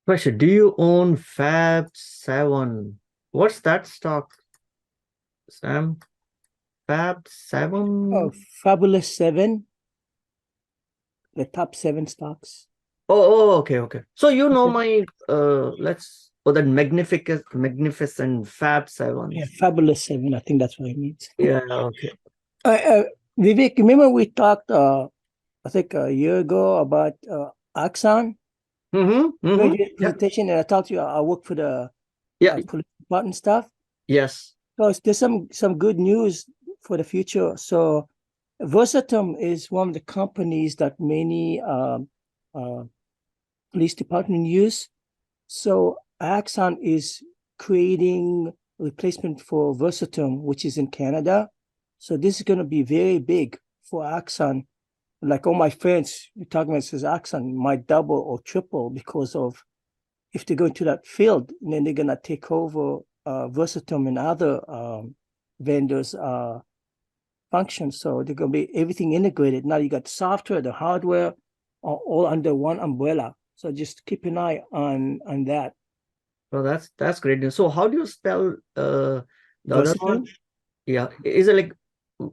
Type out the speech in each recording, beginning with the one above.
Question: do you own Fab7? What's that stock, Sam? Oh, Fab7? Fabulous 7, the top 7 stocks. Okay. So you know my that magnificent Fab7. Yeah, Fabulous 7. I think that's what it means. Yeah, okay. Uh, uh, Vivek, remember we talked, I think a year ago about Axon? Remember your Yeah, presentation, and I talked to you. I work for the yeah, police department stuff. yes. So there's some good news for the future. So Versatum is one of the companies that many uh, police department use. So Axon is creating a replacement for Versatum, which is in Canada. So this is going to be very big for Axon. Like all my friends we're talking about says Axon might double or triple because of if they go into that field, and then they're gonna take over Versatum and other vendors' functions. So they're gonna be everything integrated. Now you got the software, the hardware, all under one umbrella. So just keep an eye on that. Well, that's great news. So how do you spell the other one? Versatum? Yeah, is it like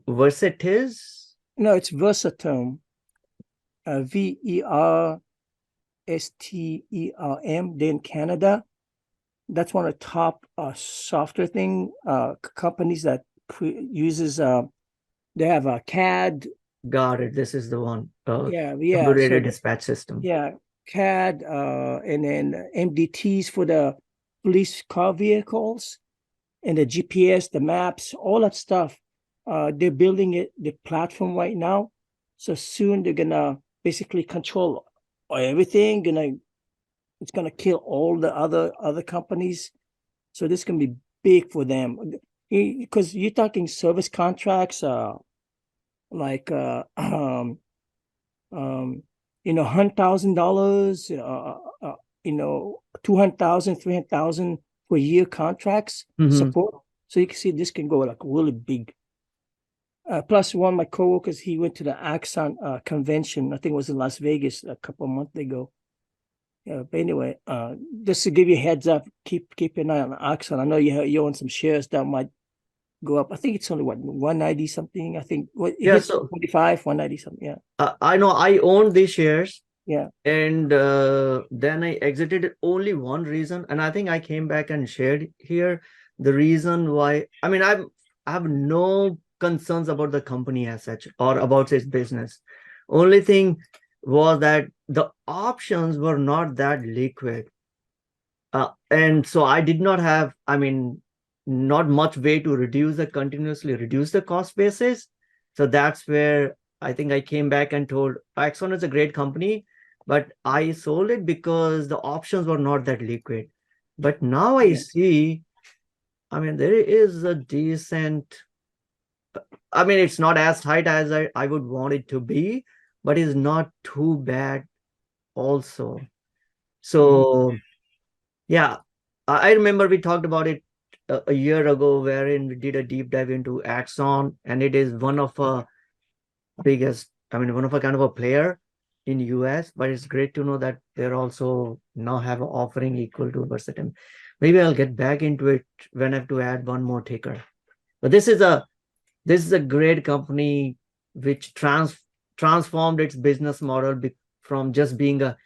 Versatis? No, it's Versatum. Versterm. They're in Canada. That's one of the top software companies that uses. They have a CAD. Got it. This is the one. Yeah. So Computer dispatch system. yeah, CAD, and then MDTs for the police car vehicles, and the GPS, the maps, all that stuff. They're building the platform right now. So soon they're gonna basically control everything. It's gonna kill all the other companies. So this can be big for them because you're talking service contracts, like um, $100,000, $200,000, $300,000 per year contracts support. So you can see this can go like really big. Plus, one of my coworkers, he went to the Axon convention. I think it was in Las Vegas a couple of months ago. Yeah, but anyway, just to give you a heads up, keep an eye on Axon. I know you own some shares that might go up. I think it's only what 190 something. I think what it Yeah, hit so 25, 190 something. Yeah, I know I own these shares, yeah. and then I exited only one reason, and I think I came back and shared here the reason why. I mean, I have no concerns about the company as such or about its business. Only thing was that the options were not that liquid. And so I did not have, I mean, not much way to continuously reduce the cost basis. So that's where I think I came back and told Axon is a great company, but I sold it because the options were not that liquid. But now I see, I mean, there is a decent, I mean, it's not as tight as I would want it to be, but it's not too bad also. So yeah, I remember we talked about it a year ago, wherein we did a deep dive into Axon, and it is one of a biggest, I mean, one of a kind of a player in US. But it's great to know that they're also now have an offering equal to Versatim. Maybe I'll get back into it when I have to add one more ticker. But this is a great company which transformed its business model from just being a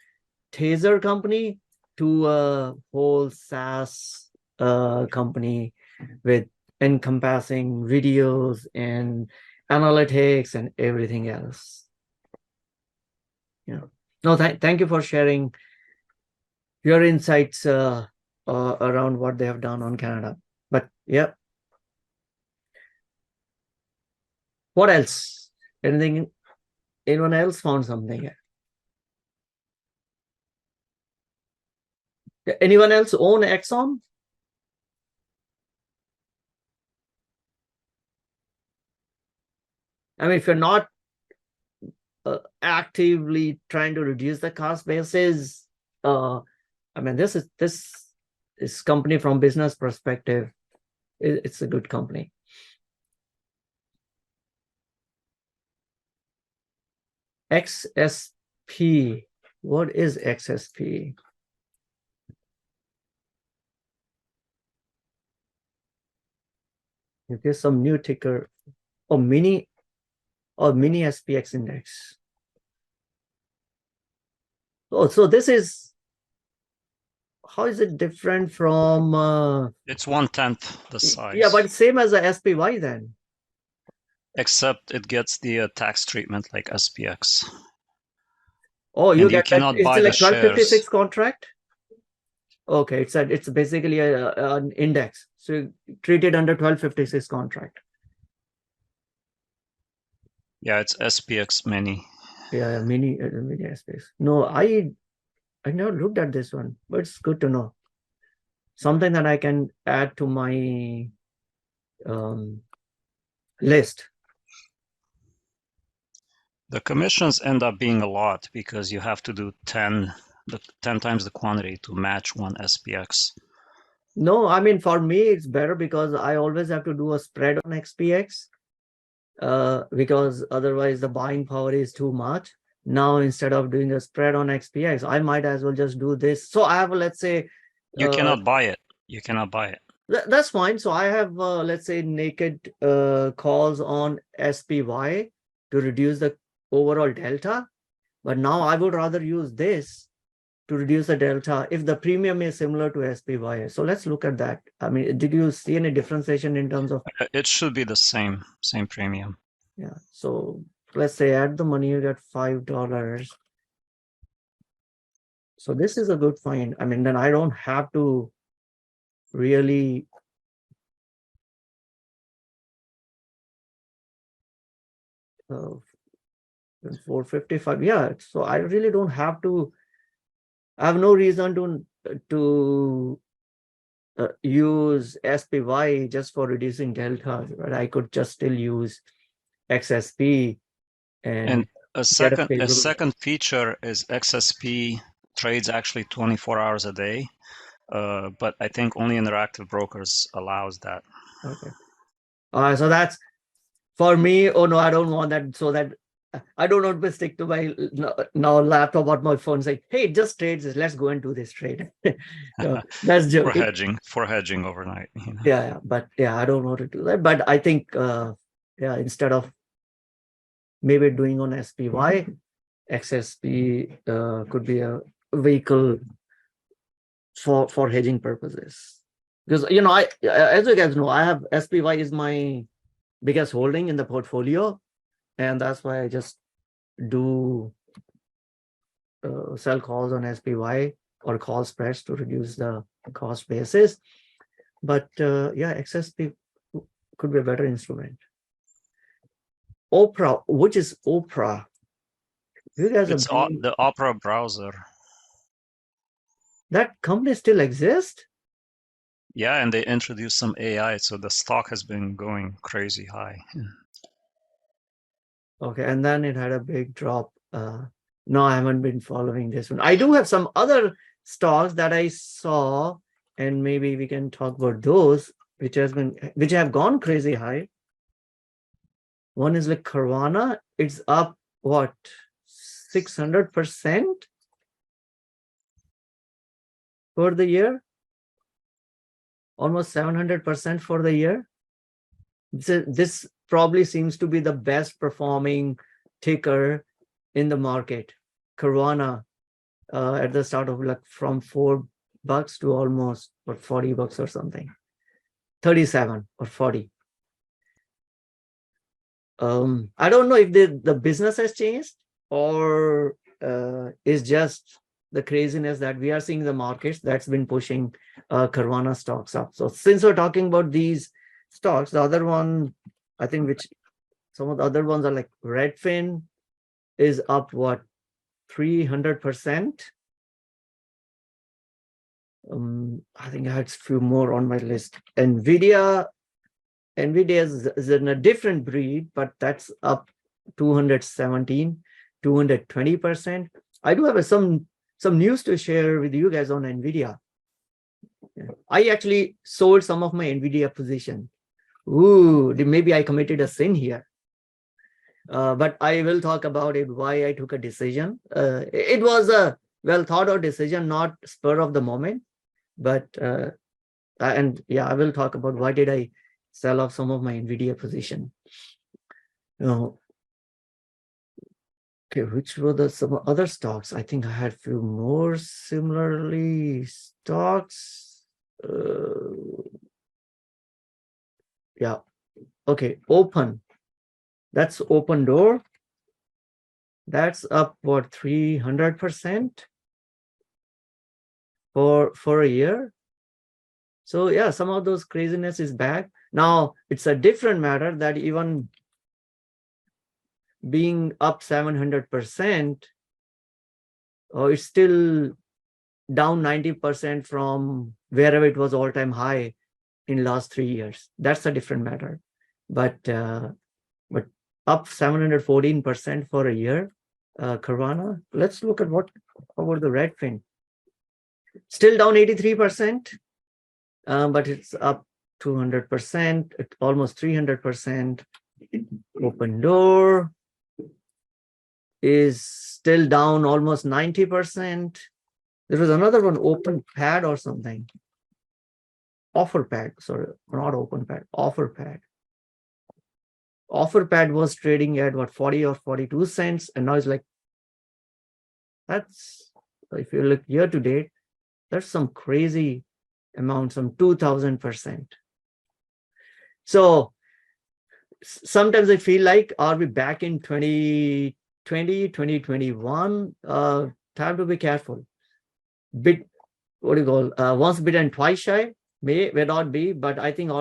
taser company to a whole SaaS company with encompassing videos and analytics and everything else. Yeah. No, thank you for sharing your insights around what they have done on Canada. But yeah, what else? Anything? Anyone else found something? Anyone else own Exxon? I mean, if you're not actively trying to reduce the cost basis, I mean, this company from business perspective, it's a good company. XSP. What is XSP? Okay, some new ticker or mini SPX index. Oh, so this is, how is it different from It's 1/10 the size. yeah, but same as the SPY then. Except it gets the tax treatment like SPX. Oh, you And you get that. cannot It's buy the like 1256 shares. contract. Okay, it's basically an index. So you treat it under 1256 contract. Yeah, it's SPX mini. Yeah, mini SPX. No, I never looked at this one, but it's good to know. Something that I can add to my list. The commissions end up being a lot because you have to do 10 times the quantity to match one SPX. No, I mean, for me, it's better because I always have to do a spread on XPX because otherwise the buying power is too much. Now, instead of doing a spread on XPX, I might as well just do this. So I have, let's say, You cannot buy it. You cannot buy it. That's fine. So I have, let's say, naked calls on SPY to reduce the overall delta. But now I would rather use this to reduce the delta if the premium is similar to SPY. So let's look at that. I mean, did you see any differentiation in terms of? It should be the same premium. Yeah. So let's say add the money, you get $5. So this is a good find. I mean, then I don't have to really uh, 455. Yeah. So I really don't have to. I have no reason to use SPY just for reducing delta, right? I could just still use XSP and a second feature is XSP trades actually 24 hours a day, but I think only Interactive Brokers allows that. Okay. So that's for me. Oh no, I don't want that. So that I don't want to stick to my now laptop or my phone saying, "Hey, it just trades this. Let's go and do this trade." That's for joking. hedging overnight. You know? Yeah, but yeah, I don't want to do that. But I think, yeah, instead of maybe doing on SPY, XSP could be a vehicle for hedging purposes. Because I, as you guys know, I have SPY is my biggest holding in the portfolio, and that's why I just do sell calls on SPY or call spreads to reduce the cost basis. But yeah, XSP could be a better instrument. Opera, which is Opera? You guys it's the Opera browser. That company still exists? Yeah, and they introduced some AI, so the stock has been going crazy high. Okay, and then it had a big drop. No, I haven't been following this one. I do have some other stocks that I saw, and maybe we can talk about those, which have gone crazy high. One is like Carvana. It's up what, 600% for the year, almost 700% for the year. This probably seems to be the best performing ticker in the market. Carvana at the start of like from $4 to almost $40 or something, 37 or 40. I don't know if the business has changed or is just the craziness that we are seeing in the markets that's been pushing Carvana stocks up. So since we're talking about these stocks, the other one, I think, which some of the other ones are like Redfin is up what, 300%. I think I had a few more on my list. Nvidia is in a different breed, but that's up 220%. I do have some news to share with you guys on Nvidia. I actually sold some of my Nvidia position. Ooh, maybe I committed a sin here. But I will talk about it, why I took a decision. It was a well thought out decision, not spur of the moment. But and yeah, I will talk about why did I sell off some of my Nvidia position. Okay, which were some other stocks? I think I had a few more similarly stocks. Yeah. Okay, Open. That's Open Door. That's up what 300% for a year. So yeah, some of those craziness is back. Now it's a different matter that even being up 700%, it's still down 90% from wherever it was all-time high in last 3 years. That's a different matter. But up 714% for a year. Carvana, let's look at what about the Redfin. Still down 83%, but it's up 200%, almost 300%. Open Door is still down almost 90%. There was another one, Open Pad or something. OfferPad, sorry, not Open Pad, OfferPad. OfferPad was trading at what, 40 or 42 cents, and now it's like, that's, if you look year to date, there's some crazy amount, some 2000%. So sometimes I feel like, are we back in 2020, 2021? Time to be careful. What do you call, once bitten, twice shy, may not be, but I think a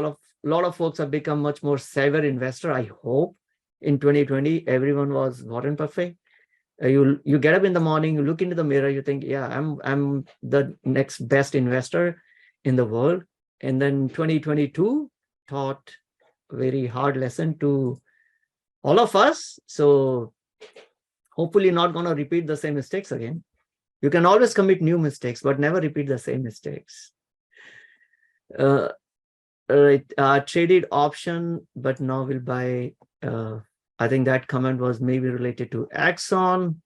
lot of folks have become much more savvy investor. I hope in 2020 everyone was Warren Buffett. You get up in the morning, you look into the mirror, you think, yeah, I'm the next best investor in the world. And then 2022 taught a very hard lesson to all of us. So hopefully not going to repeat the same mistakes again. You can always commit new mistakes, but never repeat the same mistakes. Traded option, but now will buy. I think that comment was maybe related to Axon.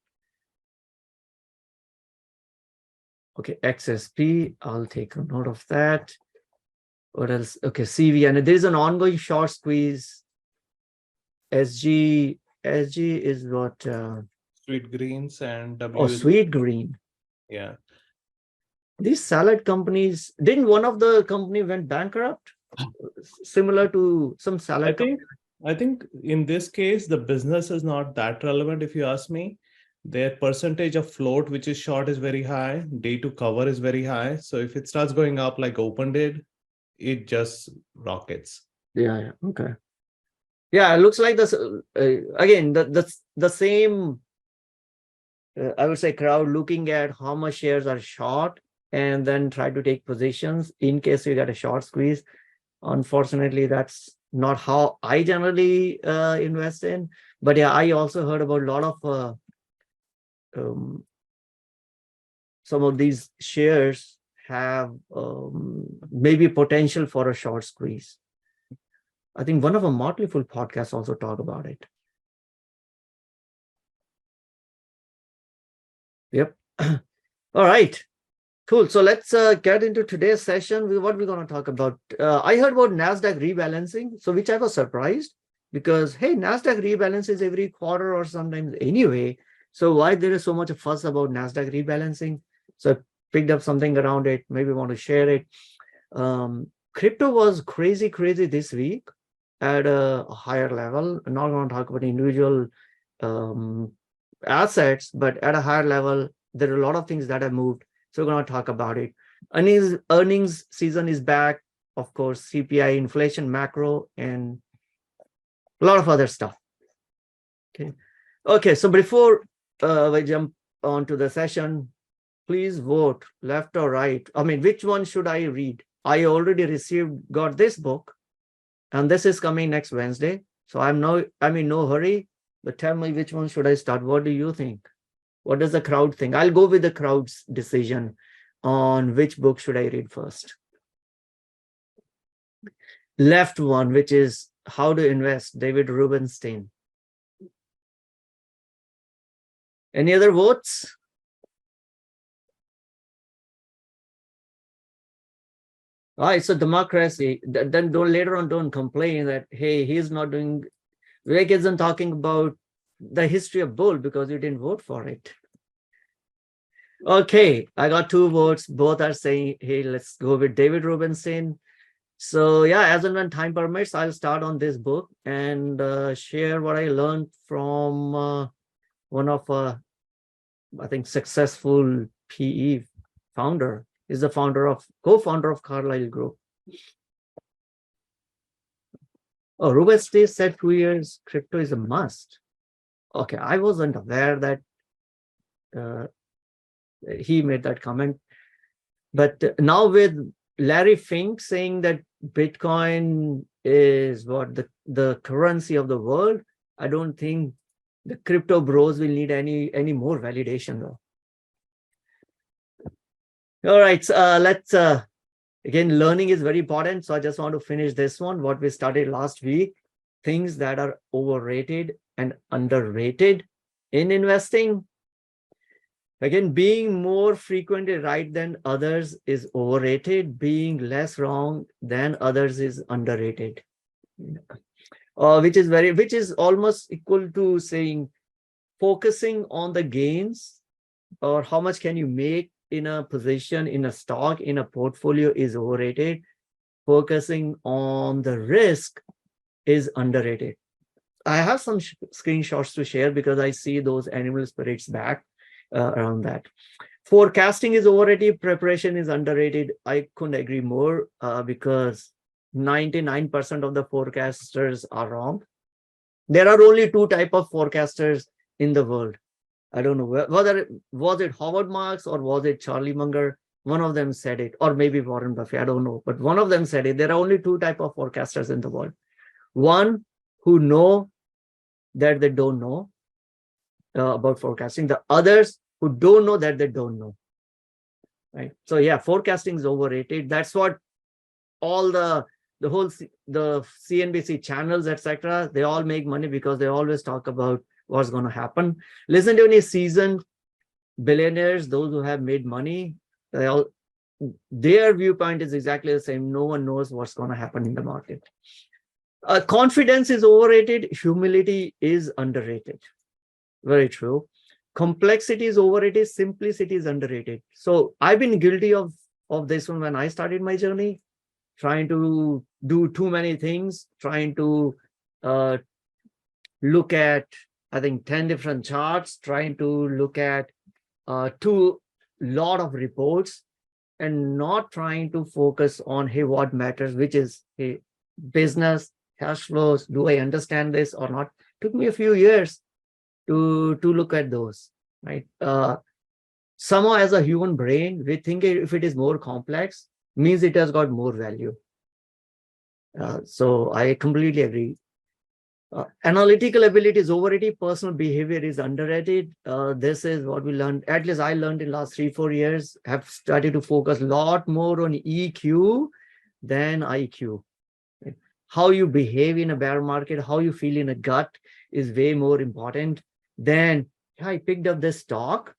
Okay, XSP, I'll take a note of that. What else? Okay, CV, and there is an ongoing short squeeze. SG is what? Sweet Greens and W. Oh, Sweet Green. Yeah. These salad companies, didn't one of the company went bankrupt? Similar to some salad I think in this case, the business is not that relevant if you ask me. Their percentage of float, which is short, is very high. Day to cover is very high. So if it starts going up like Open did, it just rockets. Yeah, okay. Yeah, it looks like this, again, the same, I would say, crowd looking at how much shares are short and then try to take positions in case you get a short squeeze. Unfortunately, that's not how I generally invest in. But yeah, I also heard about a lot of some of these shares have maybe potential for a short squeeze. I think one of our Motley Fool podcasts also talk about it. Yep. All right. Cool. So let's get into today's session. What we're going to talk about. I heard about NASDAQ rebalancing, so which I was surprised because, hey, NASDAQ rebalances every quarter or sometimes anyway. So why there is so much fuss about NASDAQ rebalancing? So I picked up something around it. Maybe want to share it. Crypto was crazy this week at a higher level. I'm not going to talk about individual assets, but at a higher level, there are a lot of things that have moved. So we're going to talk about it. Earnings season is back. Of course, CPI, inflation, macro, and a lot of other stuff. Okay. So before we jump onto the session, please vote left or right. I mean, which one should I read? I already got this book, and this is coming next Wednesday. So I'm in no hurry, but tell me which one should I start? What do you think? What does the crowd think? I'll go with the crowd's decision on which book should I read first. Left one, which is How to Invest, David Rubenstein. Any other votes? It's a democracy. Then don't later on don't complain that, hey, he's not doing. Vivek isn't talking about the history of bull because you didn't vote for it. Okay, I got 2 votes. Both are saying, hey, let's go with David Rubenstein. So yeah, as and when time permits, I'll start on this book and share what I learned from one of, I think, successful PE founder. Is the co-founder of Carlyle Group. Oh, Rubenstein said 2 years crypto is a must. Okay, I wasn't aware that he made that comment. But now with Larry Fink saying that Bitcoin is what the currency of the world, I don't think the crypto bros will need any more validation though. All right, let's again, learning is very important. So I just want to finish this one, what we started last week, things that are overrated and underrated in investing. Again, being more frequently right than others is overrated. Being less wrong than others is underrated. Which is almost equal to saying focusing on the gains or how much can you make in a position, in a stock, in a portfolio is overrated. Focusing on the risk is underrated. I have some screenshots to share because I see those animal spirits back around that. Forecasting is overrated. Preparation is underrated. I couldn't agree more because 99% of the forecasters are wrong. There are only 2 types of forecasters in the world. I don't know whether was it Howard Marks or was it Charlie Munger. One of them said it, or maybe Warren Buffett. I don't know, but one of them said it. There are only 2 types of forecasters in the world. One who know that they don't know about forecasting. The others who don't know that they don't know. Right. So yeah, forecasting is overrated. That's what all the CNBC channels, etc. They all make money because they always talk about what's going to happen. Listen to any seasoned billionaires, those who have made money, their viewpoint is exactly the same. No one knows what's going to happen in the market. Confidence is overrated. Humility is underrated. Very true. Complexity is overrated. Simplicity is underrated. So I've been guilty of this one when I started my journey, trying to do too many things, trying to look at, I think, 10 different charts, trying to look at lot of reports and not trying to focus on, hey, what matters, which is, hey, business, cash flows. Do I understand this or not? Took me a few years to look at those, right? Somehow as a human brain, we think if it is more complex, means it has got more value. So I completely agree. Analytical ability is overrated. Personal behavior is underrated. This is what we learned. At least I learned in last 3-4 years. Have started to focus a lot more on EQ than IQ. How you behave in a bear market, how you feel in a gut is way more important than, I picked up this stock,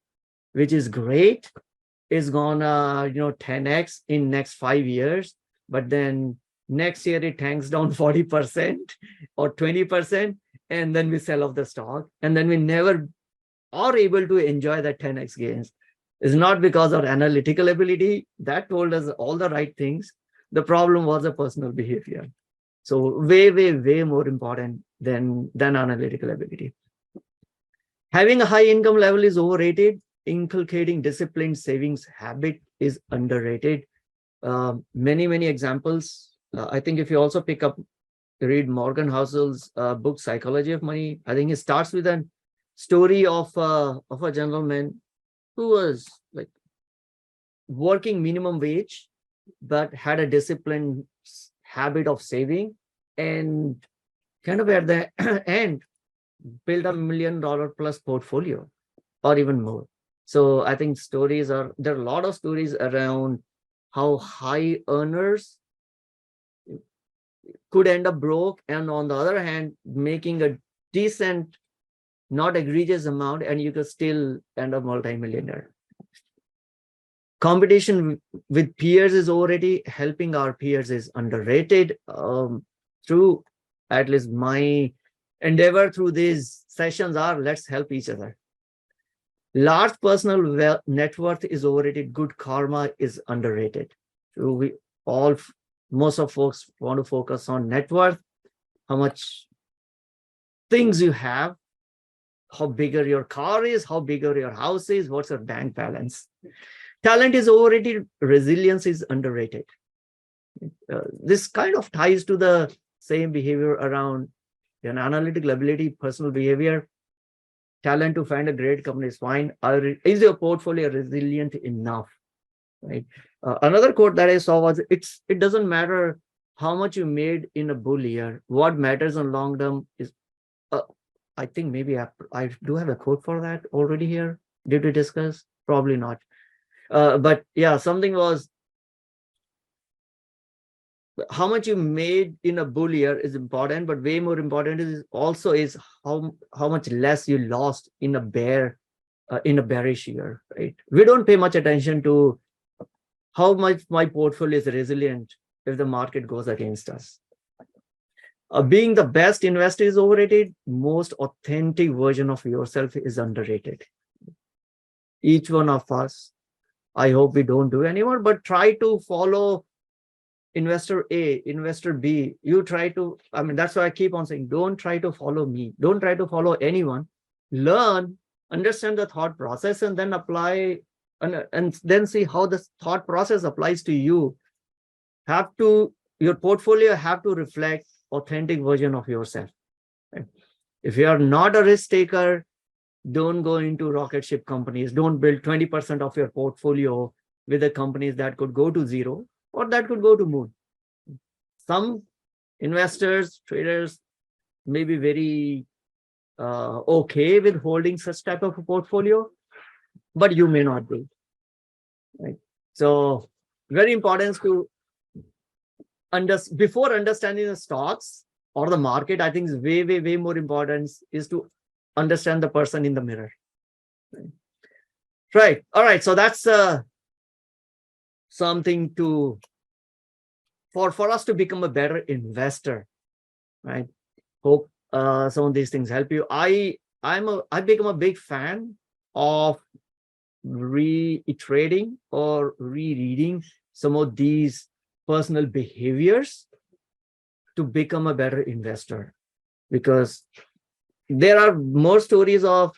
which is great. It's gonna 10x in next 5 years, but then next year it tanks down 40% or 20%, and then we sell off the stock, and then we never are able to enjoy that 10x gains. It's not because of analytical ability. That told us all the right things. The problem was the personal behavior. So way more important than analytical ability. Having a high income level is overrated. Inculcating disciplined savings habit is underrated. Many examples. I think if you also read Morgan Housel's book Psychology of Money, I think it starts with a story of a gentleman who was like working minimum wage, but had a disciplined habit of saving, and kind of at the end build a $1 million plus portfolio or even more. So I think there are a lot of stories around how high earners could end up broke, and on the other hand, making a decent, not egregious amount, and you could still end up multi-millionaire. Competition with peers is already helping our peers is underrated. Through at least my endeavor through these sessions are let's help each other. Large personal net worth is overrated. Good karma is underrated. So we all, most of folks want to focus on net worth, how much things you have, how bigger your car is, how bigger your house is, what's your bank balance. Talent is overrated. Resilience is underrated. This kind of ties to the same behavior around an analytical ability, personal behavior. Talent to find a great company is fine. Is your portfolio resilient enough? Right. Another quote that I saw was, it doesn't matter how much you made in a bull year. What matters on long term is, I think maybe I do have a quote for that already here. Did we discuss? Probably not. But yeah, something was, how much you made in a bull year is important, but way more important is how much less you lost in a bearish year, right? We don't pay much attention to how much my portfolio is resilient if the market goes against us. Being the best investor is overrated. Most authentic version of yourself is underrated. Each one of us, I hope we don't do anymore, but try to follow investor A, investor B. You try to, I mean, that's why I keep on saying, don't try to follow me. Don't try to follow anyone. Learn, understand the thought process, and then apply, and then see how the thought process applies to you. Your portfolio have to reflect authentic version of yourself. Right? If you are not a risk taker, don't go into rocket ship companies. Don't build 20% of your portfolio with the companies that could go to zero or that could go to moon. Some investors, traders may be very okay with holding such type of a portfolio, but you may not be. Right? So very important to before understanding the stocks or the market, I think is way more important is to understand the person in the mirror. Right. All right. So that's something to for us to become a better investor. Right. Hope some of these things help you. I become a big fan of reiterating or rereading some of these personal behaviors to become a better investor, because there are more stories of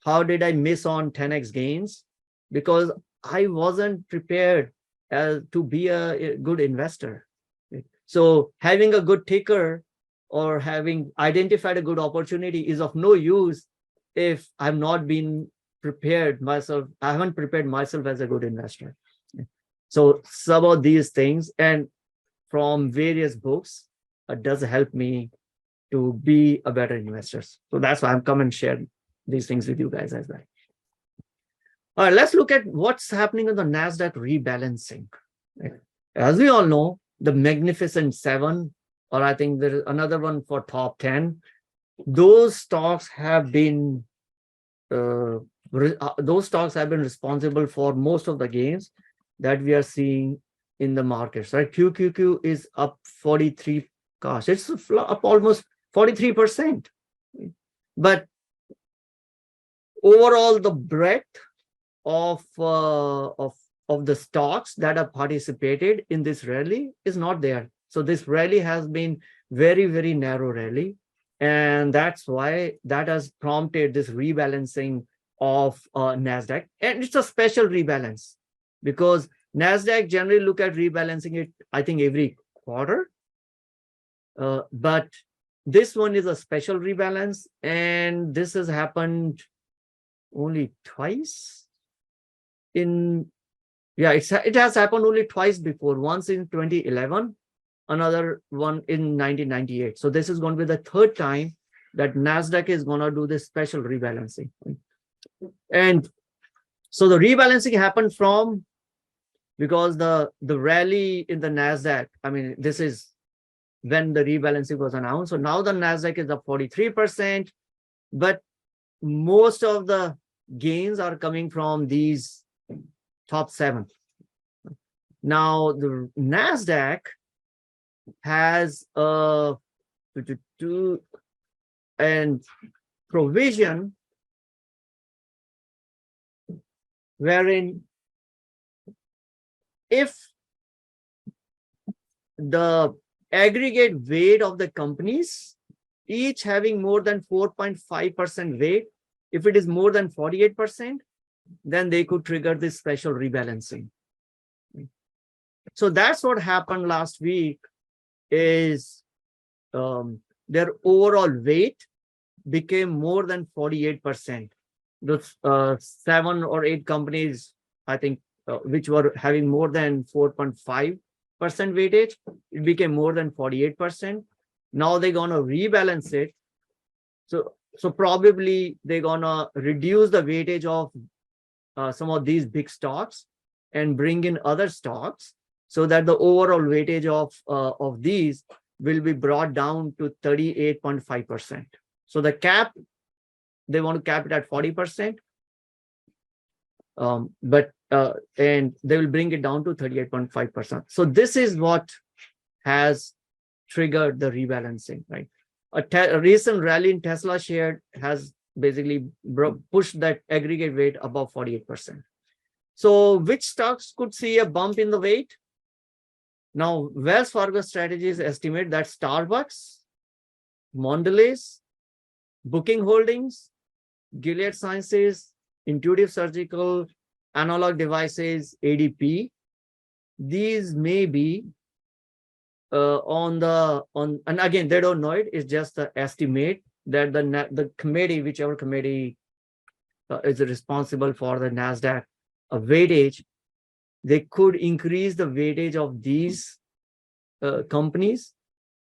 how did I miss on 10x gains because I wasn't prepared to be a good investor. So having a good ticker or having identified a good opportunity is of no use if I've not been prepared myself. I haven't prepared myself as a good investor. So some of these things and from various books does help me to be a better investor. So that's why I'm come and share these things with you guys as well. All right, let's look at what's happening on the NASDAQ rebalancing. Right? As we all know, the Magnificent Seven, or I think there's another one for top 10, those stocks have been responsible for most of the gains that we are seeing in the markets. Right? QQQ is up 43. Gosh, it's up almost 43%. But overall, the breadth of the stocks that have participated in this rally is not there. So this rally has been very narrow rally, and that's why that has prompted this rebalancing of NASDAQ. And it's a special rebalance because NASDAQ generally look at rebalancing it, I think, every quarter. But this one is a special rebalance, and this has happened only twice it has happened only twice before, once in 2011, another one in 1998. So this is going to be the third time that NASDAQ is going to do this special rebalancing. And so the rebalancing happened because the rally in the NASDAQ, I mean, this is when the rebalancing was announced. So now the NASDAQ is up 43%, but most of the gains are coming from these top 7. Now the NASDAQ has a and provision wherein if the aggregate weight of the companies, each having more than 4.5% weight, if it is more than 48%, then they could trigger this special rebalancing. So that's what happened last week is their overall weight became more than 48%. Those 7 or 8 companies, I think, which were having more than 4.5% weightage, it became more than 48%. Now they're gonna rebalance it. So probably they're gonna reduce the weightage of some of these big stocks and bring in other stocks so that the overall weightage of these will be brought down to 38.5%. So the cap, they want to cap it at 40%, and they will bring it down to 38.5%. So this is what has triggered the rebalancing, right? A recent rally in Tesla share has basically pushed that aggregate weight above 48%. So which stocks could see a bump in the weight? Now, Wells Fargo Strategies estimate that Starbucks, Mondelez, Booking Holdings, Gilead Sciences, Intuitive Surgical, Analog Devices, ADP, these may be and again, they don't know it, it's just the estimate that the committee, whichever committee is responsible for the NASDAQ weightage, they could increase the weightage of these companies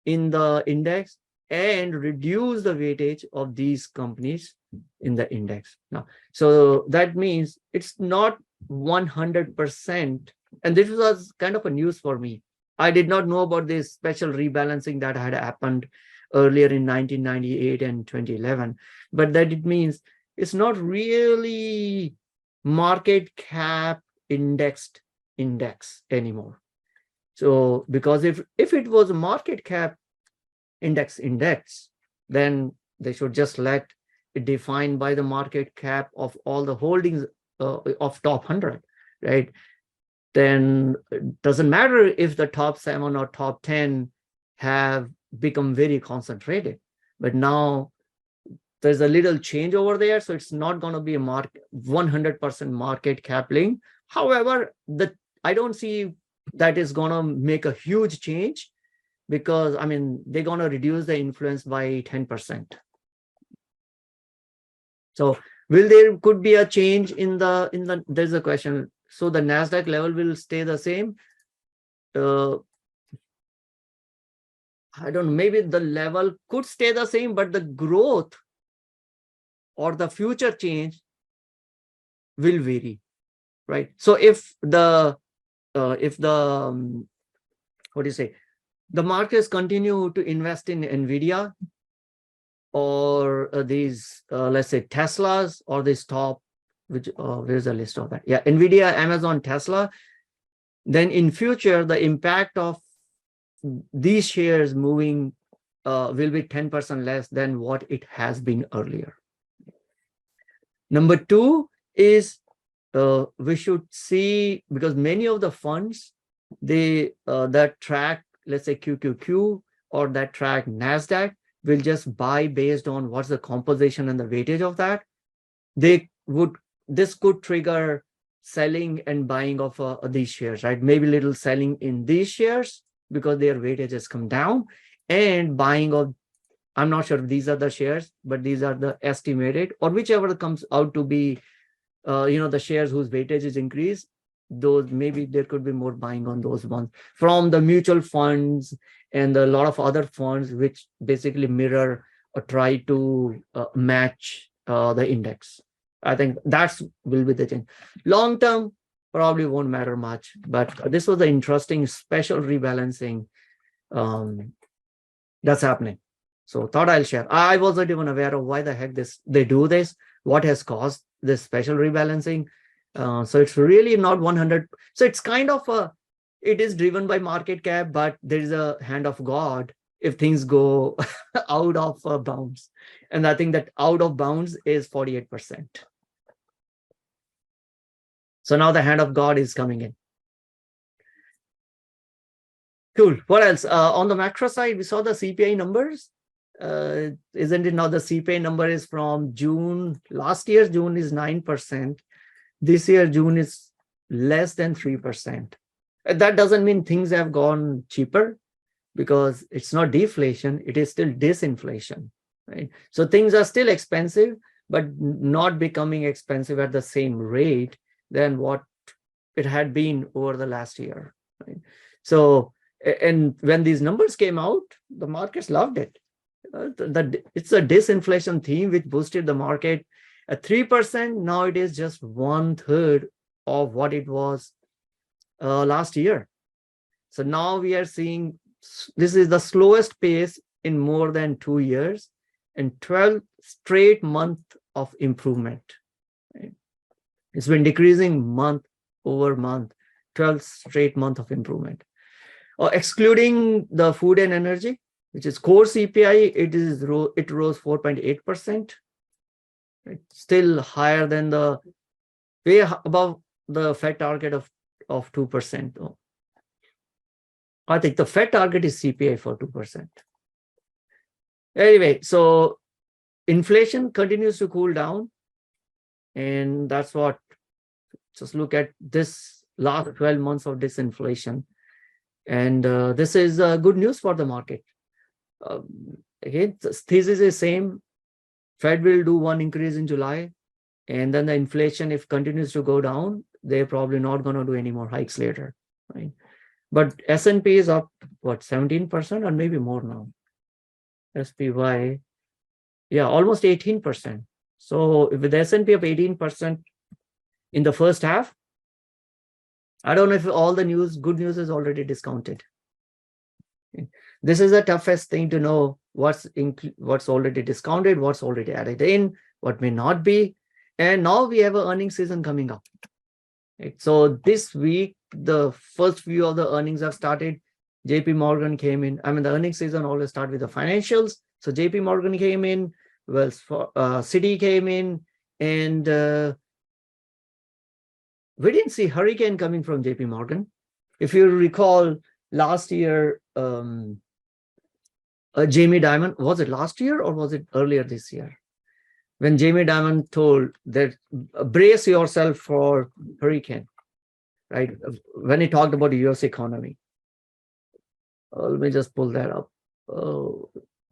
in the index and reduce the weightage of these companies in the index. Now, so that means it's not 100%, and this was kind of a news for me. I did not know about this special rebalancing that had happened earlier in 1998 and 2011, but that it means it's not really market cap indexed index anymore. So because if it was a market cap index, then they should just let it defined by the market cap of all the holdings of top 100, right? Then it doesn't matter if the top 7 or top 10 have become very concentrated, but now there's a little change over there, so it's not going to be a 100% market cap link. However, I don't see that is going to make a huge change, because I mean they're going to reduce the influence by 10%. So there could be a change in the there's a question. So the NASDAQ level will stay the same. I don't know, maybe the level could stay the same, but the growth or the future change will vary, right? So if the the markets continue to invest in NVIDIA or these, let's say Teslas or this top, which where's the list of that? Yeah, NVIDIA, Amazon, Tesla. Then in future, the impact of these shares moving will be 10% less than what it has been earlier. Number 2 is we should see, because many of the funds that track, let's say QQQ or that track NASDAQ, will just buy based on what's the composition and the weightage of that. This could trigger selling and buying of these shares, right? Maybe little selling in these shares because their weightage has come down, and buying of, I'm not sure if these are the shares, but these are the estimated, or whichever comes out to be, the shares whose weightage is increased, those maybe there could be more buying on those ones from the mutual funds and a lot of other funds which basically mirror or try to match the index. I think that's will be the change. Long term probably won't matter much, but this was an interesting special rebalancing that's happening. So thought I'll share. I wasn't even aware of why the heck they do this, what has caused this special rebalancing. So it's really not 100. So it's kind of it is driven by market cap, but there is a hand of God if things go out of bounds. And I think that out of bounds is 48%. So now the hand of God is coming in. Cool. What else? On the macro side, we saw the CPI numbers. Isn't it now the CPI number is from June? Last year, June is 9%. This year, June is less than 3%. That doesn't mean things have gone cheaper, because it's not deflation, it is still disinflation, right? So things are still expensive, but not becoming expensive at the same rate than what it had been over the last year, right? So, and when these numbers came out, the markets loved it. It's a disinflation theme which boosted the market. At 3%, now it is just 1/3 of what it was last year. So now we are seeing this is the slowest pace in more than 2 years and 12 straight months of improvement. Right? It's been decreasing month over month, 12 straight months of improvement. Excluding the food and energy, which is core CPI, it rose 4.8%. Right? Still higher than the way above the Fed target of 2%. Though. I think the Fed target is CPI for 2%. Anyway, so inflation continues to cool down. And that's what, just look at this last 12 months of disinflation. And this is good news for the market. Again, the thesis is same. Fed will do one increase in July. And then the inflation, if continues to go down, they're probably not going to do any more hikes later, right? But S&P is up, what, 17% or maybe more now? SPY, yeah, almost 18%. So with the S&P up 18% in the first half, I don't know if all the good news is already discounted. This is the toughest thing to know, what's already discounted, what's already added in, what may not be. And now we have an earnings season coming up. Right? So this week, the first few of the earnings have started. JP Morgan came in. I mean, the earnings season always starts with the financials. So JP Morgan came in, Citi came in, and we didn't see hurricane coming from JP Morgan. If you recall, last year, Jamie Dimon, was it last year or was it earlier this year? When Jamie Dimon told that brace yourself for hurricane, right? When he talked about the US economy. Let me just pull that up.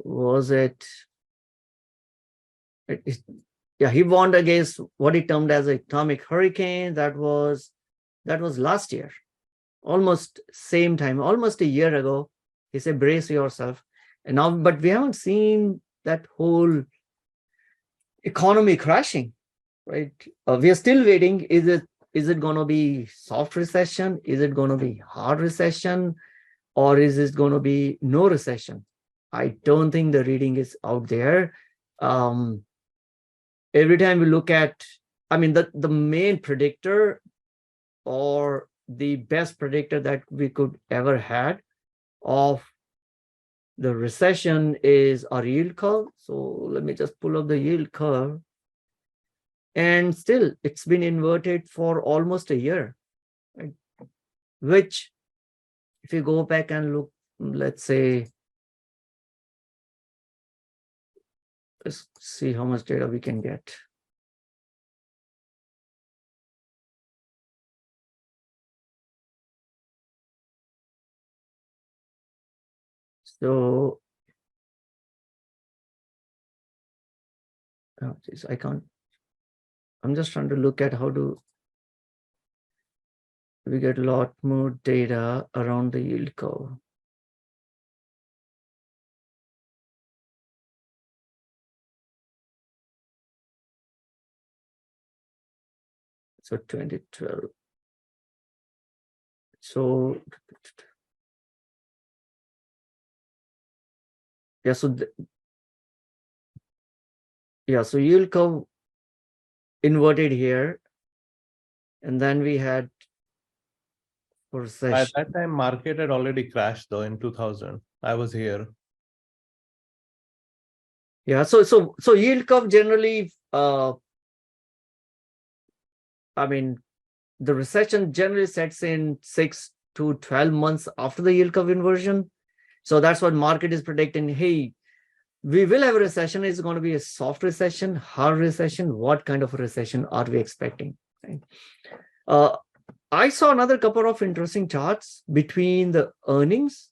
Was it? Yeah, he warned against what he termed as an atomic hurricane. That was last year, almost same time, almost a year ago. He said, brace yourself. And now, but we haven't seen that whole economy crashing, right? We are still waiting. Is it going to be soft recession? Is it going to be hard recession? Or is it going to be no recession? I don't think the reading is out there. Every time we look at, I mean, the main predictor or the best predictor that we could ever had of the recession is our yield curve. So let me just pull up the yield curve. And still, it's been inverted for almost a year, right? Which, if you go back and look, let's say, let's see how much data we can get. So, oh, geez, I can't. I'm just trying to look at how do we get a lot more data around the yield curve. So 2012. So yeah, so so yield curve inverted here. And then we had By recession. that time, market had already crashed though in 2000. I was here. Yeah, so yield curve generally, I mean, the recession generally sets in 6 to 12 months after the yield curve inversion. So that's what market is predicting. Hey, we will have a recession. It's going to be a soft recession, hard recession. What kind of a recession are we expecting? Right? I saw another couple of interesting charts between the earnings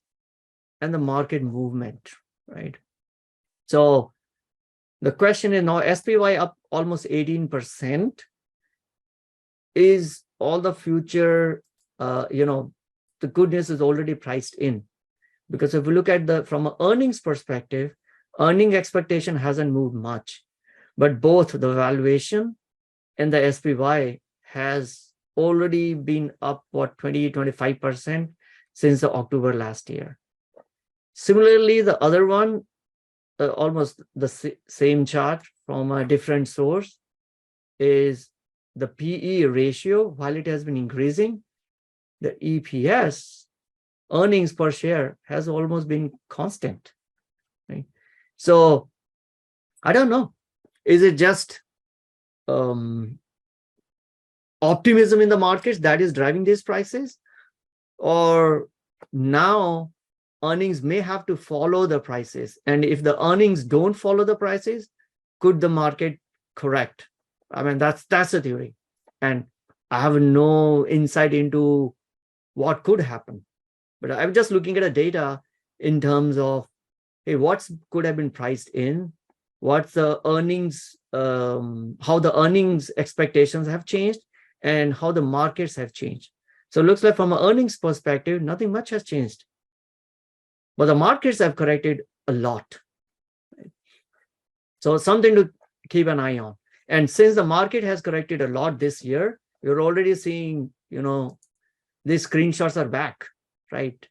and the market movement, right? So the question is now SPY up almost 18%. Is all the future, the good news is already priced in? Because if we look at from an earnings perspective, earning expectation hasn't moved much, but both the valuation and the SPY has already been up 20-25% since the October last year. Similarly, the other one, almost the same chart from a different source, is the PE ratio. While it has been increasing, the EPS, earnings per share, has almost been constant. Right? So I don't know. Is it just optimism in the markets that is driving these prices? Or now earnings may have to follow the prices. And if the earnings don't follow the prices, could the market correct? I mean, that's a theory. And I have no insight into what could happen. But I'm just looking at the data in terms of, hey, what could have been priced in? What's the earnings, how the earnings expectations have changed and how the markets have changed. So it looks like from an earnings perspective, nothing much has changed. But the markets have corrected a lot. So something to keep an eye on. And since the market has corrected a lot this year, you're already seeing, these screenshots are back, right?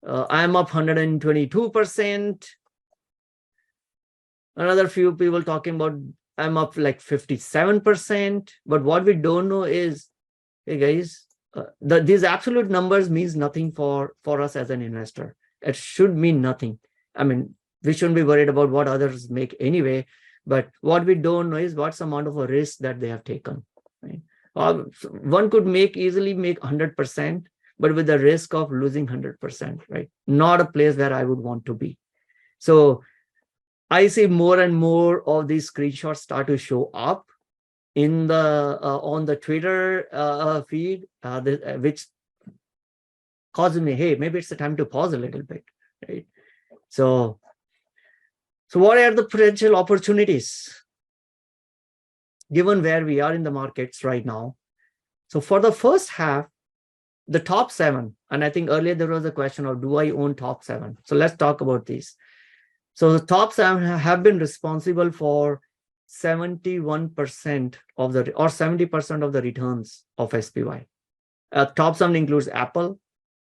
I'm up 122%. Another few people talking about I'm up like 57%. But what we don't know is, hey guys, these absolute numbers means nothing for us as an investor. It should mean nothing. I mean, we shouldn't be worried about what others make anyway. But what we don't know is what's the amount of a risk that they have taken. Right? One could easily make 100%, but with the risk of losing 100%, right? Not a place where I would want to be. So I see more and more of these screenshots start to show up in the on the Twitter feed, which causes me, hey, maybe it's the time to pause a little bit, right? So what are the potential opportunities given where we are in the markets right now? So for the first half, the top 7, and I think earlier there was a question of, do I own top 7? So let's talk about these. So the top 7 have been responsible for 71% of the, or 70% of the returns of SPY. Top 7 includes Apple,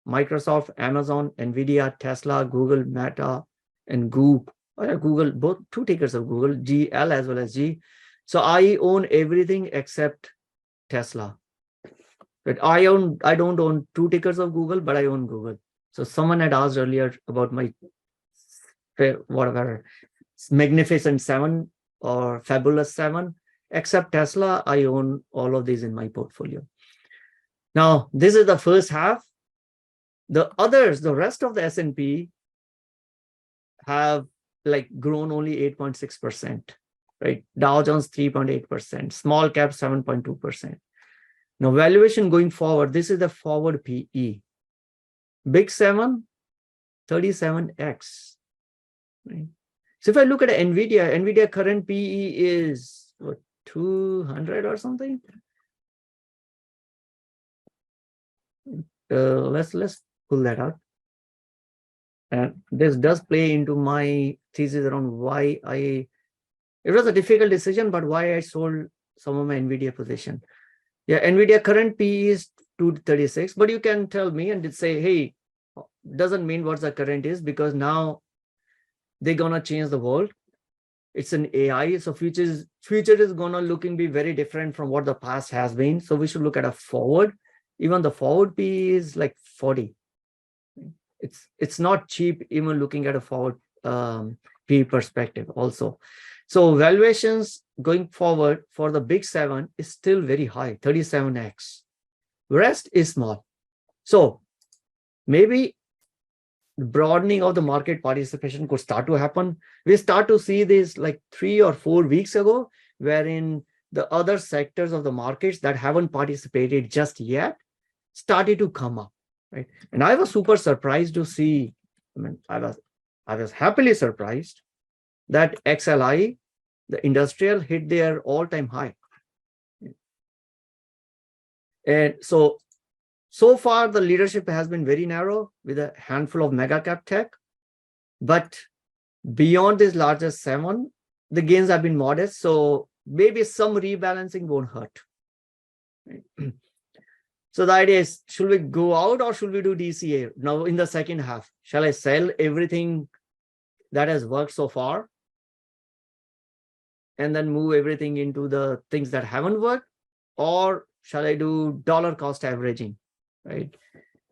Microsoft, Amazon, Nvidia, Tesla, Google, Meta, and Goop. Google, both 2 tickers of Google, GL as well as G. So I own everything except Tesla. But I don't own 2 tickers of Google, but I own Google. So someone had asked earlier about my whatever magnificent 7 or fabulous 7. Except Tesla, I own all of these in my portfolio. Now, this is the first half. The others, the rest of the S&P have grown only 8.6%, right? Dow Jones 3.8%, small cap 7.2%. Now, valuation going forward, this is the forward PE. Big 7, 37x. Right? So if I look at NVIDIA current PE is what, 200 or something? Let's pull that out. And this does play into my thesis around why it was a difficult decision, but why I sold some of my NVIDIA position. Yeah, NVIDIA current PE is 236, but you can tell me and say, hey, doesn't mean what the current is, because now they're gonna change the world. It's an AI, so future is gonna be very different from what the past has been. So we should look at a forward. Even the forward P is like 40. It's not cheap even looking at a forward P perspective also. So valuations going forward for the big 7 is still very high, 37x. Rest is small. So maybe broadening of the market participation could start to happen. We start to see this like 3 or 4 weeks ago, wherein the other sectors of the markets that haven't participated just yet started to come up, right? And I was super surprised to see, I was happily surprised that XLI, the industrial, hit their all-time high. And so far, the leadership has been very narrow with a handful of mega cap tech. But beyond this largest 7, the gains have been modest. So maybe some rebalancing won't hurt. So the idea is, should we go out or should we do DCA now in the second half? Shall I sell everything that has worked so far and then move everything into the things that haven't worked? Or shall I do dollar cost averaging, right?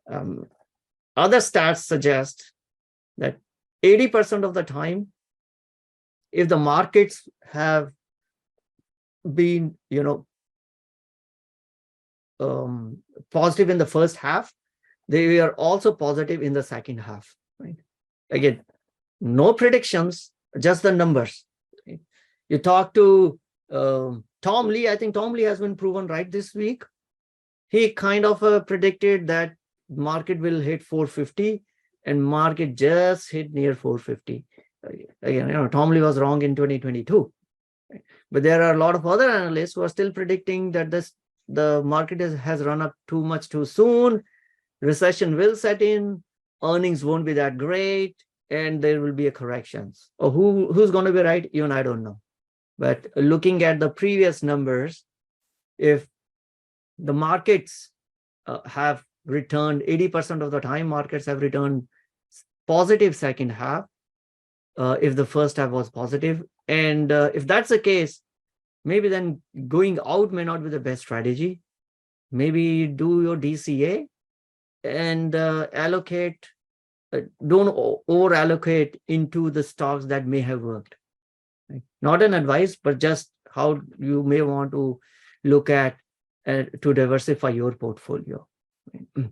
Other stats suggest that 80% of the time, if the markets have been, positive in the first half, they are also positive in the second half, right? Again, no predictions, just the numbers. Right? You talk to Tom Lee. I think Tom Lee has been proven right this week. He kind of predicted that market will hit 450 and market just hit near 450. Again, Tom Lee was wrong in 2022. Right? But there are a lot of other analysts who are still predicting that the market has run up too much too soon. Recession will set in. Earnings won't be that great. And there will be a corrections. Or who's going to be right? Even I don't know. But looking at the previous numbers, if the markets have returned 80% of the time, markets have returned positive second half, if the first half was positive. And if that's the case, maybe then going out may not be the best strategy. Maybe do your DCA and allocate, don't over allocate into the stocks that may have worked. Right? Not an advice, but just how you may want to look at to diversify your portfolio. Right?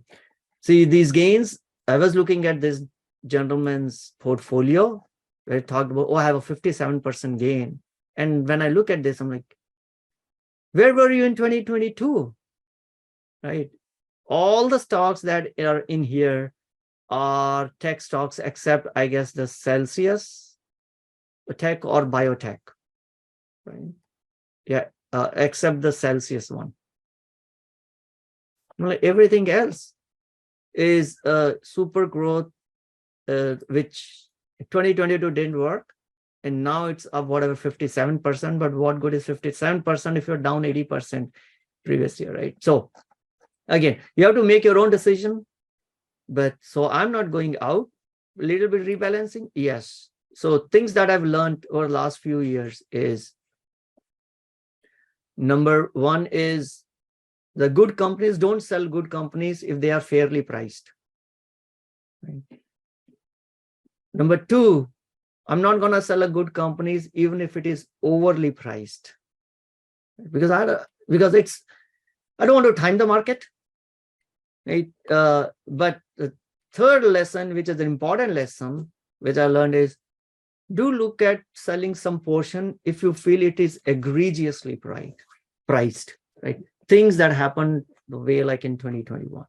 See, these gains, I was looking at this gentleman's portfolio where it talked about, I have a 57% gain. And when I look at this, I'm like, where were you in 2022? Right? All the stocks that are in here are tech stocks, except I guess the Celsius tech or biotech, right? Yeah, except the Celsius one. Everything else is super growth, which 2022 didn't work. And now it's up whatever 57%, but what good is 57% if you're down 80% previous year, right? So again, you have to make your own decision. But so I'm not going out, a little bit rebalancing, yes. So things that I've learned over the last few years is, number one is the good companies don't sell good companies if they are fairly priced. Right? Number two, I'm not going to sell a good companies even if it is overly priced, because I don't want to time the market. Right? But the third lesson, which is an important lesson, which I learned is, do look at selling some portion if you feel it is egregiously priced, right? Things that happened the way like in 2021.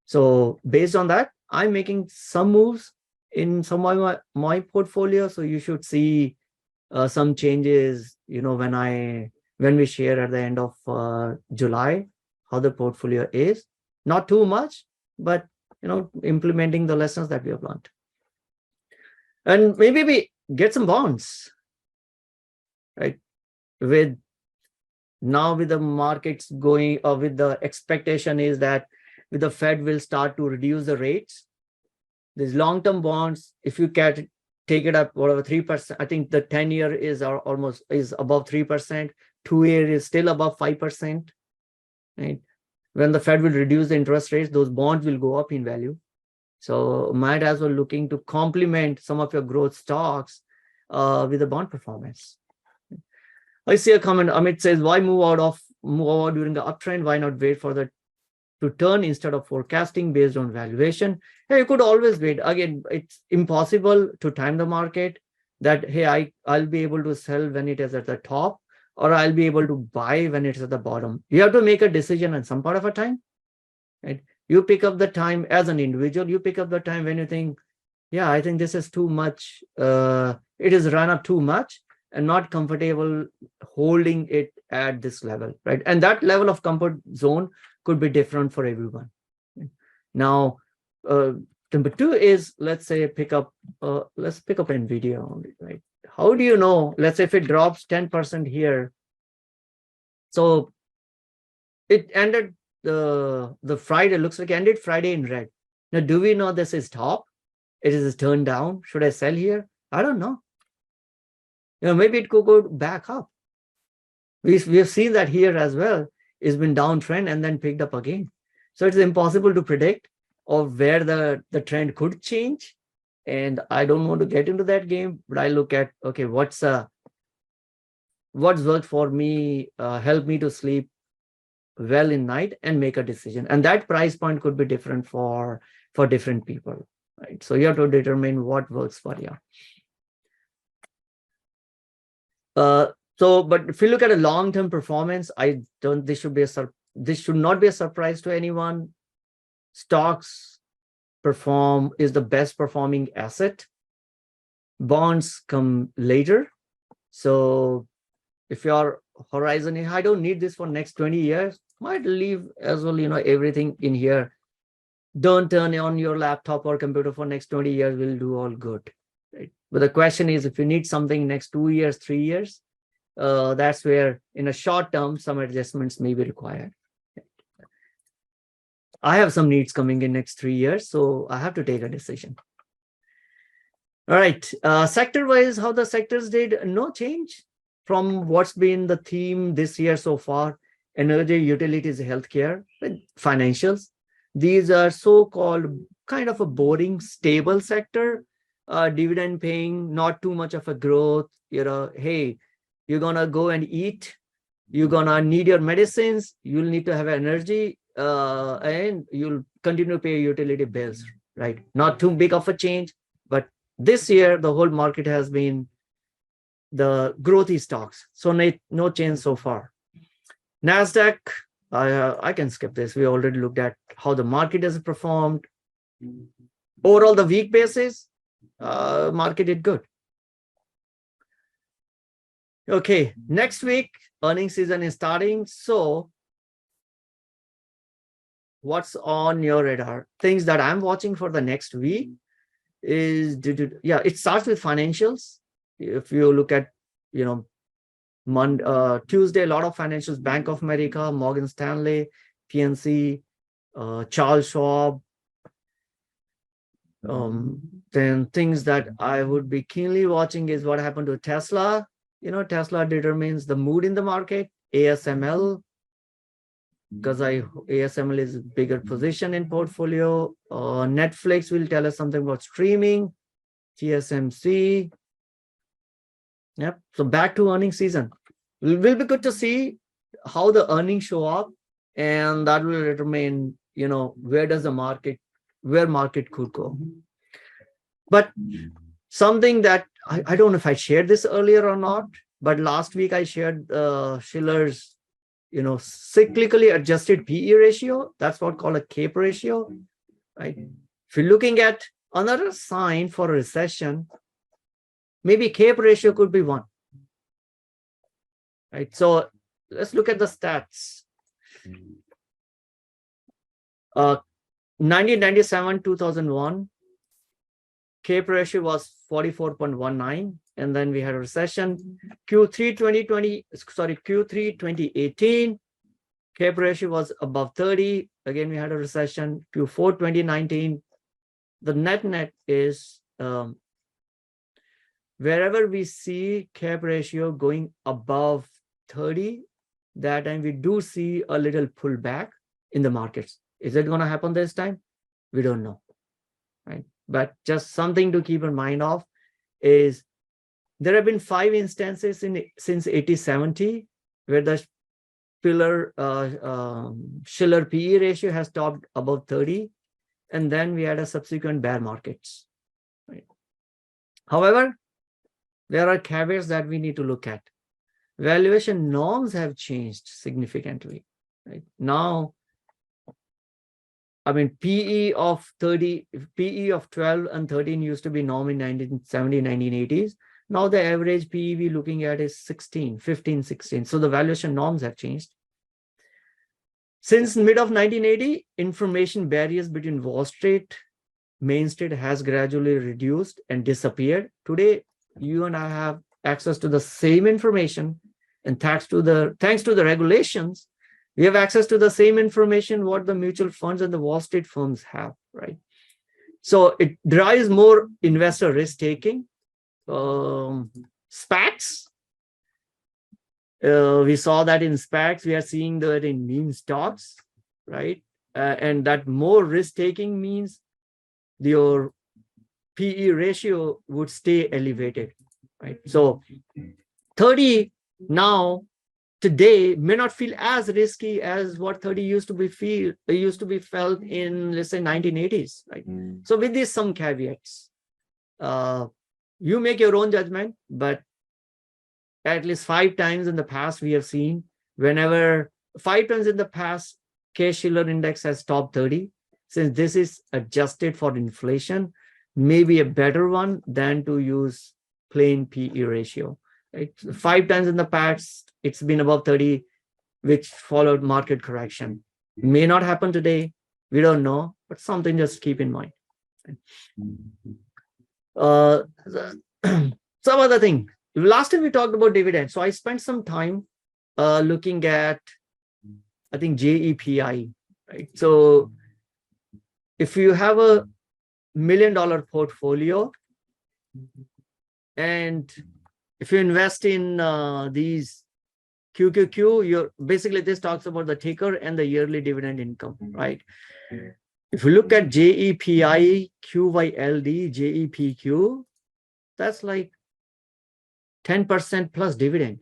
So based on that, I'm making some moves in some of my portfolio. So you should see some changes, when we share at the end of July, how the portfolio is. Not too much, but implementing the lessons that we have learned. And maybe we get some bonds, right? With the markets going, or with the expectation is that with the Fed will start to reduce the rates. These long-term bonds, if you take it up, whatever, 3%. I think the 10-year is almost above 3%. 2-year is still above 5%. Right? When the Fed will reduce the interest rates, those bonds will go up in value. So might as well looking to complement some of your growth stocks with the bond performance. I see a comment. Amit says, why move out during the uptrend? Why not wait for the to turn instead of forecasting based on valuation? Hey, you could always wait. Again, it's impossible to time the market that, hey, I'll be able to sell when it is at the top, or I'll be able to buy when it's at the bottom. You have to make a decision at some part of a time. Right? You pick up the time as an individual. You pick up the time when you think, yeah, I think this is too much. It is run up too much and not comfortable holding it at this level, right? And that level of comfort zone could be different for everyone. Now, number 2 is, let's say, let's pick up NVIDIA only, right? How do you know, let's say if it drops 10% here, so it ended the Friday, looks like ended Friday in red. Now, do we know this is top? It is turned down. Should I sell here? I don't know. Maybe it could go back up. We have seen that here as well. It's been downtrend and then picked up again. So it's impossible to predict of where the trend could change. And I don't want to get into that game, but I look at, okay, what's worked for me, help me to sleep well in night and make a decision. And that price point could be different for different people, right? So you have to determine what works for you. But if you look at a long-term performance, this should not be a surprise to anyone. Stocks is the best performing asset. Bonds come later. So if your horizon is, I don't need this for next 20 years, might leave as well, everything in here. Don't turn on your laptop or computer for next 20 years, will do all good. Right? But the question is, if you need something next 2 years, 3 years, that's where in a short term, some adjustments may be required. I have some needs coming in next 3 years, so I have to take a decision. All right, sector-wise, how the sectors did, no change from what's been the theme this year so far. Energy, utilities, healthcare, financials. These are so-called kind of a boring, stable sector. Dividend paying, not too much of a growth. Hey, you're gonna go and eat, you're gonna need your medicines, you'll need to have energy, and you'll continue to pay utility bills, right? Not too big of a change, but this year the whole market has been the growthy stocks, so no change so far. Nasdaq, I can skip this. We already looked at how the market has performed. Overall, the week basis, market did good. Okay, next week, earnings season is starting. So what's on your radar? Things that I'm watching for the next week is, it starts with financials. If you look at, Tuesday, a lot of financials, Bank of America, Morgan Stanley, PNC, Charles Schwab. Then things that I would be keenly watching is what happened to Tesla. Tesla determines the mood in the market. ASML, because ASML is a bigger position in portfolio. Netflix will tell us something about streaming. TSMC. Yep. So back to earnings season. It will be good to see how the earnings show up, and that will determine, where market could go. But something that I don't know if I shared this earlier or not, but last week I shared Shiller's, cyclically adjusted PE ratio. That's what called a CAPE ratio, right? If you're looking at another sign for a recession, maybe CAPE ratio could be 1, right? So let's look at the stats. 1997, 2001, CAPE ratio was 44.19, and then we had a recession. Q3 2018, CAPE ratio was above 30. Again, we had a recession. Q4 2019, the net is wherever we see cap ratio going above 30, that time we do see a little pullback in the markets. Is it going to happen this time? We don't know, right? But just something to keep in mind of is there have been 5 instances since 80-70 where the Shiller PE ratio has topped above 30, and then we had a subsequent bear markets. Right? However, there are caveats that we need to look at. Valuation norms have changed significantly. Right? Now, I mean, PE of 30, PE of 12 and 13 used to be norm in 1970, 1980s. Now the average PE we're looking at is 16, 15, 16. So the valuation norms have changed. Since mid of 1980, information barriers between Wall Street, Main Street has gradually reduced and disappeared. Today, you and I have access to the same information, and thanks to the regulations, we have access to the same information what the mutual funds and the Wall Street firms have, right? So it drives more investor risk taking. SPACs, we saw that in SPACs, we are seeing that in meme stocks, right? And that more risk taking means your PE ratio would stay elevated, right? So 30 now today may not feel as risky as what 30 used to be felt in, let's say, 1980s, right? So with these some caveats, you make your own judgment, but at least 5 times in the past we have seen, whenever 5 times in the past Case-Shiller index has topped 30. Since this is adjusted for inflation, maybe a better one than to use plain PE ratio. Right? 5 times in the past, it's been above 30, which followed market correction. May not happen today. We don't know, but something just keep in mind. Some other thing. Last time we talked about dividends. So I spent some time looking at, I think, JEPI. Right? So if you have a $1 million portfolio, and if you invest in these QQQ, you're basically, this talks about the ticker and the yearly dividend income, right? If you look at JEPI, QYLD, JEPQ, that's like 10% plus dividend.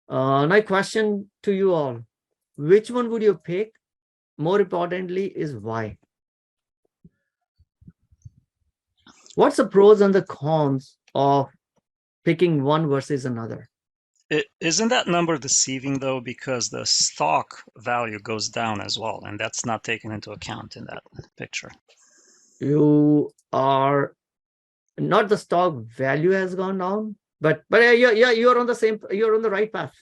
My question to you all, which one would you pick? More importantly is why. What's the pros and the cons of picking one versus another? Isn't that number deceiving though, because the stock value goes down as well, and that's not taken into account in that picture? You are not, the stock value has gone down, but yeah, you're on the right path.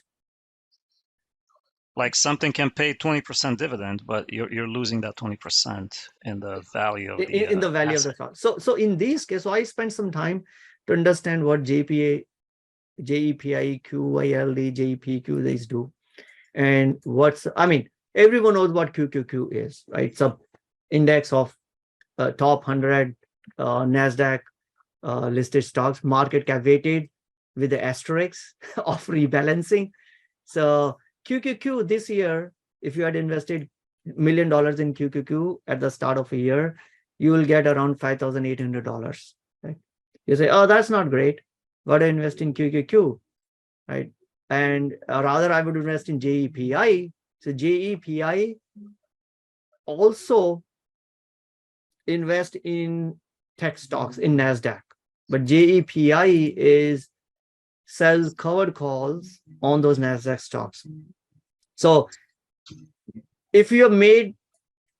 Like something can pay 20% dividend, but you're losing that 20% in the value of the in the value asset. of the stock. So in this case, so I spent some time to understand what JEPI, QYLD, JEPQ these do, and everyone knows what QQQ is, right? It's a index of top 100 Nasdaq listed stocks, market cap weighted with the asterisk of rebalancing. So QQQ this year, if you had invested $1 million in QQQ at the start of a year, you will get around $5,800. Right? You say, oh, that's not great. Why do I invest in QQQ? Right? And rather, I would invest in JEPI. So JEPI also invest in tech stocks in Nasdaq, but JEPI is sells covered calls on those Nasdaq stocks. So if you have made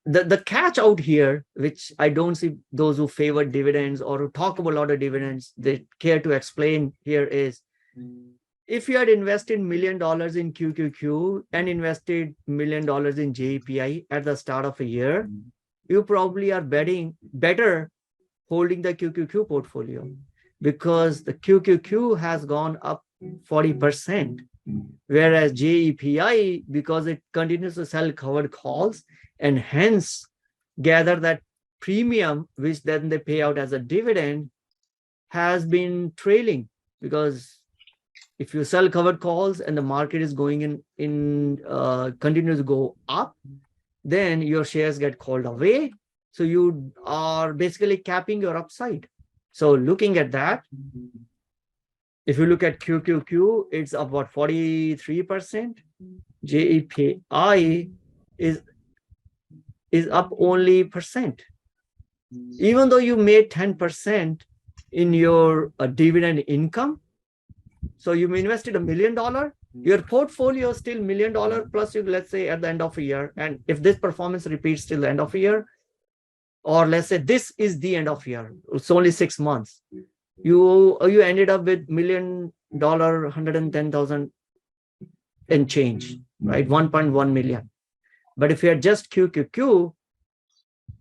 the catch out here, which I don't see those who favor dividends or who talk about a lot of dividends, they care to explain here is, if you had invested $1 million in QQQ and invested $1 million in JEPI at the start of a year, you probably are better holding the QQQ portfolio, because the QQQ has gone up 40%, whereas JEPI, because it continues to sell covered calls and hence gather that premium, which then they pay out as a dividend, has been trailing, because if you sell covered calls and the market is going continues to go up, then your shares get called away. So you are basically capping your upside. So looking at that, if you look at QQQ, it's about 43%. JEPI is up only percent. Even though you made 10% in your dividend income, so you invested $1 million, your portfolio is still $1 million plus, you, let's say, at the end of a year. And if this performance repeats till the end of a year, or let's say this is the end of year, it's only 6 months, you ended up with $1 million, 110,000 and change, right? 1.1 million. But if you had just QQQ,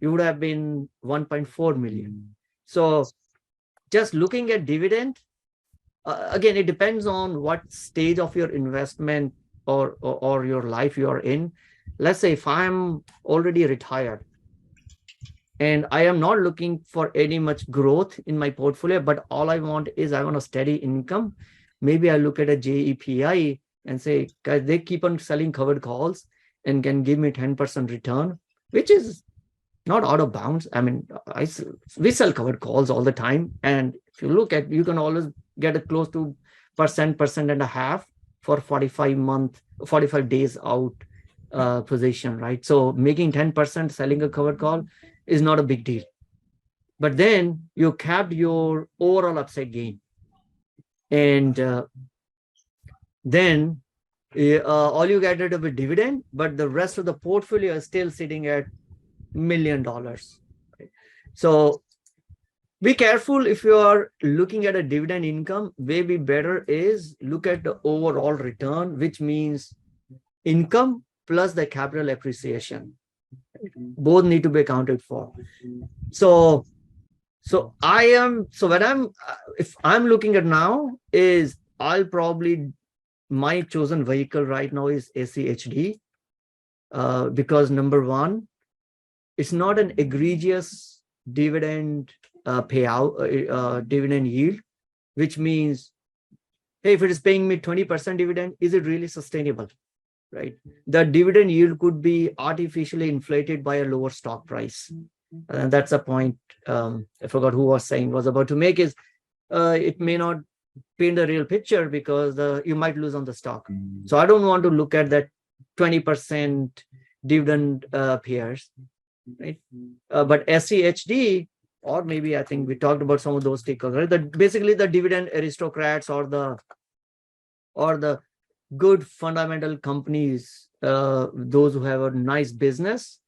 you would have been 1.4 million. So just looking at dividend, again, it depends on what stage of your investment or your life you are in. Let's say if I'm already retired and I am not looking for any much growth in my portfolio, but all I want is I want a steady income, maybe I look at a JEPI and say, guys, they keep on selling covered calls and can give me 10% return, which is not out of bounds. I mean, we sell covered calls all the time. And if you look at, you can always get it close to percent and a half for 45 days out position, right? So making 10% selling a covered call is not a big deal. But then you capped your overall upside gain. And then all you get rid of a dividend, but the rest of the portfolio is still sitting at $1 million. So be careful if you are looking at a dividend income. Maybe better is look at the overall return, which means income plus the capital appreciation. Both need to be accounted for. So if I'm looking at now is my chosen vehicle right now is SCHD, because number one, it's not an egregious dividend payout, dividend yield, which means, hey, if it is paying me 20% dividend, is it really sustainable, right? The dividend yield could be artificially inflated by a lower stock price. And that's a point I forgot who was about to make is it may not paint the real picture because you might lose on the stock. So I don't want to look at that 20% dividend payers, right? But SCHD, or maybe I think we talked about some of those tickers, right? Basically the dividend aristocrats or the good fundamental companies, those who have a nice business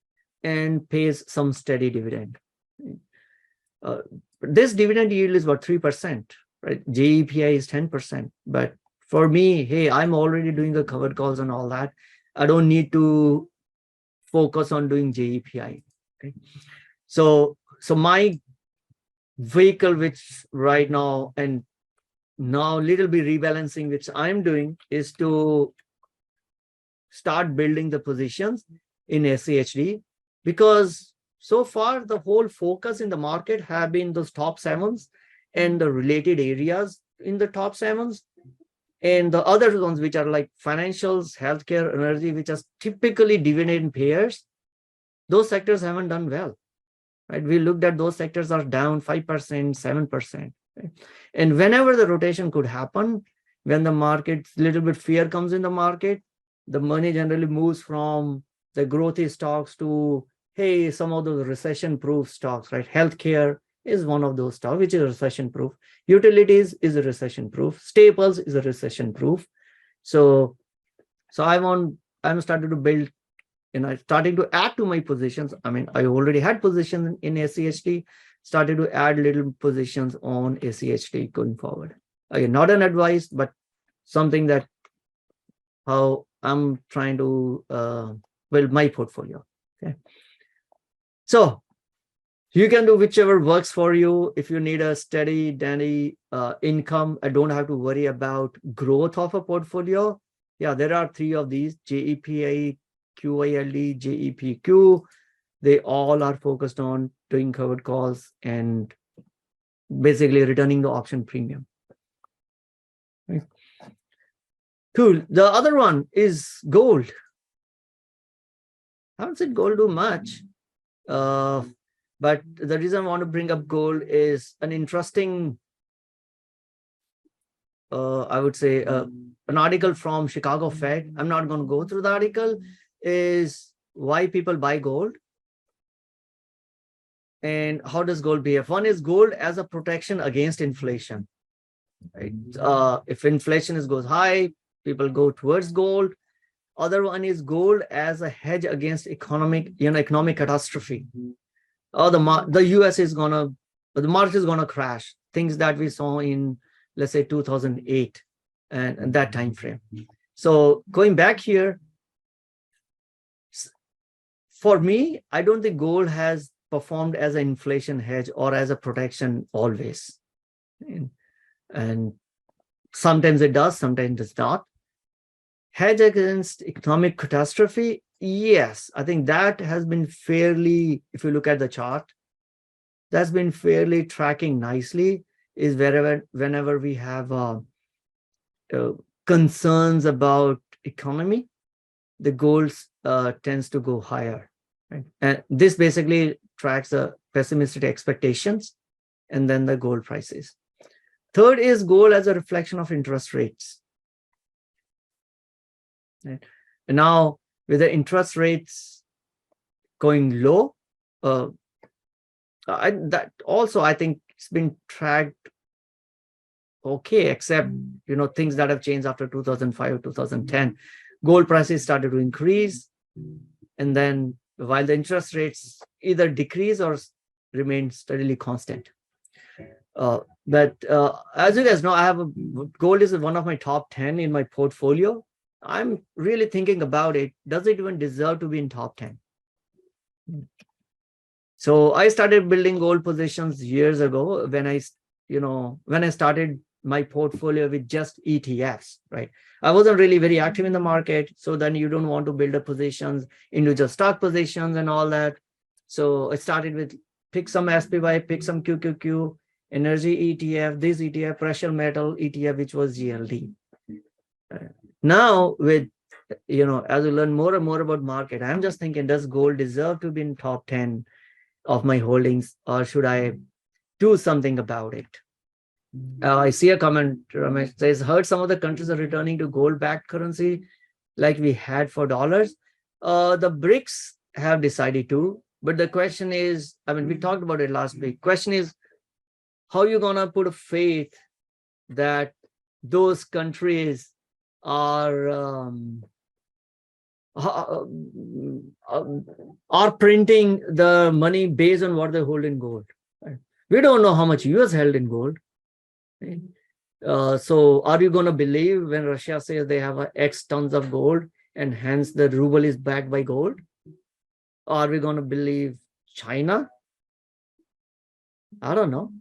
and pays some steady dividend. This dividend yield is about 3%, right? JEPI is 10%. But for me, hey, I'm already doing the covered calls and all that. I don't need to focus on doing JEPI. Okay? So my vehicle, which right now and now little bit rebalancing, which I'm doing, is to start building the positions in SCHD, because so far the whole focus in the market have been those top sevens and the related areas in the top sevens, and the other ones which are like financials, healthcare, energy, which are typically dividend payers. Those sectors haven't done well, right? We looked at those sectors are down 5%, 7%. Right? And whenever the rotation could happen, when the market, little bit fear comes in the market, the money generally moves from the growthy stocks to, hey, some of those recession-proof stocks, right? Healthcare is one of those stocks, which is recession-proof. Utilities is a recession-proof. Staples is a recession-proof. So I'm starting to build, starting to add to my positions. I mean, I already had positions in SCHD, started to add little positions on SCHD going forward. Again, not an advice, but something that how I'm trying to build my portfolio. Okay. So you can do whichever works for you. If you need a steady, dandy income, I don't have to worry about growth of a portfolio. Yeah, there are 3 of these: JEPI, QILD, JEPQ. They all are focused on doing covered calls and basically returning the option premium. Right. Cool. The other one is gold. I haven't seen gold do much. But the reason I want to bring up gold is an interesting, I would say, an article from Chicago Fed. I'm not going to go through the article. Is why people buy gold and how does gold behave. One is gold as a protection against inflation. Right? If inflation goes high, people go towards gold. Other one is gold as a hedge against economic catastrophe. The US is the market is gonna crash. Things that we saw in, let's say, 2008 and that time frame. So going back here, for me, I don't think gold has performed as an inflation hedge or as a protection always. And sometimes it does, sometimes it's not. Hedge against economic catastrophe, yes, I think that has been fairly, if you look at the chart, that's been fairly tracking nicely, is whenever we have concerns about economy, the gold tends to go higher. Right? And this basically tracks the pessimistic expectations and then the gold prices. Third is gold as a reflection of interest rates. Right? And now with the interest rates going low, that also I think it's been tracked okay, except things that have changed after 2005 or 2010. Gold prices started to increase, and then while the interest rates either decrease or remain steadily constant. But as you guys know, gold is one of my top 10 in my portfolio. I'm really thinking about it. Does it even deserve to be in top 10? So I started building gold positions years ago when I started my portfolio with just ETFs, right? I wasn't really very active in the market. So then you don't want to build up positions into just stock positions and all that. So I started with pick some SPY, pick some QQQ, energy ETF, this ETF, precious metal ETF, which was GLD. Now with, as we learn more and more about market, I'm just thinking, does gold deserve to be in top 10 of my holdings, or should I do something about it? I see a comment, Ramesh says, heard some of the countries are returning to gold-backed currency like we had for dollars. The BRICS have decided to, but the question is, we talked about it last week. Question is, how are you going to put a faith that those countries are printing the money based on what they hold in gold? Right? We don't know how much US held in gold. Right? So are you going to believe when Russia says they have X tons of gold and hence the ruble is backed by gold? Or are we going to believe China? I don't know.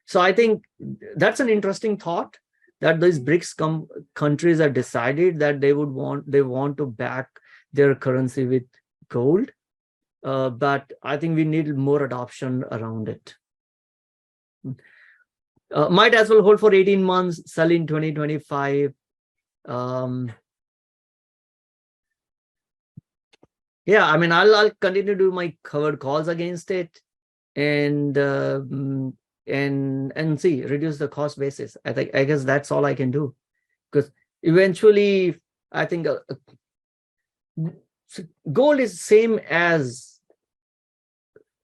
So I think that's an interesting thought, that these BRICS countries have decided that they want to back their currency with gold. But I think we need more adoption around it. Might as well hold for 18 months, sell in 2025. Yeah, I'll continue to do my covered calls against it and see, reduce the cost basis. I guess that's all I can do, because eventually I think gold is same as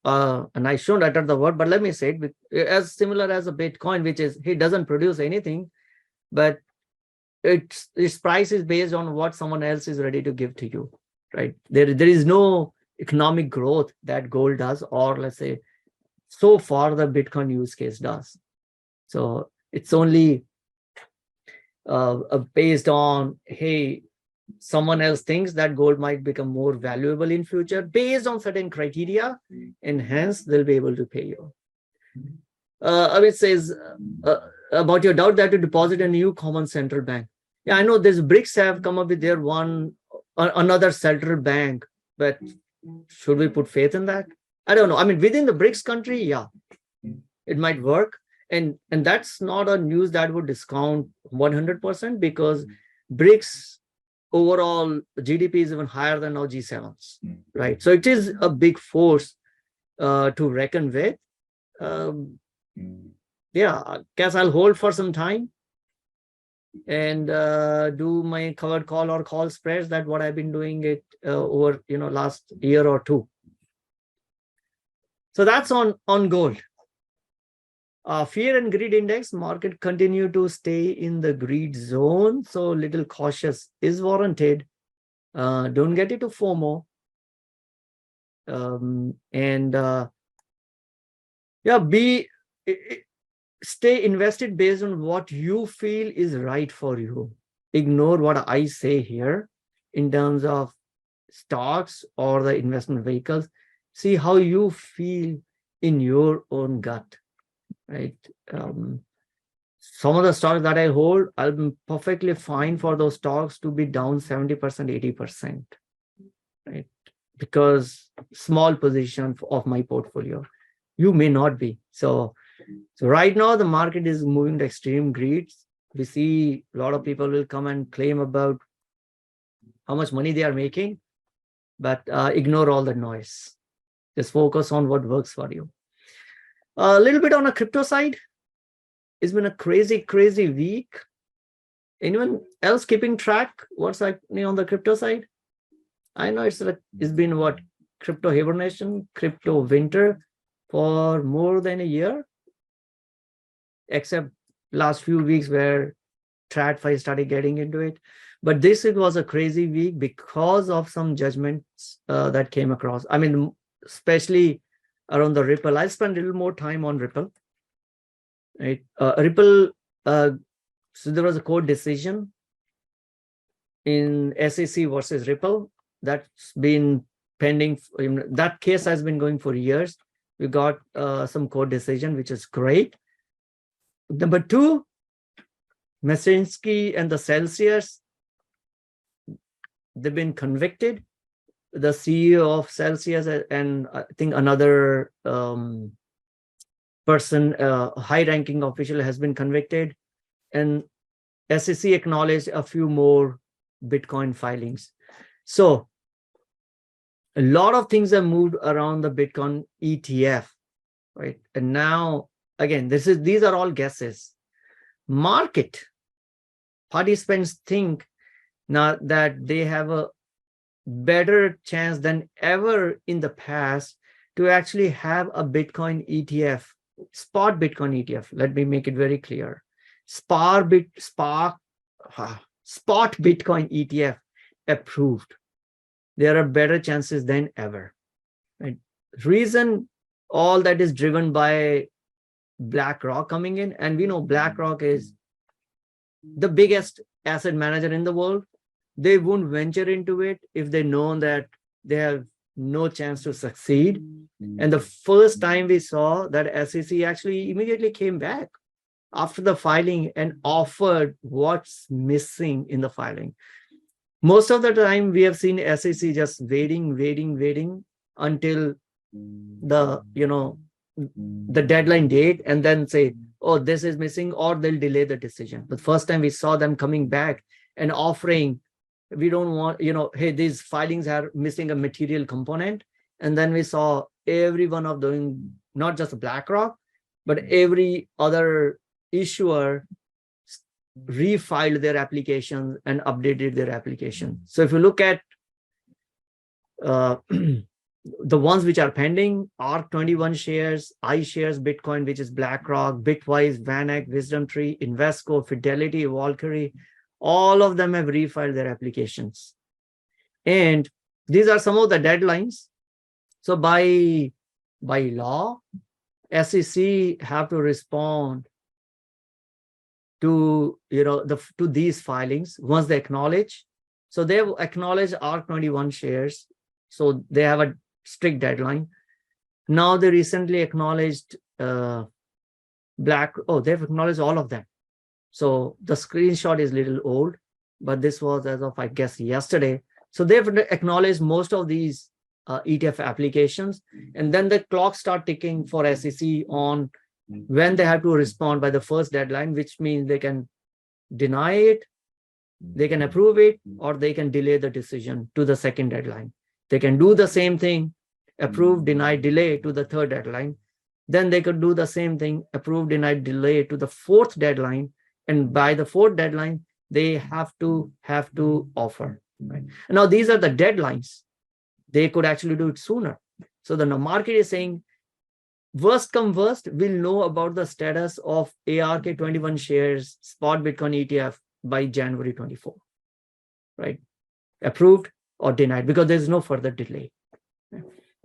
and I shouldn't utter the word, but let me say it, as similar as a Bitcoin, which is it doesn't produce anything, but its price is based on what someone else is ready to give to you, right? There is no economic growth that gold does, or let's say so far the Bitcoin use case does. So it's only based on, hey, someone else thinks that gold might become more valuable in future based on certain criteria, and hence they'll be able to pay you. It says about your doubt that to deposit a new common central bank. Yeah, I know this BRICS have come up with their another central bank, but should we put faith in that? I don't know. Within the BRICS country, yeah. it might work. And that's not a news that would discount 100%, because BRICS overall GDP is even higher than our G7s, right? So it is a big force to reckon with. Yeah, I guess I'll hold for some time and do my covered call or call spreads. That's what I've been doing it over last year or two. So that's on gold. Fear and greed index, market continue to stay in the greed zone, so little cautious is warranted. Don't get into FOMO. Stay invested based on what you feel is right for you. Ignore what I say here in terms of stocks or the investment vehicles. See how you feel in your own gut, right? Some of the stocks that I hold, I'll be perfectly fine for those stocks to be down 70%, 80%, right? Because small position of my portfolio, you may not be. So right now the market is moving to extreme greed. We see a lot of people will come and claim about how much money they are making, but ignore all the noise. Just focus on what works for you. A little bit on a crypto side. It's been a crazy week. Anyone else keeping track what's happening on the crypto side? I know it's been what, crypto hibernation, crypto winter for more than a year, except last few weeks where TradFi started getting into it. But it was a crazy week because of some judgments that came across. I mean, especially around the Ripple. I'll spend a little more time on Ripple. Right? Ripple, so there was a court decision in SEC versus Ripple that's been pending. That case has been going for years. We got some court decision, which is great. Number two, Masinski and the Celsius, they've been convicted. The CEO of Celsius and I think another person, high-ranking official, has been convicted, and SEC acknowledged a few more Bitcoin filings. So a lot of things have moved around the Bitcoin ETF, right? And now, again, these are all guesses. Market participants think now that they have a better chance than ever in the past to actually have a Bitcoin ETF, spot Bitcoin ETF. Let me make it very clear. Spot Bitcoin ETF approved. There are better chances than ever. Right? Reason, all that is driven by BlackRock coming in, and we know BlackRock is the biggest asset manager in the world. They won't venture into it if they know that they have no chance to succeed. And the first time we saw that SEC actually immediately came back after the filing and offered what's missing in the filing. Most of the time we have seen SEC just waiting until the deadline date and then say, oh, this is missing, or they'll delay the decision. But first time we saw them coming back and offering, we don't want, hey, these filings are missing a material component. And then we saw every one of them, not just BlackRock, but every other issuer refiled their applications and updated their application. So if you look at the ones which are pending, ARC21 shares, iShares Bitcoin, which is BlackRock, Bitwise, VanEck, WisdomTree, Invesco, Fidelity, Valkyrie, all of them have refiled their applications. And these are some of the deadlines. So by law, SEC have to respond to to these filings once they acknowledge. So they have acknowledged ARC21 shares. So they have a strict deadline. Now they recently acknowledged they've acknowledged all of them. So the screenshot is a little old, but this was as of, I guess, yesterday. So they've acknowledged most of these ETF applications, and then the clock start ticking for SEC on when they have to respond by the first deadline, which means they can deny it, they can approve it, or they can delay the decision to the second deadline. They can do the same thing, approve, deny, delay to the third deadline. Then they could do the same thing, approve, deny, delay to the fourth deadline. And by the fourth deadline, they have to offer. Right? Now, these are the deadlines. They could actually do it sooner. So the market is saying, worst come worst, we'll know about the status of ARK21 shares, spot Bitcoin ETF by January 24, right? Approved or denied, because there's no further delay.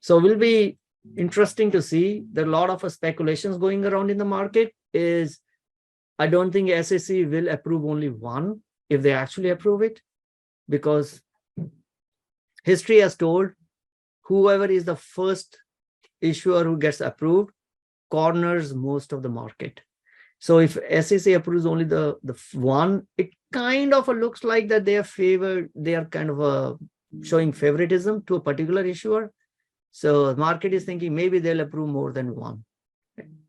So it will be interesting to see. There are a lot of speculations going around in the market. I don't think SEC will approve only one if they actually approve it, because history has told whoever is the first issuer who gets approved corners most of the market. So if SEC approves only the one, it kind of looks like that they are kind of showing favoritism to a particular issuer. So the market is thinking maybe they'll approve more than one.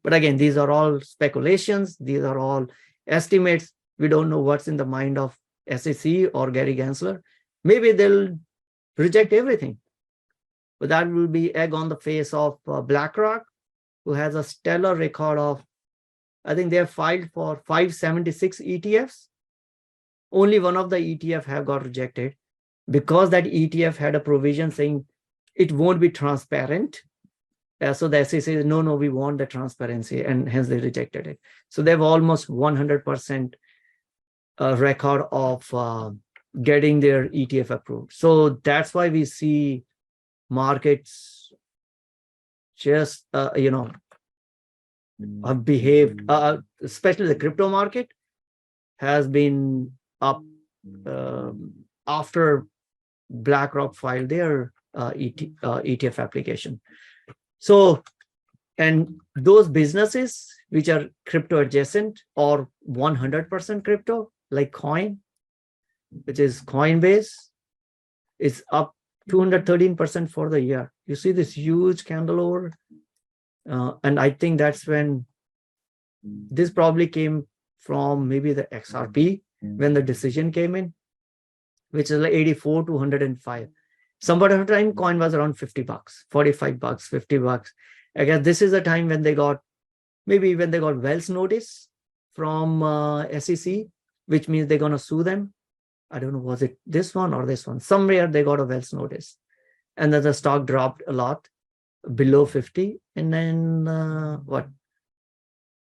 But again, these are all speculations. These are all estimates. We don't know what's in the mind of SEC or Gary Gensler. Maybe they'll reject everything. But that will be egg on the face of BlackRock, who has a stellar record of, I think they have filed for 576 ETFs. Only one of the ETF have got rejected because that ETF had a provision saying it won't be transparent. So the SEC says, no, we want the transparency, and hence they rejected it. So they have almost 100% record of getting their ETF approved. So that's why we see markets just, have behaved, especially the crypto market has been up after BlackRock filed their ETF application. So, and those businesses which are crypto adjacent or 100% crypto, like Coin, which is Coinbase, is up 213% for the year. You see this huge candle over. And I think that's when this probably came from maybe the XRP when the decision came in, which is like 84 to 105. Some part of the time, Coin was around $50, $45, $50. I guess this is the time when they got, maybe when they got Wells notice from SEC, which means they're going to sue them. I don't know, was it this one or this one? Somewhere they got a Wells notice. And then the stock dropped a lot below 50. And then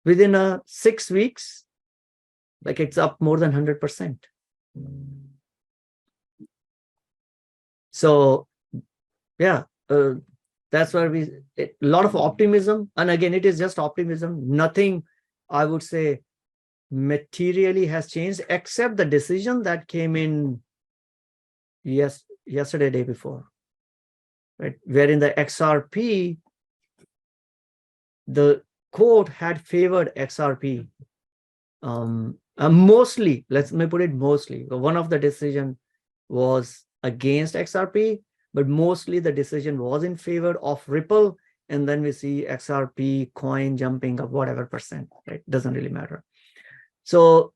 within 6 weeks, like it's up more than 100%. So, yeah, that's where a lot of optimism. And again, it is just optimism. Nothing, I would say, materially has changed except the decision that came in yesterday, day before, right? Wherein the XRP, the court had favored XRP. Mostly, let me put it mostly. One of the decision was against XRP, but mostly the decision was in favor of Ripple. And then we see XRP coin jumping up whatever percent, right? Doesn't really matter. So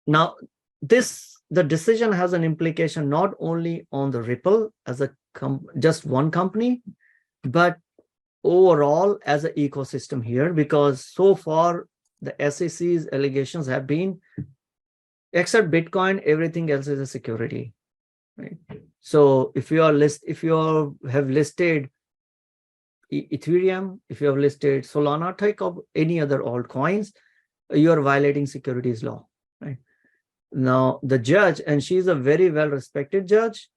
now the decision has an implication not only on the Ripple as just one company, but overall as an ecosystem here, because so far the SEC's allegations have been, except Bitcoin, everything else is a security, right? So if you have listed Ethereum, if you have listed Solana, take up any other altcoins, you are violating securities law, right? Now the judge, and she's a very well-respected judge,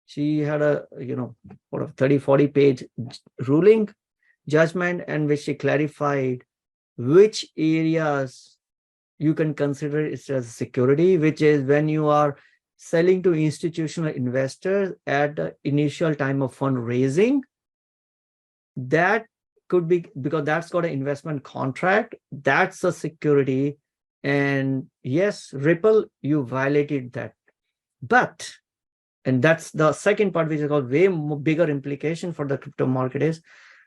she had a 30-40 page judgment, and which she clarified which areas you can consider it as security, which is when you are selling to institutional investors at the initial time of fundraising. That could be because that's got an investment contract, that's a security. And yes, Ripple, you violated that. But, and that's the second part, which is called way bigger implication for the crypto market, is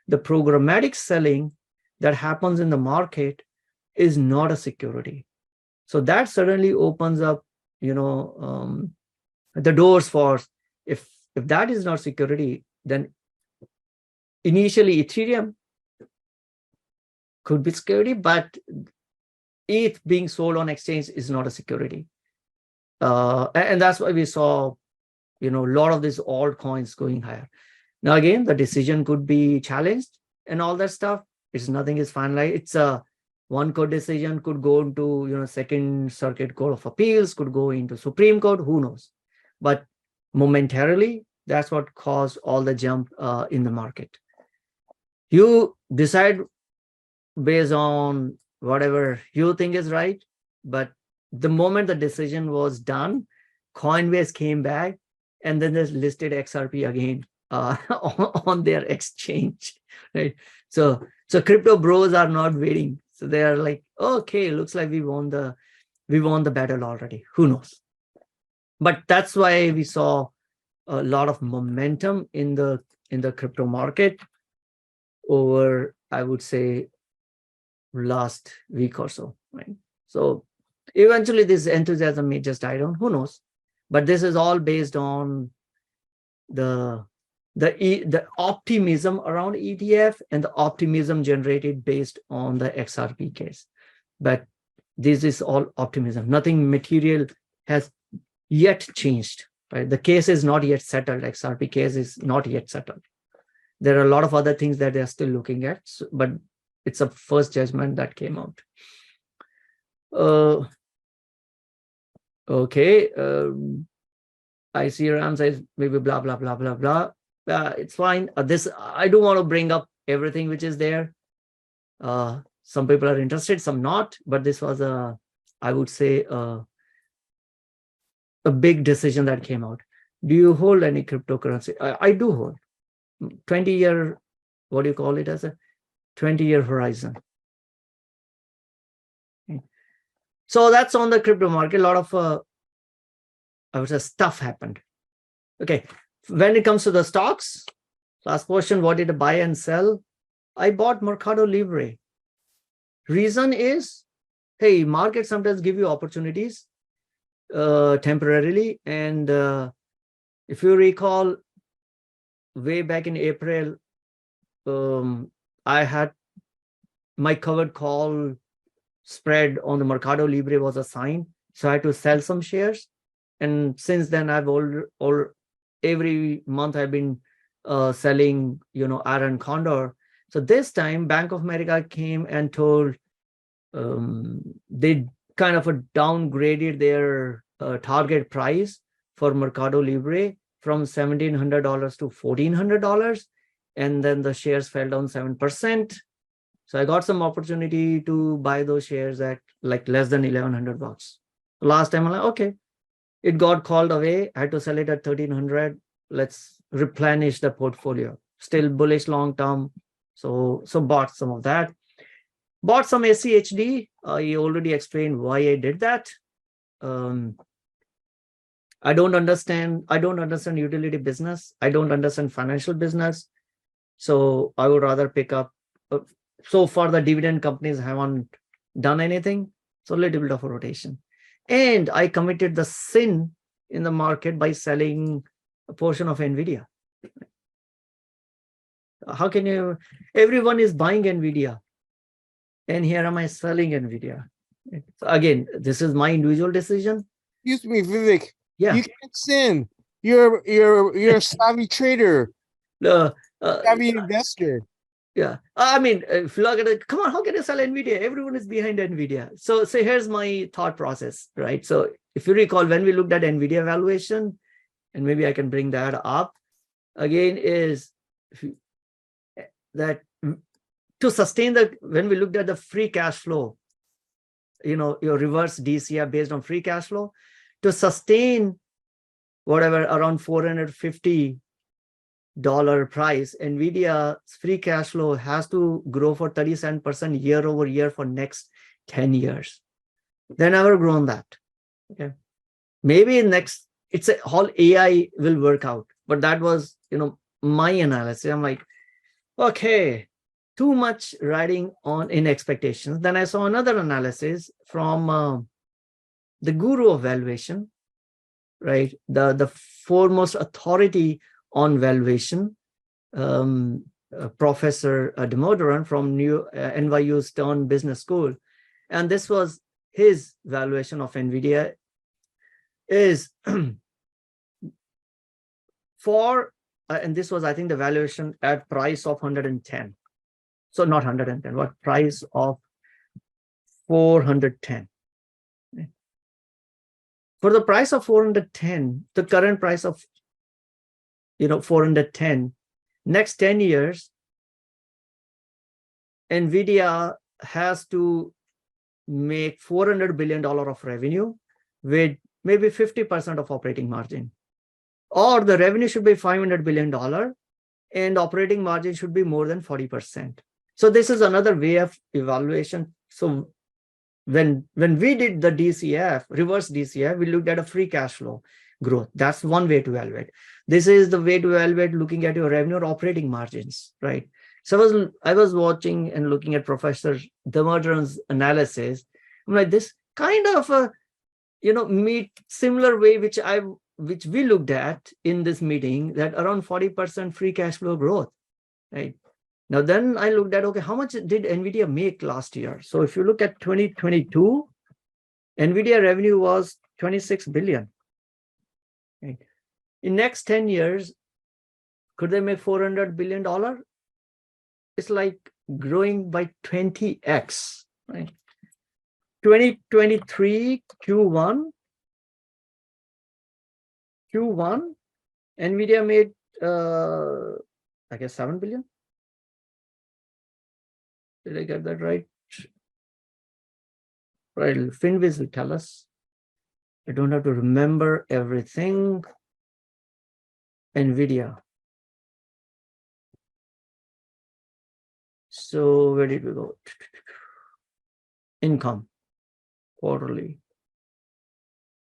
the programmatic selling that happens in the market is not a security. So that suddenly opens up, the doors for, if that is not security, then initially Ethereum could be security, but ETH being sold on exchange is not a security. And that's why we saw, a lot of these altcoins going higher. Now, again, the decision could be challenged and all that stuff. Nothing is finalized. It's a one court decision, could go into, Second Circuit Court of Appeals, could go into Supreme Court, who knows? But momentarily, that's what caused all the jump in the market. You decide based on whatever you think is right, but the moment the decision was done, Coinbase came back and then they listed XRP again on their exchange, right? So crypto bros are not waiting. So they are like, okay, looks like we won the battle already. Who knows? But that's why we saw a lot of momentum in the crypto market over, I would say, last week or so, right? So eventually this enthusiasm may just die down, who knows? But this is all based on the optimism around ETF and the optimism generated based on the XRP case. But this is all optimism. Nothing material has yet changed, right? The case is not yet settled. XRP case is not yet settled. There are a lot of other things that they're still looking at, but it's a first judgment that came out. Okay. I see Ram says maybe blah, blah, blah, blah, blah. It's fine. I do want to bring up everything which is there. Some people are interested, some not, but this was I would say, a big decision that came out. Do you hold any cryptocurrency? I do hold 20-year, what do you call it, as a 20-year horizon. So that's on the crypto market. A lot of, I would say, stuff happened. Okay. When it comes to the stocks, last question, what did I buy and sell? I bought Mercado Libre. Reason is, hey, market sometimes give you opportunities temporarily. And if you recall, way back in April, I had my covered call spread on the Mercado Libre was a sign. So I had to sell some shares. And since then, I've every month I've been selling, Iron Condor. So this time Bank of America came and told they kind of downgraded their target price for Mercado Libre from $1,700 to $1,400. And then the shares fell down 7%. So I got some opportunity to buy those shares at like less than $1,100. Last time I'm like, okay, it got called away. I had to sell it at 1,300. Let's replenish the portfolio. Still bullish long term. So bought some of that. Bought some SCHD. I already explained why I did that. I don't understand utility business. I don't understand financial business. So I would rather pick up. So far, the dividend companies haven't done anything. So a little bit of a rotation. And I committed the sin in the market by selling a portion of NVIDIA. How can you? Everyone is buying NVIDIA. And here am I selling NVIDIA. So again, this is my individual decision. Excuse me, Vivek. Yeah. You can't sin. You're a savvy trader, savvy investor. Yeah. I mean, if you look at it, come on, how can you sell NVIDIA? Everyone is behind NVIDIA. So here's my thought process, right? So if you recall, when we looked at NVIDIA valuation, and maybe I can bring that up again, is that to sustain when we looked at the free cash flow, your reverse DCF based on free cash flow, to sustain whatever around $450 price, NVIDIA's free cash flow has to grow for 37% year over year for next 10 years. They never grown that. Okay. Maybe it's a whole AI will work out, but that was, my analysis. I'm like, okay, too much riding on in expectations. Then I saw another analysis from the guru of valuation, right? The foremost authority on valuation, Professor Damodaran from NYU Stern Business School. And this was his valuation of NVIDIA is and this was, I think, the valuation at price of 110. So not 110, what price of 410. For the price of 410, the current price of 410, next 10 years, NVIDIA has to make $400 billion of revenue with maybe 50% of operating margin. Or the revenue should be $500 billion and operating margin should be more than 40%. So this is another way of evaluation. So when we did the DCF, reverse DCF, we looked at a free cash flow growth. That's one way to evaluate. This is the way to evaluate looking at your revenue or operating margins, right? So I was watching and looking at Professor Damodaran's analysis. I'm like, this kind of a, meet similar way which we looked at in this meeting, that around 40% free cash flow growth, right? Now, then I looked at, okay, how much did NVIDIA make last year? So if you look at 2022, NVIDIA revenue was 26 billion. Right? In next 10 years, could they make $400 billion? It's like growing by 20x, right? 2023 Q1, NVIDIA made, I guess, 7 billion. Did I get that right? Right, Finviz will tell us. I don't have to remember everything. NVIDIA. So where did we go? Income, quarterly.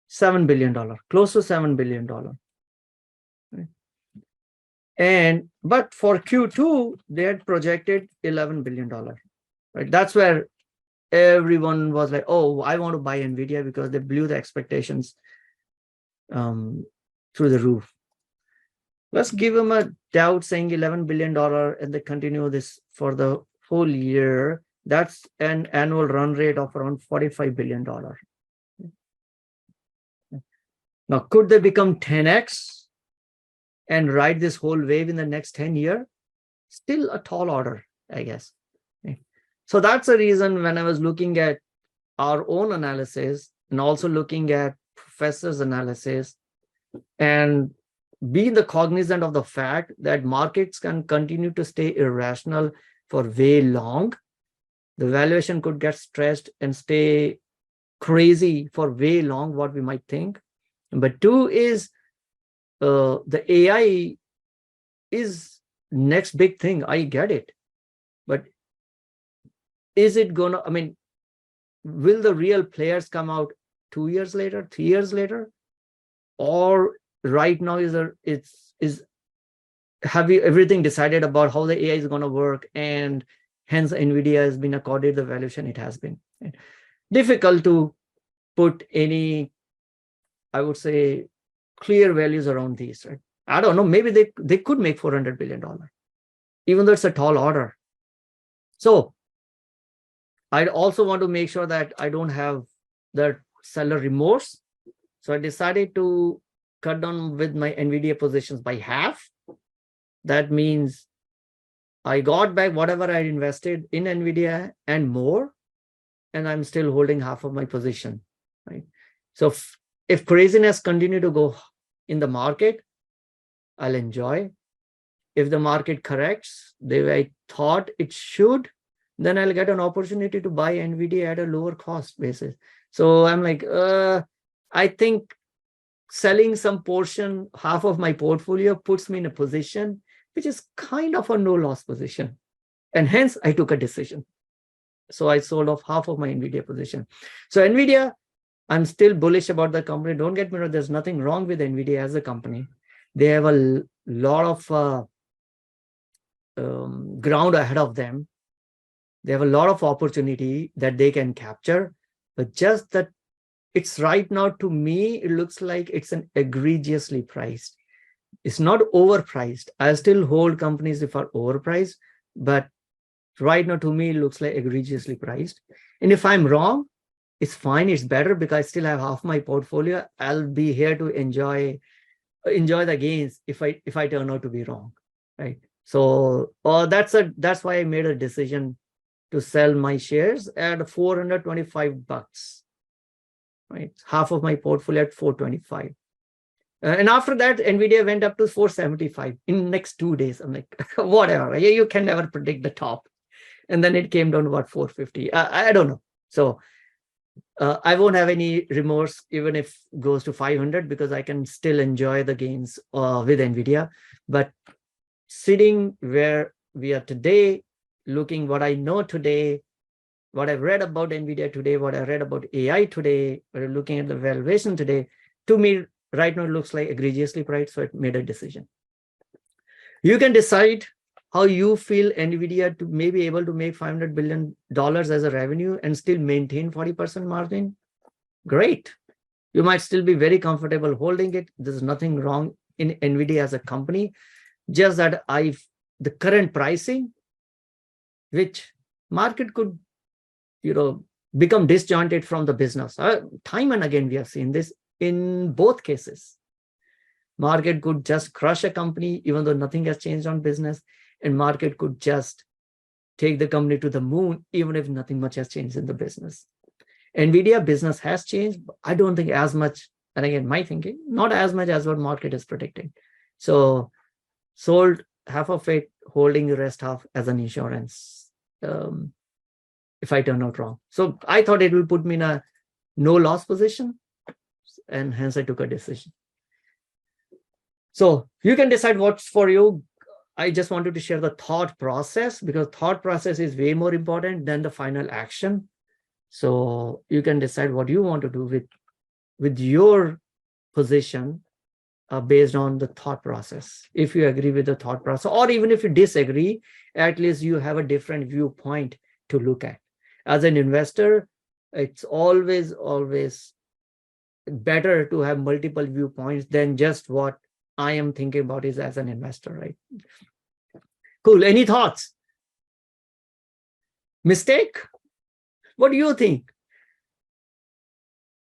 $7 billion, close to $7 billion. Right? But for Q2, they had projected $11 billion. Right? That's where everyone was like, oh, I want to buy NVIDIA because they blew the expectations through the roof. Let's give them a doubt saying $11 billion and they continue this for the whole year. That's an annual run rate of around $45 billion. Now, could they become 10x and ride this whole wave in the next 10 years? Still a tall order, I guess. So that's the reason when I was looking at our own analysis and also looking at professors' analysis and being the cognizant of the fact that markets can continue to stay irrational for way long. The valuation could get stressed and stay crazy for way long, what we might think. But two is the AI is next big thing. I get it. But is it gonna, will the real players come out 2 years later, 3 years later? Or right now have you everything decided about how the AI is going to work, and hence NVIDIA has been accorded the valuation it has been? Right? Difficult to put any, I would say, clear values around these, right? I don't know, maybe they could make $400 billion, even though it's a tall order. So I also want to make sure that I don't have the seller remorse. So I decided to cut down with my NVIDIA positions by half. That means I got back whatever I invested in NVIDIA and more, and I'm still holding half of my position, right? So if craziness continue to go in the market, I'll enjoy. If the market corrects the way I thought it should, then I'll get an opportunity to buy NVIDIA at a lower cost basis. So I'm like, I think selling some portion, half of my portfolio, puts me in a position which is kind of a no loss position. And hence I took a decision. So I sold off half of my NVIDIA position. So NVIDIA, I'm still bullish about the company. Don't get me wrong, there's nothing wrong with NVIDIA as a company. They have a lot of ground ahead of them. They have a lot of opportunity that they can capture, but just that it's right now, to me, it looks like it's an egregiously priced. It's not overpriced. I still hold companies if are overpriced, but right now, to me, it looks like egregiously priced. And if I'm wrong, it's fine. It's better because I still have half my portfolio. I'll be here to enjoy the gains if I turn out to be wrong, right? So that's why I made a decision to sell my shares at $425, right? Half of my portfolio at 425. And after that, NVIDIA went up to 475 in next 2 days. I'm like, whatever. You can never predict the top. And then it came down to about 450. I don't know. So I won't have any remorse even if it goes to 500 because I can still enjoy the gains with NVIDIA. But sitting where we are today, looking what I know today, what I've read about NVIDIA today, what I read about AI today, or looking at the valuation today, to me, right now, it looks like egregiously priced, so it made a decision. You can decide how you feel NVIDIA to may be able to make $500 billion as a revenue and still maintain 40% margin. Great. You might still be very comfortable holding it. There's nothing wrong in NVIDIA as a company. Just that the current pricing, which market could, become disjointed from the business. Time and again, we have seen this in both cases. Market could just crush a company, even though nothing has changed on business, and market could just take the company to the moon, even if nothing much has changed in the business. NVIDIA business has changed, but I don't think as much, and again, my thinking, not as much as what market is predicting. So sold half of it, holding the rest half as an insurance, if I turn out wrong. So I thought it will put me in a no loss position, and hence I took a decision. So you can decide what's for you. I just wanted to share the thought process because thought process is way more important than the final action. So you can decide what you want to do with your position based on the thought process. If you agree with the thought process, or even if you disagree, at least you have a different viewpoint to look at. As an investor, it's always better to have multiple viewpoints than just what I am thinking about is as an investor, right? Cool. Any thoughts? Mistake? What do you think?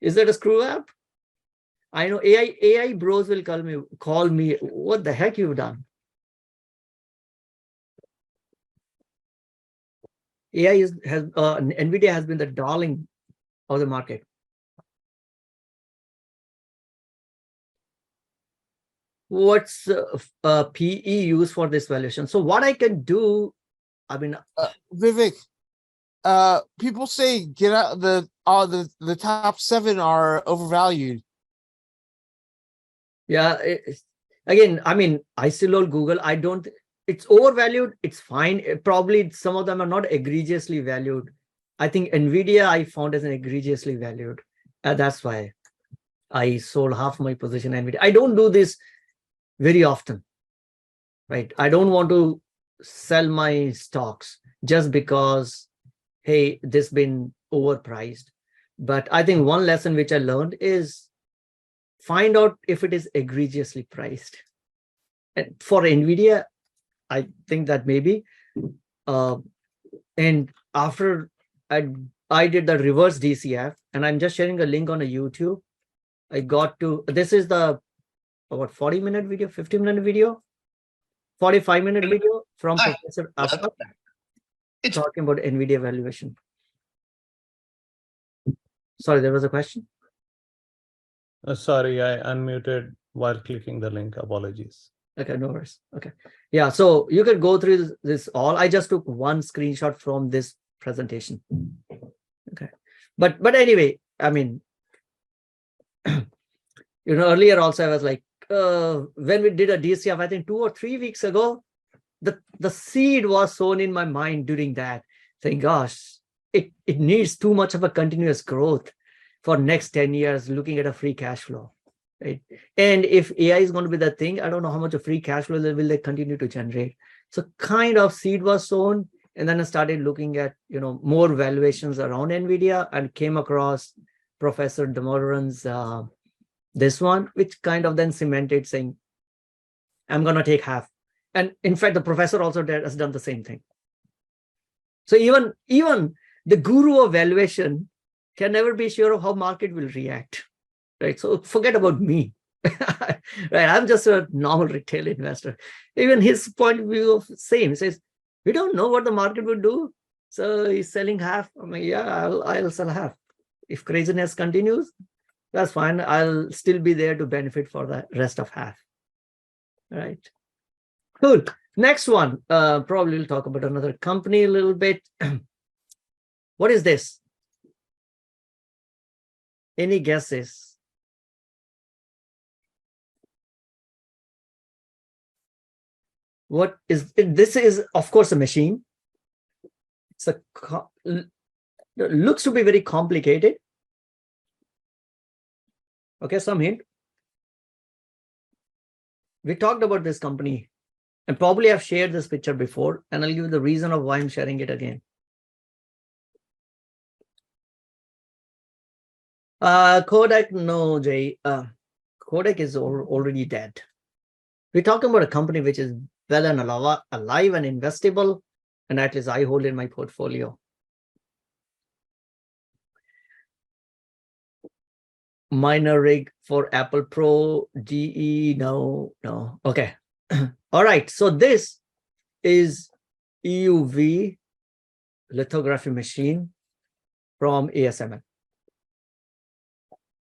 Is that a screw up? I know AI bros will call me, what the heck you've done? NVIDIA has been the darling of the market. What's PE used for this valuation? So what I can do, Vivek, people say get out the top 7 are overvalued. Yeah. Again, I still hold Google. It's overvalued. It's fine. Probably some of them are not egregiously valued. I think NVIDIA I found as an egregiously valued. That's why I sold half my position in NVIDIA. I don't do this very often, right? I don't want to sell my stocks just because, hey, this has been overpriced. But I think one lesson which I learned is find out if it is egregiously priced. And for NVIDIA, I think that maybe. And after I did the reverse DCF, and I'm just sharing a link on a YouTube. I got to, this is the about 40-minute video, 50-minute video, 45-minute video from Professor Ashok talking about NVIDIA valuation. Sorry, there was a question. Sorry, I unmuted while clicking the link. Apologies. Okay, no worries. Okay. Yeah, so you can go through this all. I just took one screenshot from this presentation. Okay. But anyway, earlier also I was like, when we did a DCF, I think 2 or 3 weeks ago, the seed was sown in my mind during that, saying, gosh, it needs too much of a continuous growth for next 10 years, looking at a free cash flow, right? And if AI is going to be the thing, I don't know how much of free cash flow will they continue to generate. So kind of seed was sown, And then I started looking at, more valuations around NVIDIA and came across Professor Damodaran's this one, which kind of then cemented saying, I'm going to take half. And in fact, the professor also has done the same thing. So even the guru of valuation can never be sure of how market will react, right? So forget about me, right? I'm just a normal retail investor. Even his point of view of same, he says, we don't know what the market will do. So he's selling half. I mean, yeah, I'll sell half. If craziness continues, that's fine. I'll still be there to benefit for the rest of half. Right. Cool. Next one. Probably we'll talk about another company a little bit. What is this? Any guesses? What is it? This is, of course, a machine. It's looks to be very complicated. Okay, some hint. We talked about this company, and probably I've shared this picture before, and I'll give you the reason of why I'm sharing it again. Kodak, no, Jay. Kodak is already dead. We're talking about a company which is well and alive and investable, and at least I hold in my portfolio. Minor rig for Apple Pro, GE, no. Okay. All right. So this is EUV lithography machine from ASML.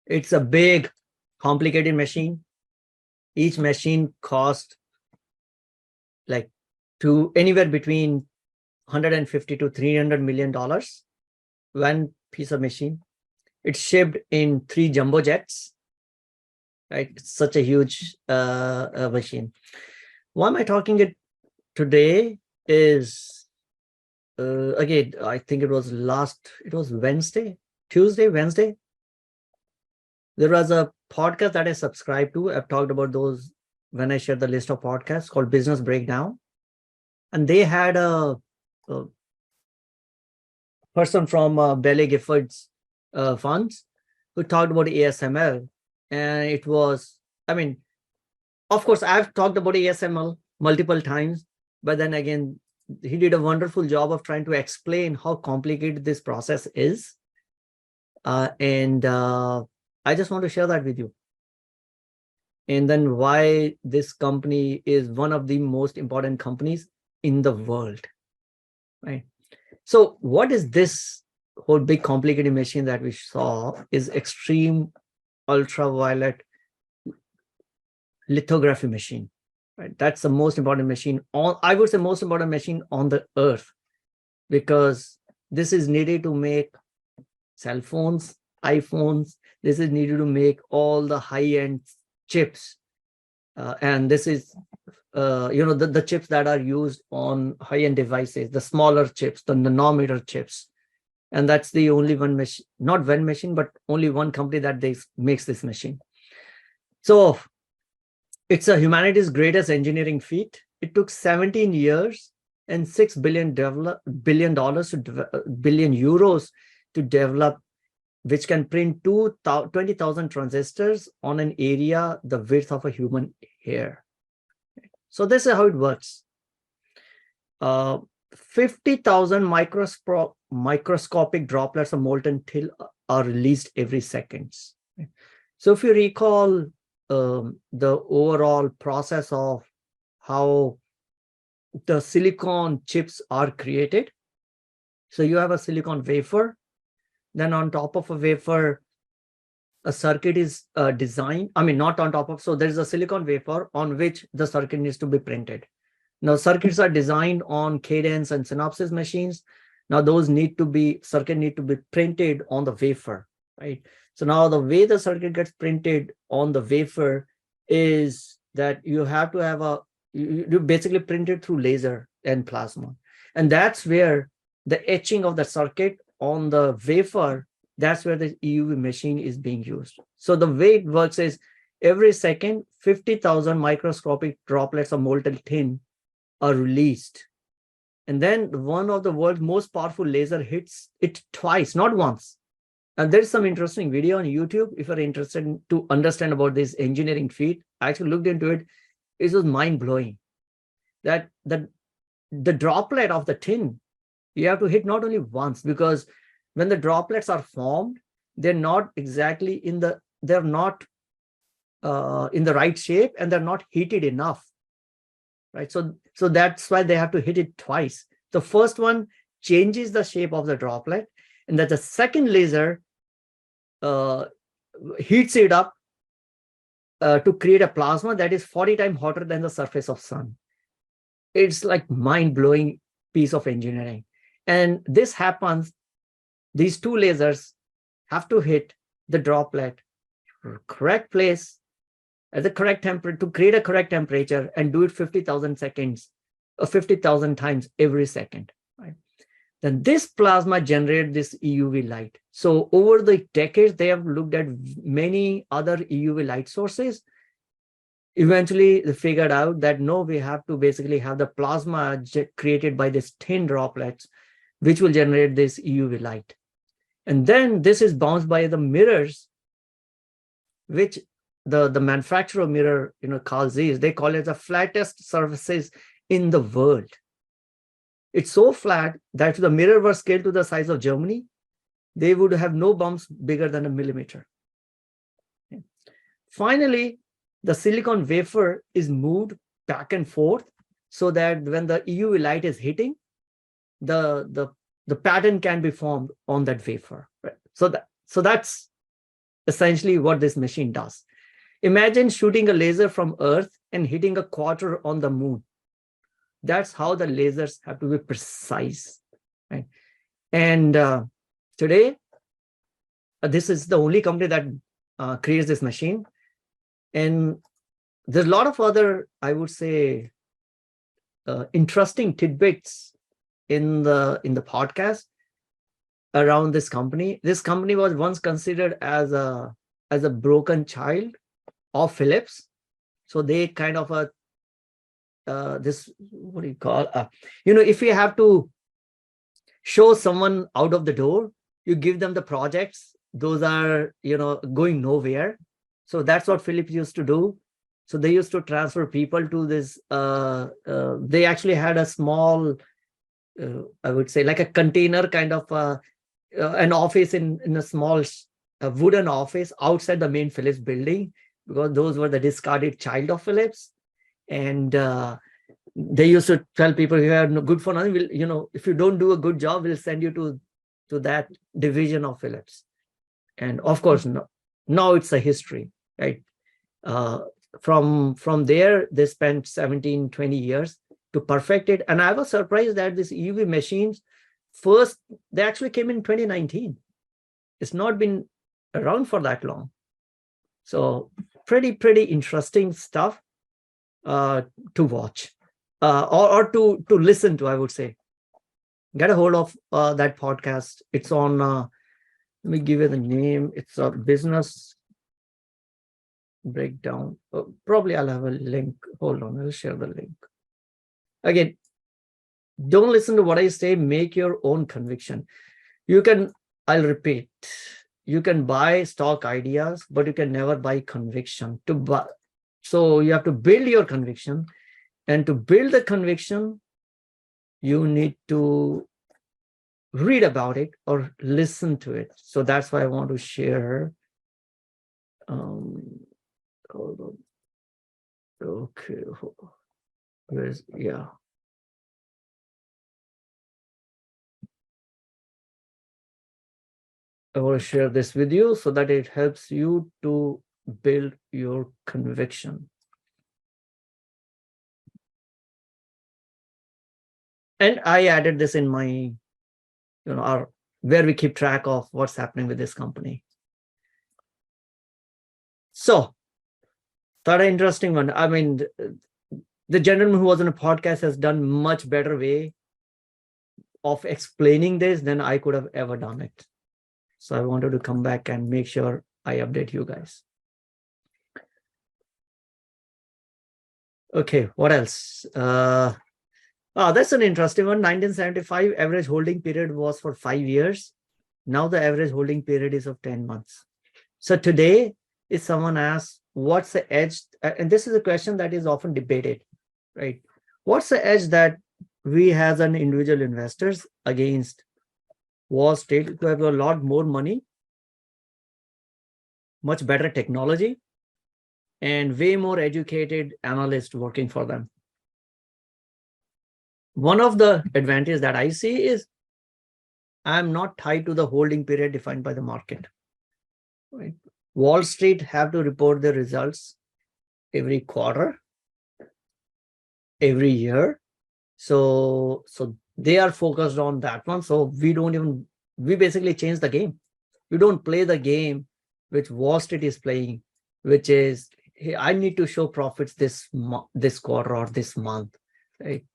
It's a big, complicated machine. Each machine cost like anywhere between $150 to $300 million. One piece of machine. It's shipped in 3 jumbo jets. Right, it's such a huge machine. Why am I talking it today? Is again, I think it was Wednesday. There was a podcast that I subscribed to. I've talked about those when I shared the list of podcasts called Business Breakdown. And they had a person from Baillie Gifford's funds who talked about ASML. And it was, I mean, of course, I've talked about ASML multiple times, but then again, he did a wonderful job of trying to explain how complicated this process is. And I just want to share that with you. And then why this company is one of the most important companies in the world, right? So what is this whole big complicated machine that we saw is extreme ultraviolet lithography machine, right? That's the most important machine I would say most important machine on the earth, because this is needed to make cell phones, iPhones. This is needed to make all the high-end chips. And this is, the chips that are used on high-end devices, the smaller chips, the nanometer chips. And that's the only one machine, not one machine, but only one company that makes this machine. So it's a humanity's greatest engineering feat. It took 17 years and $6 billion euros to develop, which can print 20,000 transistors on an area the width of a human hair. So this is how it works. 50,000 microscopic droplets of molten tin are released every second. So if you recall the overall process of how the silicon chips are created. So you have a silicon wafer. Then on top of a wafer, a circuit is designed. I mean, not on top of. So there's a silicon wafer on which the circuit needs to be printed. Now, circuits are designed on Cadence and Synopsys machines. Now, those circuit need to be printed on the wafer, right? So now the way the circuit gets printed on the wafer is that you have to have you basically print it through laser and plasma. And that's where the etching of the circuit on the wafer, that's where the EUV machine is being used. So the way it works is every second, 50,000 microscopic droplets of molten tin are released And then one of the world's most powerful laser hits it twice, not once. And there's some interesting video on YouTube if you're interested to understand about this engineering feat. I actually looked into it. It was mind-blowing that the droplet of the tin, you have to hit not only once, because when the droplets are formed, they're not exactly in the right shape, and they're not heated enough, right? So that's why they have to hit it twice. The first one changes the shape of the droplet, and that the second laser heats it up to create a plasma that is 40 times hotter than the surface of sun. It's like mind-blowing piece of engineering. And this happens, these two lasers have to hit the droplet correct place at the correct temperature to create a correct temperature, and do it 50,000 seconds or 50,000 times every second, right? Then this plasma generates this EUV light. So over the decades, they have looked at many other EUV light sources. Eventually, they figured out that no, we have to basically have the plasma created by these thin droplets, which will generate this EUV light. And then this is bounced by the mirrors, which the manufacturer mirror, calls these, they call it the flattest surfaces in the world. It's so flat that if the mirror were scaled to the size of Germany, they would have no bumps bigger than a millimeter. Okay. Finally, the silicon wafer is moved back and forth so that when the EUV light is hitting, the pattern can be formed on that wafer. Right? So that's essentially what this machine does. Imagine shooting a laser from Earth and hitting a quarter on the moon. That's how the lasers have to be precise, right? And today, this is the only company that creates this machine. And there's a lot of other, I would say, interesting tidbits in the podcast around this company. This company was once considered as a broken child of Philips. So they kind of this, what do you call, if you have to show someone out of the door, you give them the projects, those are, going nowhere. So that's what Philips used to do. So they used to transfer people to this, they actually had a small, I would say like a container kind of an office in a small wooden office outside the main Philips building, because those were the discarded child of Philips. And they used to tell people, you are no good for nothing, if you don't do a good job, we'll send you to that division of Philips. And of course, now it's a history, right? From there, they spent 17, 20 years to perfect it. And I was surprised that these EUV machines, first, they actually came in 2019. It's not been around for that long. So pretty interesting stuff to watch or to listen to, I would say. Get a hold of that podcast. It's on, let me give you the name. It's a business breakdown. Probably I'll have a link. Hold on, I'll share the link. Again, don't listen to what I say, make your own conviction. I'll repeat, you can buy stock ideas, but you can never buy conviction. So you have to build your conviction, and to build the conviction, you need to read about it or listen to it. So that's why I want to share. Hold on. Okay. Yeah. I want to share this with you so that it helps you to build your conviction. And I added this in my, where we keep track of what's happening with this company. So, thought an interesting one. I mean, the gentleman who was on a podcast has done much better way of explaining this than I could have ever done it. So I wanted to come back and make sure I update you guys. Okay, what else? Oh, that's an interesting one. 1975 average holding period was for 5 years. Now the average holding period is of 10 months. So today, if someone asks, what's the edge? And this is a question that is often debated, right? What's the edge that we as an individual investors against Wall Street to have a lot more money, much better technology, and way more educated analysts working for them? One of the advantages that I see is I'm not tied to the holding period defined by the market. Right? Wall Street have to report their results every quarter, every year. So they are focused on that one. So we basically change the game. We don't play the game which Wall Street is playing, which is, hey, I need to show profits this quarter or this month. Right?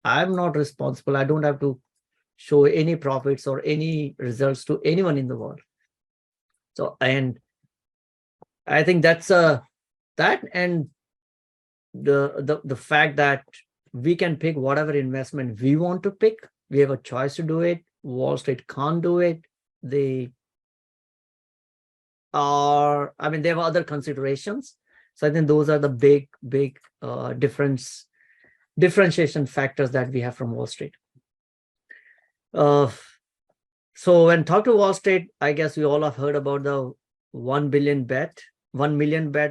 I'm not responsible. I don't have to show any profits or any results to anyone in the world. So, and I think that's that, and the fact that we can pick whatever investment we want to pick. We have a choice to do it. Wall Street can't do it. They are, I mean, they have other considerations. So I think those are the big differentiation factors that we have from Wall Street. So when talk to Wall Street, I guess we all have heard about the 1 million bet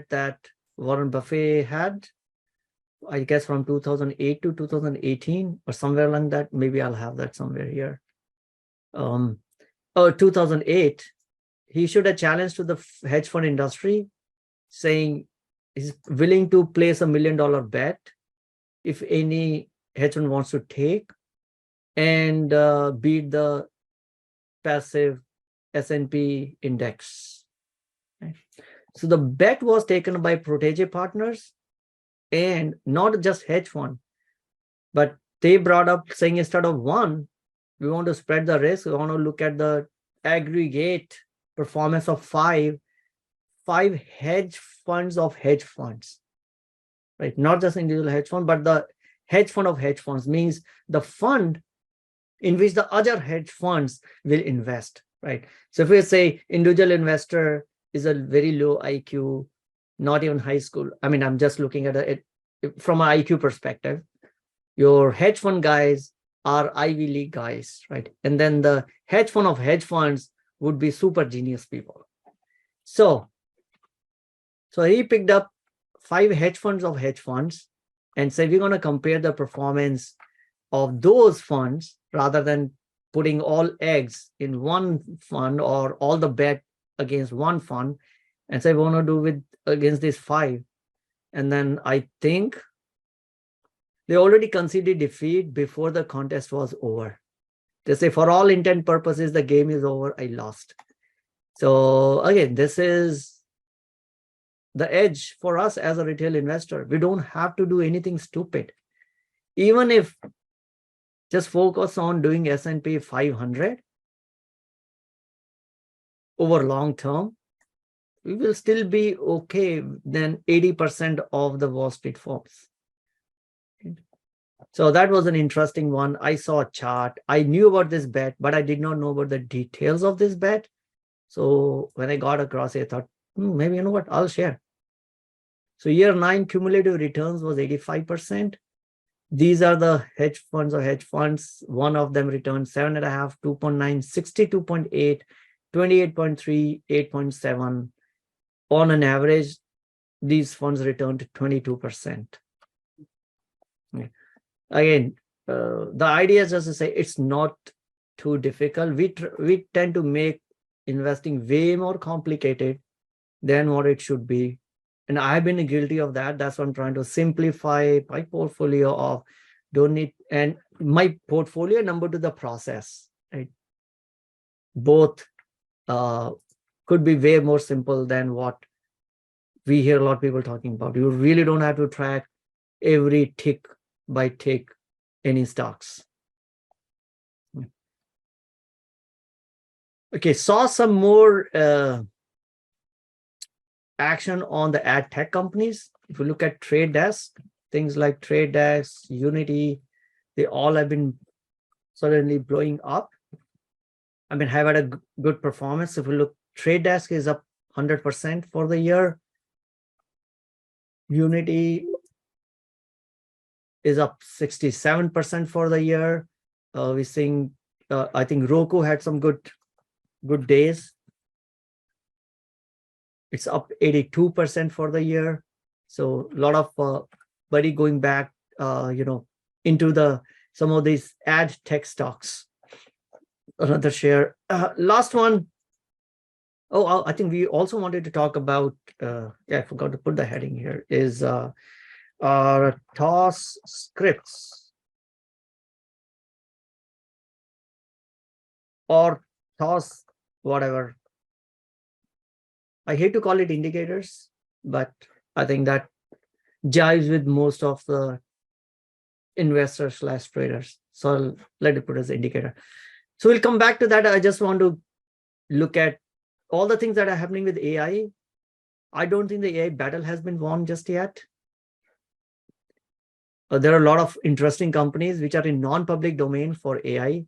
that Warren Buffett had, I guess from 2008 to 2018 or somewhere along that. Maybe I'll have that somewhere here. 2008, he issued a challenge to the hedge fund industry saying he's willing to place $1 million bet if any hedge fund wants to take and beat the passive S&P index. Right? So the bet was taken by protege partners and not just hedge fund, but they brought up saying instead of one, we want to spread the risk. We want to look at the aggregate performance of five hedge funds of hedge funds, right? Not just individual hedge fund, but the hedge fund of hedge funds means the fund in which the other hedge funds will invest, right? So if we say individual investor is a very low IQ, not even high school. I mean, I'm just looking at it from an IQ perspective. Your hedge fund guys are Ivy League guys, right? And then the hedge fund of hedge funds would be super genius people. So he picked up 5 hedge funds of hedge funds and said, we're going to compare the performance of those funds rather than putting all eggs in one fund or all the bet against one fund, and say, we want to do against these 5. And then I think they already conceded defeat before the contest was over. They say, for all intent purposes, the game is over. I lost. So again, this is the edge for us as a retail investor. We don't have to do anything stupid. Even if just focus on doing S&P 500 over long term, we will still be okay than 80% of the Wall Street firms. So that was an interesting one. I saw a chart. I knew about this bet, but I did not know about the details of this bet. So when I got across it, I thought, maybe, you know what, I'll share. So year 9 cumulative returns was 85%. These are the hedge funds or hedge funds. One of them returned 7.5, 2.9, 62.8, 28.3, 8.7. On an average, these funds returned 22%. Yeah. Again, the idea is just to say it's not too difficult. We tend to make investing way more complicated than what it should be. And I've been guilty of that. That's why I'm trying to simplify my portfolio of and my portfolio number to the process, right? Both could be way more simple than what we hear a lot of people talking about. You really don't have to track every tick by tick any stocks. Okay, saw some more action on the ad tech companies. If you look at Trade Desk, things like Trade Desk, Unity, they all have been suddenly blowing up. I mean, have had a good performance. If we look, Trade Desk is up 100% for the year. Unity is up 67% for the year. We're seeing, I think Roku had some good days. It's up 82% for the year. So a lot of money going back, into some of these ad tech stocks. Another share. Last one. Oh, I think we also wanted to talk about, I forgot to put the heading here, is TOS scripts or TOS, whatever. I hate to call it indicators, but I think that jives with most of the investors/traders. So I'll let it put as indicator. So we'll come back to that. I just want to look at all the things that are happening with AI. I don't think the AI battle has been won just yet. There are a lot of interesting companies which are in non-public domain for AI.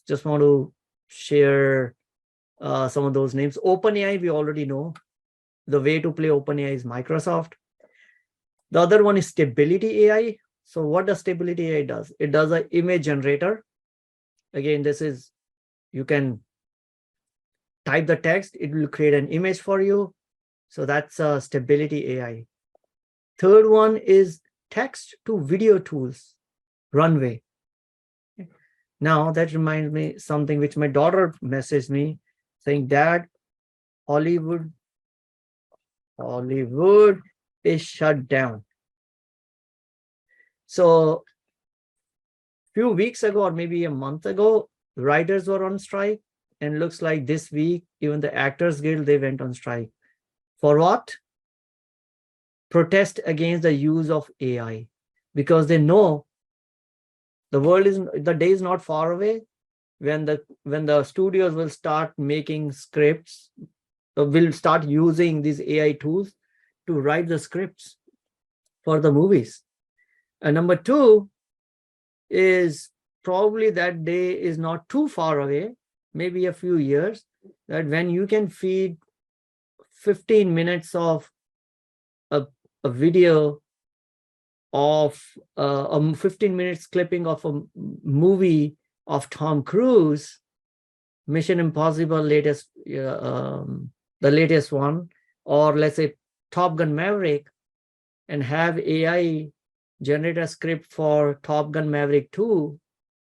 Just want to share some of those names. OpenAI, we already know. The way to play OpenAI is Microsoft. The other one is Stability AI. So what does Stability AI does? It does an image generator. Again, this is, you can type the text, it will create an image for you. So that's Stability AI. Third one is text to video tools, Runway. Now that reminds me something which my daughter messaged me saying, Dad, Hollywood is shut down. So few weeks ago, or maybe a month ago, writers were on strike, and looks like this week, even the Actors Guild, they went on strike. For what? Protest against the use of AI, because they know the day is not far away when the studios will start making scripts, will start using these AI tools to write the scripts for the movies. And number two is probably that day is not too far away, maybe a few years, that when you can feed 15 minutes of a video of a 15 minutes clipping of a movie of Tom Cruise, Mission Impossible latest, the latest one, or let's say Top Gun Maverick, and have AI generate a script for Top Gun Maverick 2,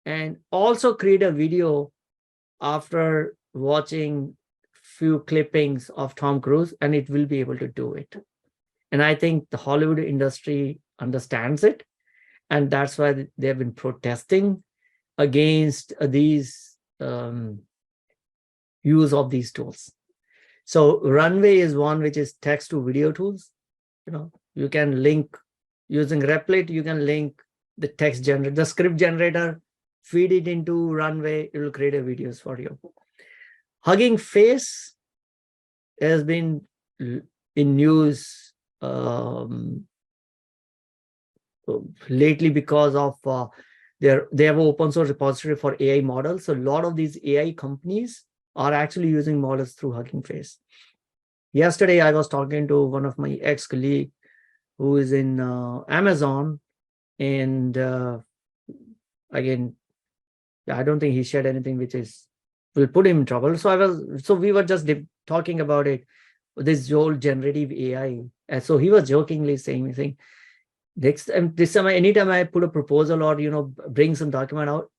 and also create a video after watching few clippings of Tom Cruise, and it will be able to do it. And I think the Hollywood industry understands it, and that's why they have been protesting against these use of these tools. So Runway is one which is text to video tools. You can link using Replit, you can link the text generator, the script generator, feed it into Runway, it will create a videos for you. Hugging Face has been in news lately because of they have an open source repository for AI models. So a lot of these AI companies are actually using models through Hugging Face. Yesterday, I was talking to one of my ex-colleagues who is in Amazon, and again, I don't think he shared anything which will put him in trouble. So we were just talking about it, this whole generative AI. And so he was jokingly saying, this time, anytime I put a proposal or bring some document out,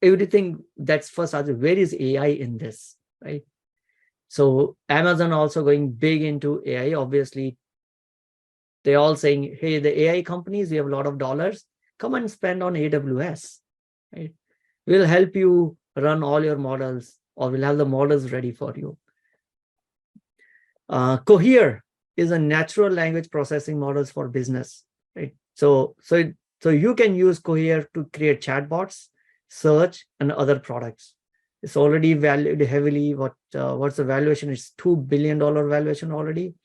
everything that's first, where is AI in this, right? So Amazon also going big into AI. Obviously, they're all saying, hey, the AI companies, we have a lot of dollars, come and spend on AWS, right? We'll help you run all your models, or we'll have the models ready for you. Cohere is a natural language processing models for business, right? So you can use Cohere to create chatbots, search, and other products. It's already valued heavily. What's the valuation? It's $2 billion valuation already,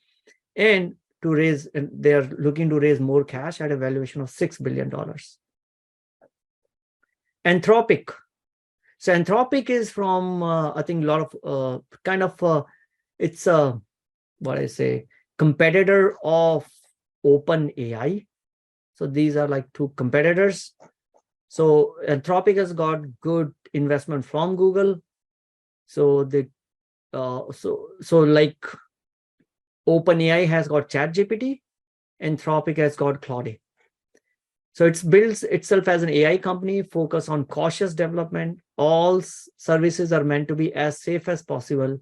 and they're looking to raise more cash at a valuation of $6 billion. Anthropic. So Anthropic is from, I think, a lot of it's a, what I say, competitor of OpenAI. So these are like two competitors. So Anthropic has got good investment from Google. So they, so like OpenAI has got ChatGPT, Anthropic has got Claude. So it builds itself as an AI company focused on cautious development. All services are meant to be as safe as possible.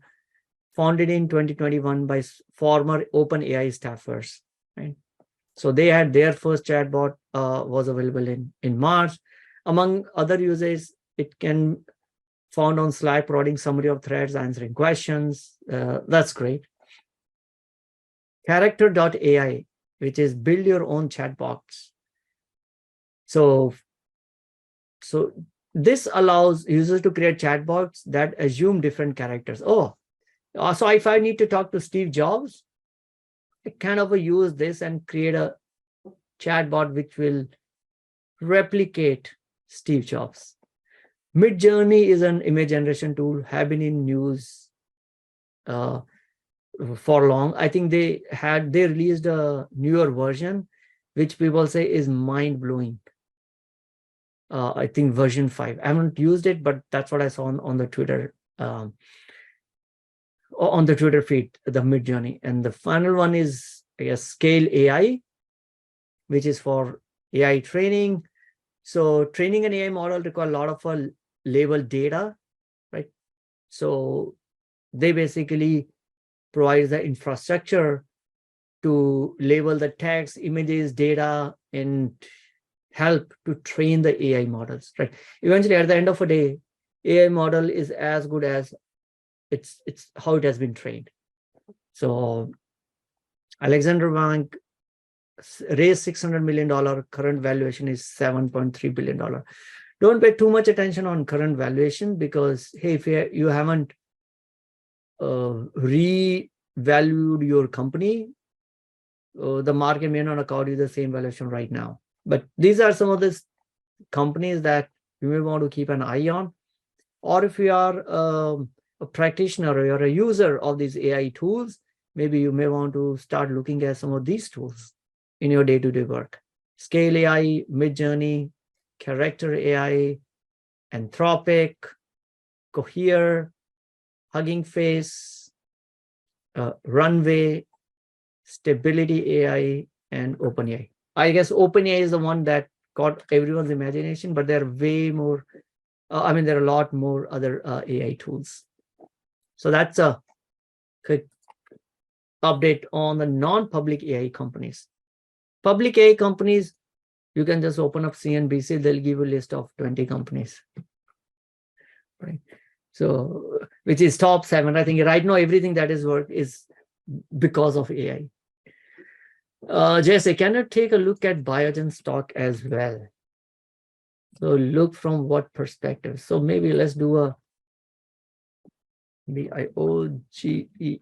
Founded in 2021 by former OpenAI staffers. Right? So they had their first chatbot was available in March. Among other uses, it can found on Slack, providing summary of threads, answering questions. That's great. Character.ai, which is build your own chatbots. So this allows users to create chatbots that assume different characters. So if I need to talk to Steve Jobs, I kind of use this and create a chatbot which will replicate Steve Jobs. Midjourney is an image generation tool, have been in news for long. I think they released a newer version, which people say is mind-blowing. I think version 5. I haven't used it, but that's what I saw on the Twitter feed, the Midjourney. And the final one is, I guess, Scale AI, which is for AI training. So training an AI model requires a lot of labeled data, right? So they basically provide the infrastructure to label the text, images, data, and help to train the AI models, right? Eventually, at the end of the day, AI model is as good as it's how it has been trained. So Alexander Bank raised $600 million. Current valuation is $7.3 billion. Don't pay too much attention on current valuation because, hey, if you haven't revalued your company, the market may not accord you the same valuation right now. But these are some of the companies that you may want to keep an eye on. Or if you are a practitioner or you're a user of these AI tools, maybe you may want to start looking at some of these tools in your day-to-day work. Scale AI, Midjourney, Character AI, Anthropic, Cohere, Hugging Face, Runway, Stability AI, and OpenAI. I guess OpenAI is the one that caught everyone's imagination, but there are way more. There are a lot more other AI tools. So that's a quick update on the non-public AI companies. Public AI companies, you can just open up CNBC, they'll give you a list of 20 companies. Right. So, which is top 7. I think right now everything that is work is because of AI. Jesse, can you take a look at Biogen stock as well? So look from what perspective? So maybe let's do a BIOGE.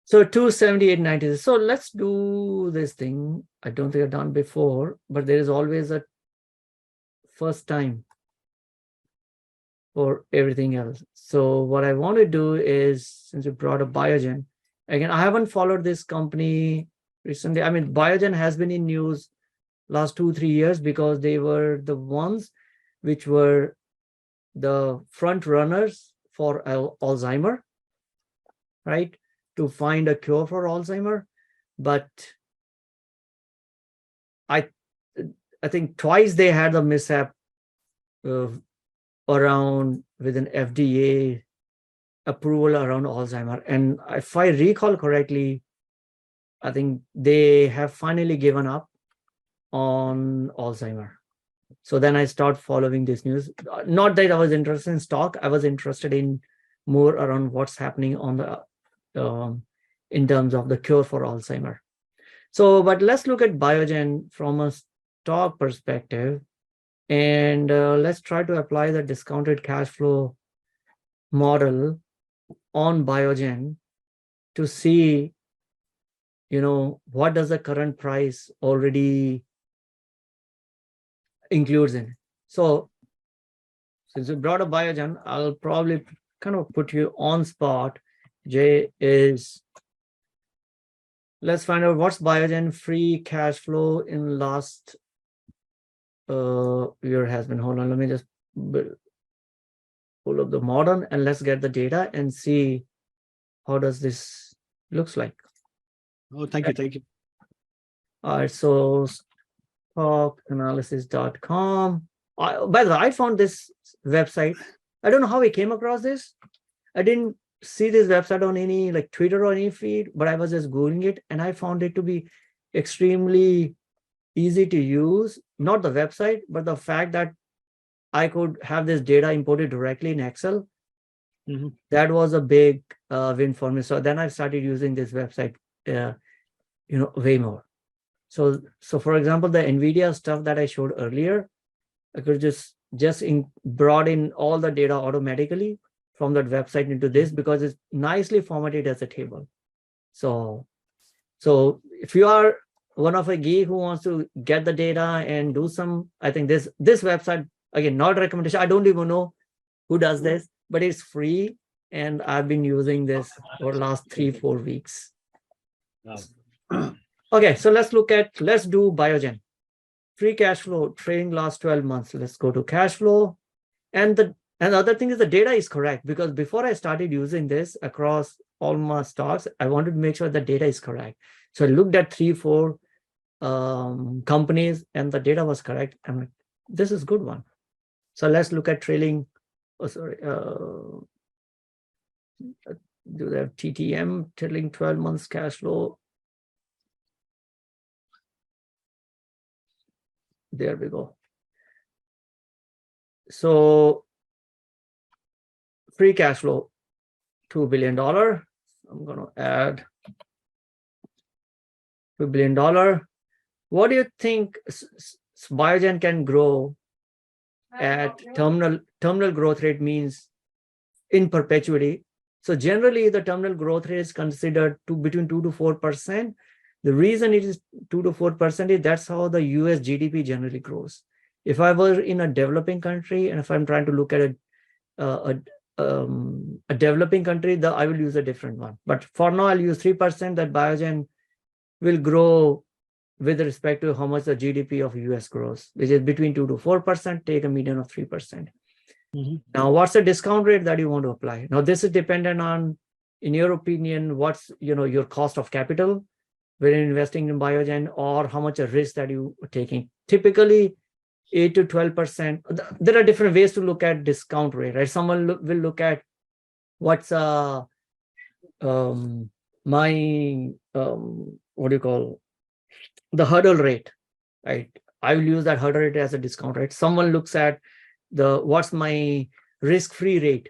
So 278.90. So let's do this thing. I don't think I've done before, but there is always a first time for everything else. So what I want to do is, since you brought up Biogen, again, I haven't followed this company recently. I mean, Biogen has been in news last 2-3 years because they were the ones which were the front runners for Alzheimer, right? To find a cure for Alzheimer. But I think twice they had a mishap around with an FDA approval around Alzheimer. And if I recall correctly, I think they have finally given up on Alzheimer. So then I start following this news. Not that I was interested in stock, I was interested in more around what's happening on the in terms of the cure for Alzheimer. So, but let's look at Biogen from a stock perspective, and let's try to apply the discounted cash flow model on Biogen to see, what does the current price already includes in it. So since we brought up Biogen, I'll probably kind of put you on spot. Jay is, let's find out what's Biogen free cash flow in last year has been. Hold on, let me just pull up the modern and let's get the data and see how does this looks like. Oh, thank you. Thank you. All right, so stockanalysis.com. By the way, I found this website. I don't know how I came across this. I didn't see this website on any like Twitter or any feed, but I was just Googling it and I found it to be extremely easy to use. Not the website, but the fact that I could have this data imported directly in Excel. Mhm. That was a big win for me. So then I started using this website, way more. So for example, the NVIDIA stuff that I showed earlier, I could just brought in all the data automatically from that website into this because it's nicely formatted as a table. So if you are one of a geek who wants to get the data and do some, I think this website, again, not a recommendation. I don't even know who does this, but it's free. And I've been using this for the last 3-4 weeks. Okay, so let's do Biogen. Free cash flow trading last 12 months. Let's go to cash flow. And the other thing is the data is correct because before I started using this across all my stocks, I wanted to make sure the data is correct. So I looked at 3-4 companies and the data was correct. I'm like, this is a good one. So let's look at trailing. Do they have TTM, trailing 12 months cash flow? There we go. So free cash flow, $2 billion. I'm going to add $2 billion. What do you think Biogen can grow at terminal growth rate means in perpetuity? So generally the terminal growth rate is considered between 2 to 4%. The reason it is 2 to 4% is that's how the US GDP generally grows. If I were in a developing country and if I'm trying to look at a developing country, I will use a different one. But for now, I'll use 3% that Biogen will grow with respect to how much the GDP of US grows, which is between 2 to 4%, take a median of 3%. Mm-hmm. Now, what's the discount rate that you want to apply? Now, this is dependent on, in your opinion, what's your cost of capital when investing in Biogen or how much a risk that you are taking. Typically, 8 to 12%. There are different ways to look at discount rate, right? Someone will look at what's what do you call the hurdle rate, right? I will use that hurdle rate as a discount rate. Someone looks at what's my risk-free rate.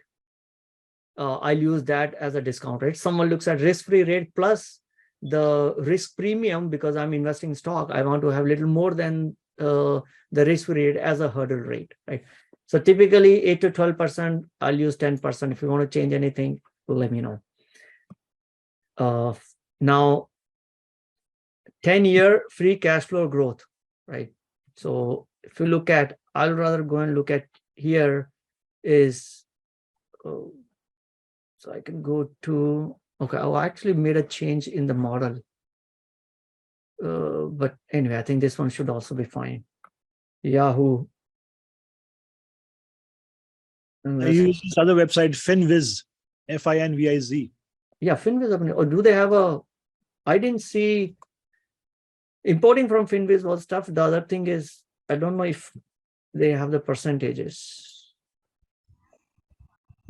I'll use that as a discount rate. Someone looks at risk-free rate plus the risk premium because I'm investing in stock. I want to have a little more than the risk-free rate as a hurdle rate, right? So typically 8 to 12%, I'll use 10%. If you want to change anything, let me know. Now, 10-year free cash flow growth, right? So if you look at, I'll rather go and look at here is, so I can go to, okay, I actually made a change in the model. But anyway, I think this one should also be fine. Yahoo. I use this other website, Finviz, FINVIZ. Yeah, Finviz. Or do they have I didn't see importing from Finviz was tough. The other thing is, I don't know if they have the percentages.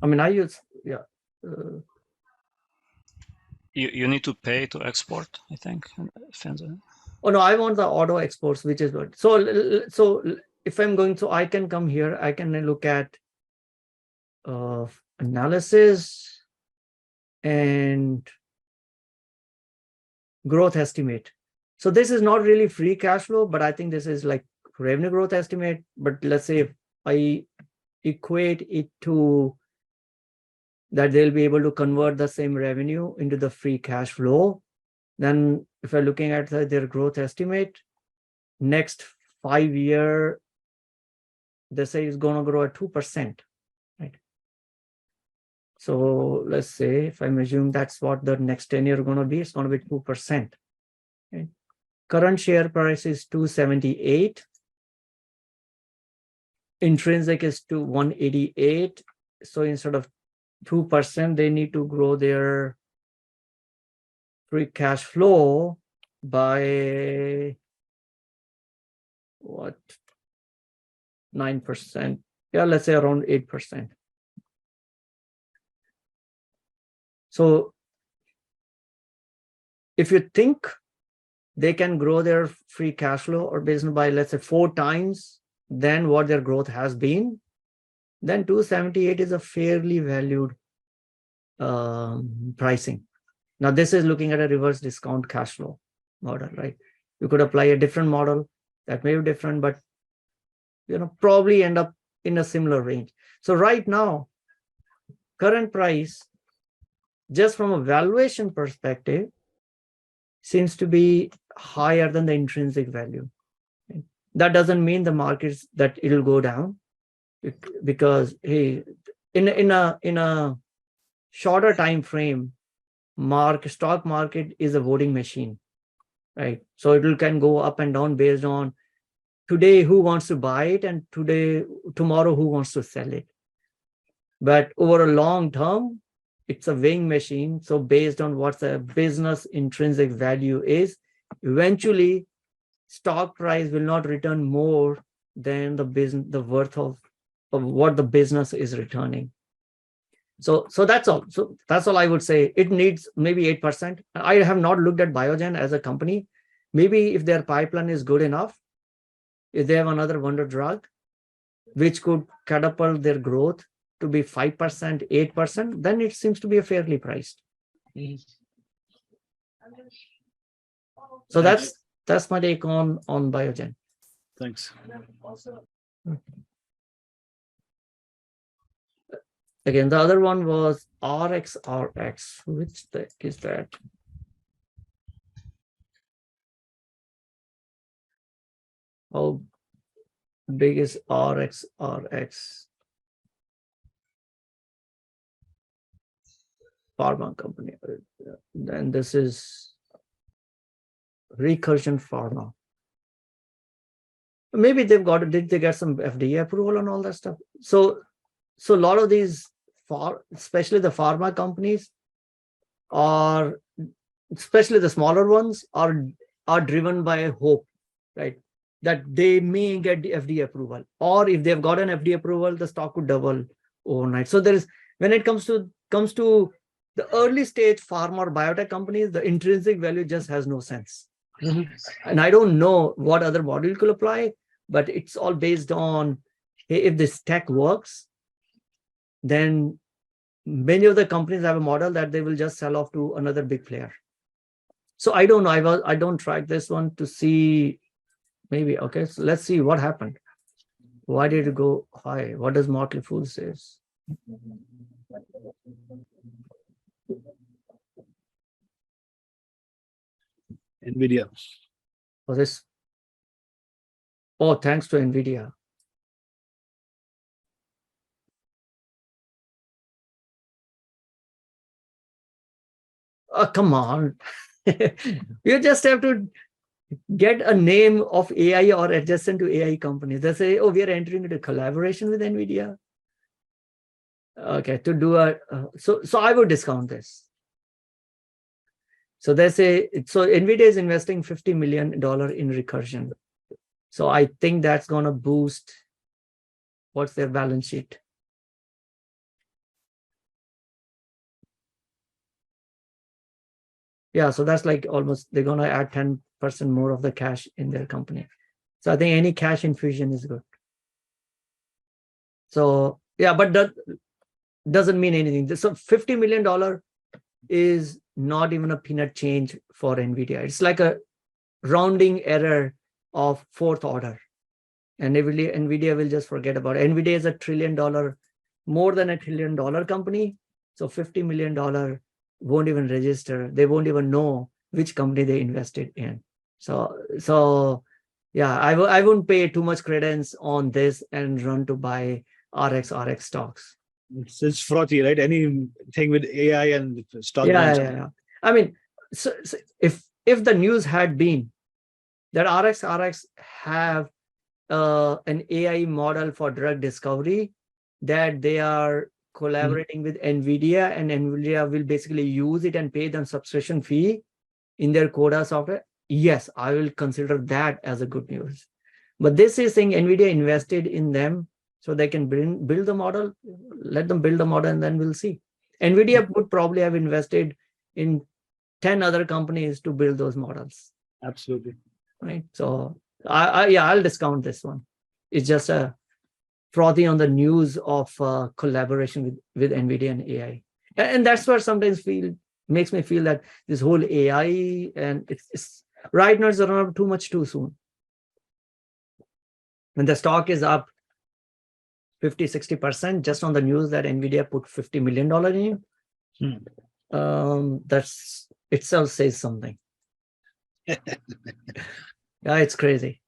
I mean, I use, yeah. You need to pay to export, I think. Oh no, I want the auto exports, which is what. So if I'm going, so I can come here, I can look at analysis and growth estimate. So this is not really free cash flow, but I think this is like revenue growth estimate. But let's say if I equate it to that they'll be able to convert the same revenue into the free cash flow. Then if we're looking at their growth estimate, next 5 year, they say it's going to grow at 2%, right? So let's say if I assume that's what the next 10 year going to be, it's going to be 2%. Okay. Current share price is 278. Intrinsic is to 188. So instead of 2%, they need to grow their free cash flow by what? 9%. Yeah, let's say around 8%. So if you think they can grow their free cash flow or business by, let's say, 4 times than what their growth has been, then 278 is a fairly valued pricing. Now, this is looking at a reverse discount cash flow model, right? You could apply a different model that may be different, but probably end up in a similar range. So right now, current price, just from a valuation perspective, seems to be higher than the intrinsic value. That doesn't mean the markets that it'll go down, because hey, in a shorter time frame, stock market is a voting machine, right? So it can go up and down based on today who wants to buy it and tomorrow who wants to sell it. But over a long term, it's a weighing machine. So based on what the business intrinsic value is, eventually stock price will not return more than the worth of what the business is returning. So that's all. So that's all I would say. It needs maybe 8%. I have not looked at Biogen as a company. Maybe if their pipeline is good enough, if they have another wonder drug, which could catapult their growth to be 5%, 8%, then it seems to be a fairly priced. So that's my take on Biogen. Thanks. Again, the other one was RXRX. Which deck is that? How big is RXRX? Pharma company. Then this is Recursion Pharma. Maybe did they get some FDA approval and all that stuff? So a lot of these, especially the pharma companies, are, especially the smaller ones, are driven by a hope, right? That they may get the FDA approval, or if they've got an FDA approval, the stock could double overnight. So there is, when it comes to the early stage pharma or biotech companies, the intrinsic value just has no sense. And I don't know what other model could apply, but it's all based on, hey, if this tech works, then many of the companies have a model that they will just sell off to another big player. So I don't know. I don't track this one to see. Maybe, okay, so let's see what happened. Why did it go high? What does Motley Fool says? NVIDIA. Oh, thanks to NVIDIA. Oh, come on. You just have to get a name of AI or adjacent to AI companies. They say, oh, we are entering into collaboration with NVIDIA. Okay, to do so I would discount this. So they say, so NVIDIA is investing $50 million in Recursion. So I think that's going to boost, what's their balance sheet? Yeah, so that's like almost, they're going to add 10% more of the cash in their company. So I think any cash infusion is good. So yeah, but that doesn't mean anything. So $50 million is not even a peanut change for NVIDIA. It's like a rounding error of fourth order. And NVIDIA will just forget about it. NVIDIA is $1 trillion, more than $1 trillion company. So $50 million won't even register. They won't even know which company they invested in. So yeah, I wouldn't pay too much credence on this and run to buy RX stocks. It's frothy, right? Anything with AI and stock Yeah, guns. yeah. I mean, so if the news had been that RX have an AI model for drug discovery, that they are collaborating with NVIDIA, and NVIDIA will basically use it and pay them subscription fee in their Coda software, yes, I will consider that as a good news. But this is saying NVIDIA invested in them so they can build the model, let them build the model, and then we'll see. NVIDIA would probably have invested in 10 other companies to build those models. Absolutely. Right. So I'll discount this one. It's just a frothy on the news of collaboration with NVIDIA and AI. And that's what sometimes makes me feel that this whole AI and it's right now it's around too much too soon. When the stock is up 50-60% just on the news that NVIDIA put $50 million in, that's itself says something. Yeah, it's crazy.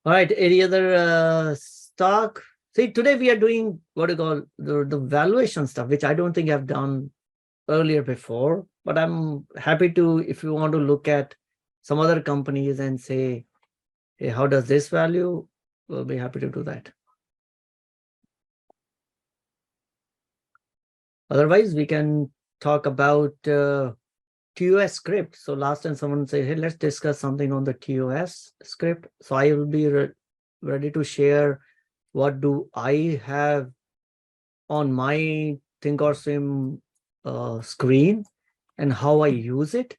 All right, any other stock? See, today we are doing what you call the valuation stuff, which I don't think I've done earlier before, but I'm happy to, if you want to look at some other companies and say, hey, how does this value? We'll be happy to do that. Otherwise, we can talk about TOS script. So last time someone said, hey, let's discuss something on the TOS script. So I will be ready to share what do I have on my Thinkorswim screen and how I use it.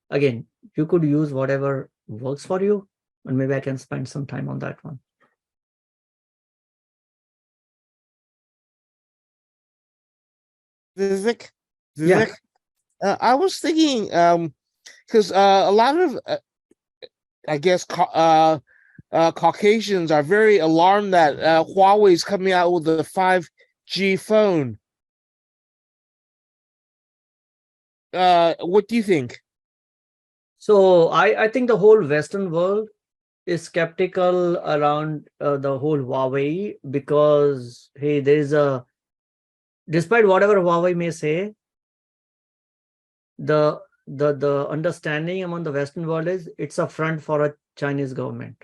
Again, you could use whatever works for you, and maybe I can spend some time on that one. Vivek, Yeah. I was thinking, because a lot of, I guess, Caucasians are very alarmed that Huawei is coming out with a 5G phone. What do you think? So I think the whole Western world is skeptical around the whole Huawei because, hey, there's despite whatever Huawei may say, the understanding among the Western world is it's a front for a Chinese government,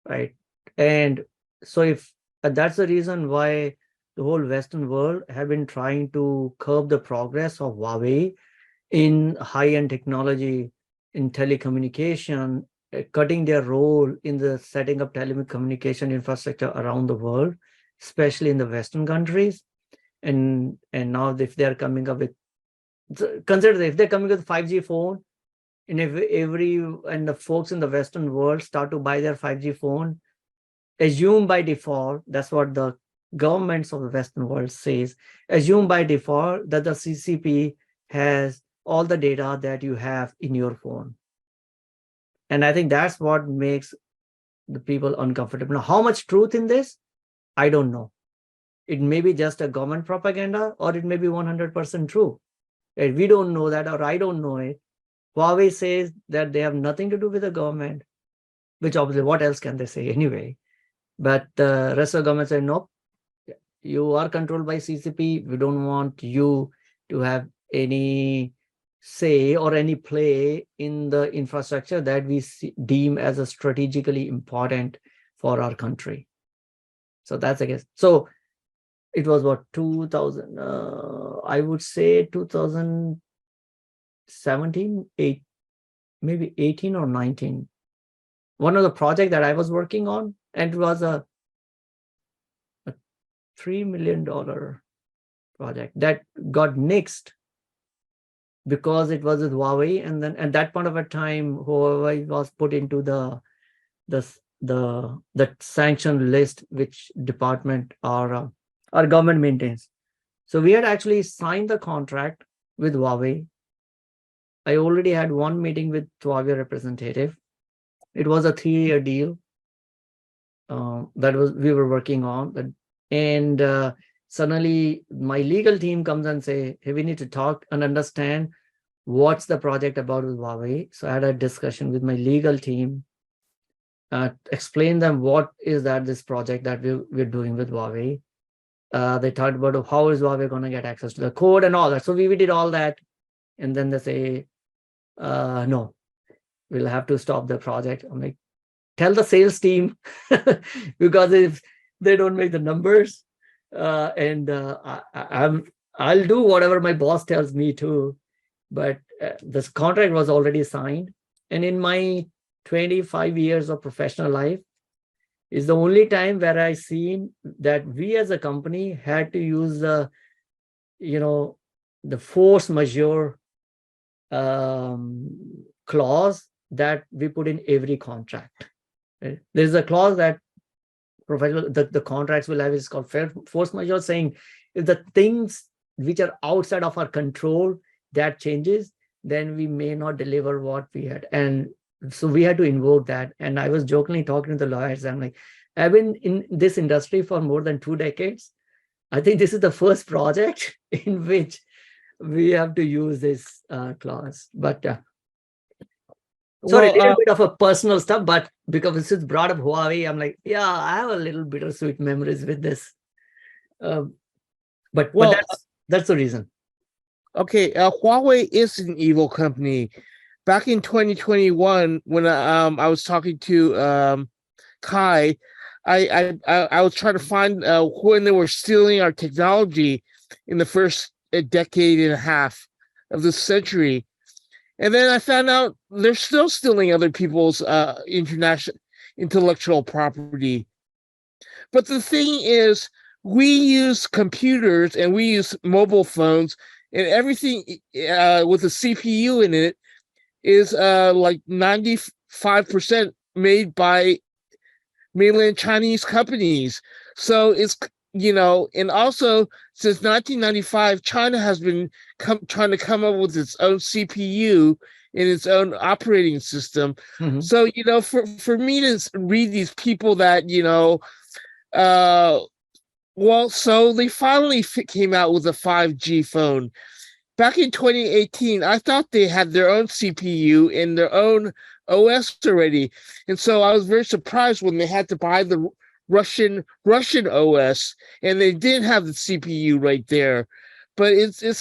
right? And so if that's the reason why the whole Western world have been trying to curb the progress of Huawei in high-end technology, in telecommunication, cutting their role in the setting up telecommunication infrastructure around the world, especially in the Western countries. And now if they're coming up with, consider if they're coming with 5G phone, and if and the folks in the Western world start to buy their 5G phone, assume by default, that's what the governments of the Western world says, assume by default that the CCP has all the data that you have in your phone. And I think that's what makes the people uncomfortable. Now, how much truth in this? I don't know. It may be just a government propaganda, or it may be 100% true. We don't know that, or I don't know it. Huawei says that they have nothing to do with the government, which obviously what else can they say anyway? But the rest of the government say, nope, you are controlled by CCP. We don't want you to have any say or any play in the infrastructure that we deem as a strategically important for our country. So that's, I guess. So it was what, 2000, I would say 2017, maybe 18 or 19. One of the projects that I was working on, and it was a $3 million project that got nixed because it was with Huawei, and then at that point of a time, Huawei was put into the sanction list which department our government maintains. So we had actually signed the contract with Huawei. I already had one meeting with Huawei representative. It was a 3-year deal that we were working on, and suddenly my legal team comes and say, hey, we need to talk and understand what's the project about with Huawei. So I had a discussion with my legal team, explain them what is this project that we're doing with Huawei. They talked about how is Huawei going to get access to the code and all that. So we did all that. And then they say, no, we'll have to stop the project. I'm like, tell the sales team, because if they don't make the numbers, I'll do whatever my boss tells me to. But this contract was already signed. And in my 25 years of professional life, is the only time where I seen that we as a company had to use the force majeure clause that we put in every contract. Right? There's a clause that the contracts will have, is called force majeure, saying if the things which are outside of our control that changes, then we may not deliver what we had. And so we had to invoke that. And I was jokingly talking to the lawyers. I'm like, I've been in this industry for more than 2 decades. I think this is the first project in which we have to use this clause. But sorry, a little bit of a personal stuff, but because this is brought up Huawei, I'm like, yeah, I have a little bittersweet memories with this. But that's the reason. Okay, Huawei is an evil company. Back in 2021, when I was talking to Kai, I was trying to find when they were stealing our technology in the first decade and a half of this century, and then I found out they're still stealing other people's international intellectual property. But the thing is, we use computers and we use mobile phones, and everything with a CPU in it is like 95% made by mainland Chinese companies. So it's, and also since 1995, China has been trying to come up with its own CPU and its own operating system. Mm-hmm. So, for me to read these people that, so they finally came out with a 5G phone. Back in 2018, I thought they had their own CPU and their own OS already. And so I was very surprised when they had to buy the Russian OS and they didn't have the CPU right there. But it's the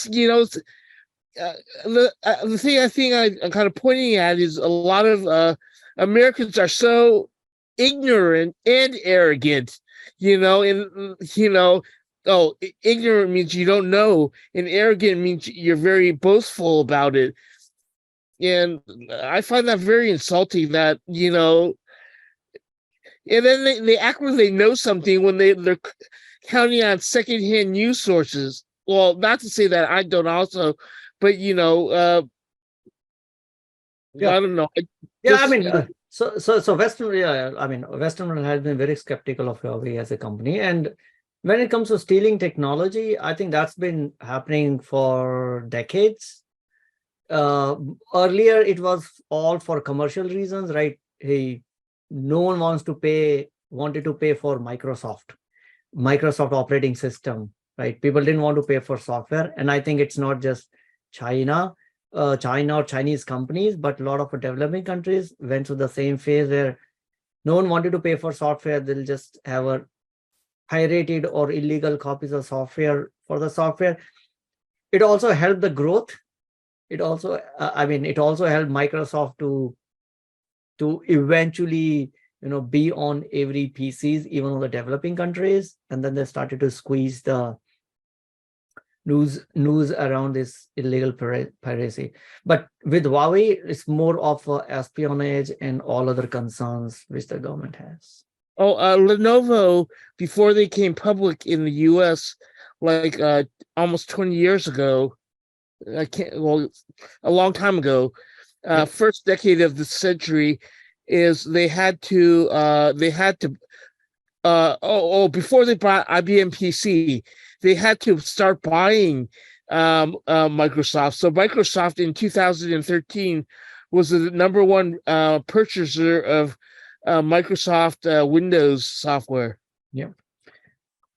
thing I think I'm kind of pointing at is a lot of Americans are so ignorant and arrogant, ignorant means you don't know, and arrogant means you're very boastful about it. And I find that very insulting that, and then they act like they know something when they're counting on secondhand news sources. Well, not to say that I don't also, but, I don't know. So Western world has been very skeptical of Huawei as a company. And when it comes to stealing technology, I think that's been happening for decades. Earlier, it was all for commercial reasons, right? Hey, no one wanted to pay for Microsoft operating system, right? People didn't want to pay for software. And I think it's not just China or Chinese companies, but a lot of developing countries went through the same phase where no one wanted to pay for software. They'll just have a pirated or illegal copies of software for the software. It also helped the growth. It also, it also helped Microsoft to eventually, be on every PCs, even on the developing countries. And then they started to squeeze the news around this illegal piracy. But with Huawei, it's more of espionage and all other concerns which the government has. Lenovo, before they came public in the U.S., like almost 20 years ago, a long time ago, first decade of the century, is they had to before they bought IBM PC, they had to start buying Microsoft. So Microsoft in 2013 was the number one purchaser of Microsoft Windows software. Yeah.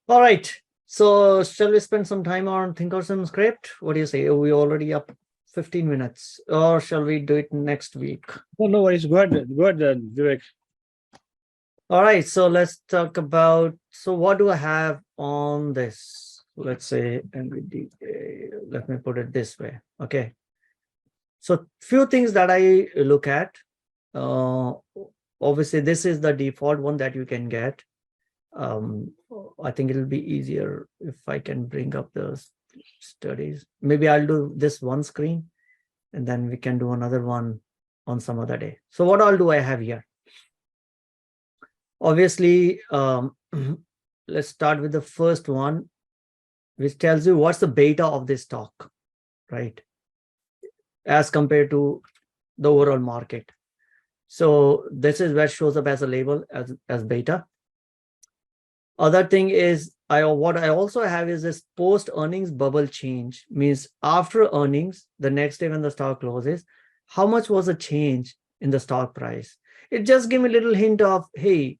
All right. So shall we spend some time on Thinkorswim script? What do you say? Are we already up 15 minutes, or shall we do it next week? Oh, no worries. Go ahead, Vivek. All right, so let's talk about, so what do I have on this? Let's say NVDA, let me put it this way. Okay. So few things that I look at. Obviously, this is the default one that you can get. I think it'll be easier if I can bring up the studies. Maybe I'll do this one screen and then we can do another one on some other day. So what all do I have here? Obviously, let's start with the first one, which tells you what's the beta of this stock, right? As compared to the overall market. So this is where it shows up as a label as beta. Other thing is, what I also have is this post earnings bubble change, means after earnings, the next day when the stock closes, how much was the change in the stock price? It just gives me a little hint of, hey,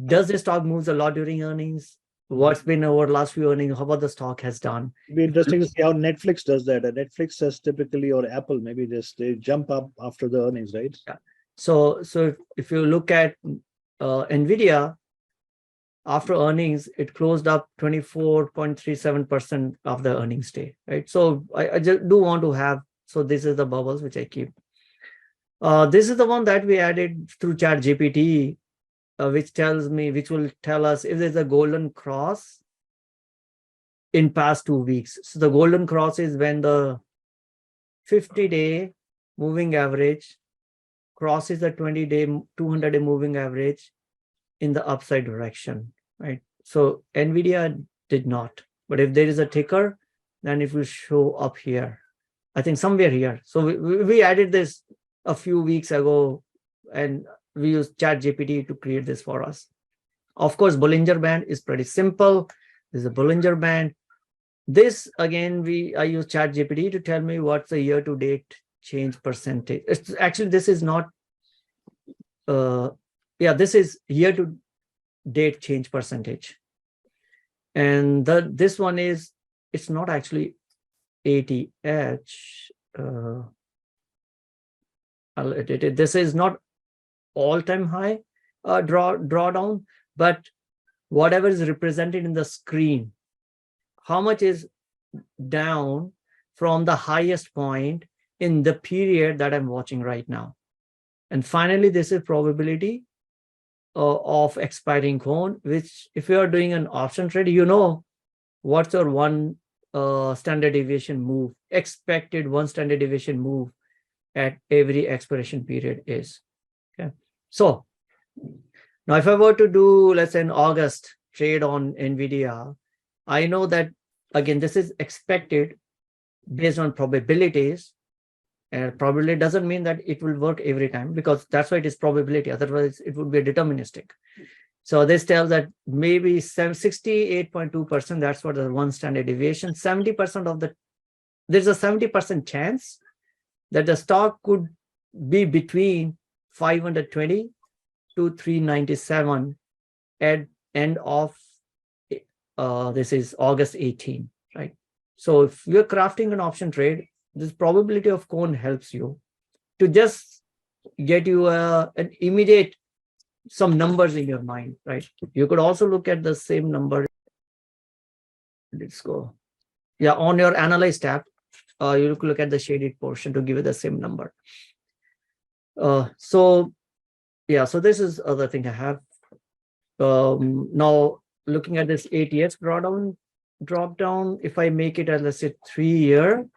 does the stock moves a lot during earnings? What's been over last few earnings? How about the stock has done? It'd be interesting to see how Netflix does that. And Netflix says typically, or Apple, maybe they jump up after the earnings, right? Yeah. So if you look at NVIDIA, after earnings, it closed up 24.37% of the earnings day, right? So I just do want to have, so this is the bubbles which I keep. This is the one that we added through ChatGPT, which will tell us if there's a golden cross in past 2 weeks. So the golden cross is when the 50-day moving average crosses the 20-day, 200-day moving average in the upside direction, right? So NVIDIA did not, but if there is a ticker, then it will show up here. I think somewhere here. So we added this a few weeks ago, and we used ChatGPT to create this for us. Of course, Bollinger Band is pretty simple. There's a Bollinger Band. This again, I use ChatGPT to tell me what's the year-to-date change percentage. It's actually, this is not. This is year-to-date change percentage, and this one is, it's not actually ATH. I'll edit it. This is not all-time high drawdown, but whatever is represented in the screen, how much is down from the highest point in the period that I'm watching right now. And finally, this is probability of expiring cone, which if you are doing an option trade, you know what's your one standard deviation move, expected one standard deviation move at every expiration period is. Okay. So now if I were to do, let's say, an August trade on NVIDIA, I know that, again, this is expected based on probabilities. And probability doesn't mean that it will work every time, because that's why it is probability. Otherwise, it would be deterministic. So this tells that maybe 68.2%, that's what the one standard deviation, 70% there's a 70% chance that the stock could be between 520 to 397 at end of this is August 18, right? So if you're crafting an option trade, this probability of cone helps you to just get you an immediate, some numbers in your mind, right? You could also look at the same number. Let's go. Yeah, on your analyze tab, you look at the shaded portion to give you the same number. So this is other thing I have. Now looking at this ATH drop down, if I make it as, let's say, 3-year.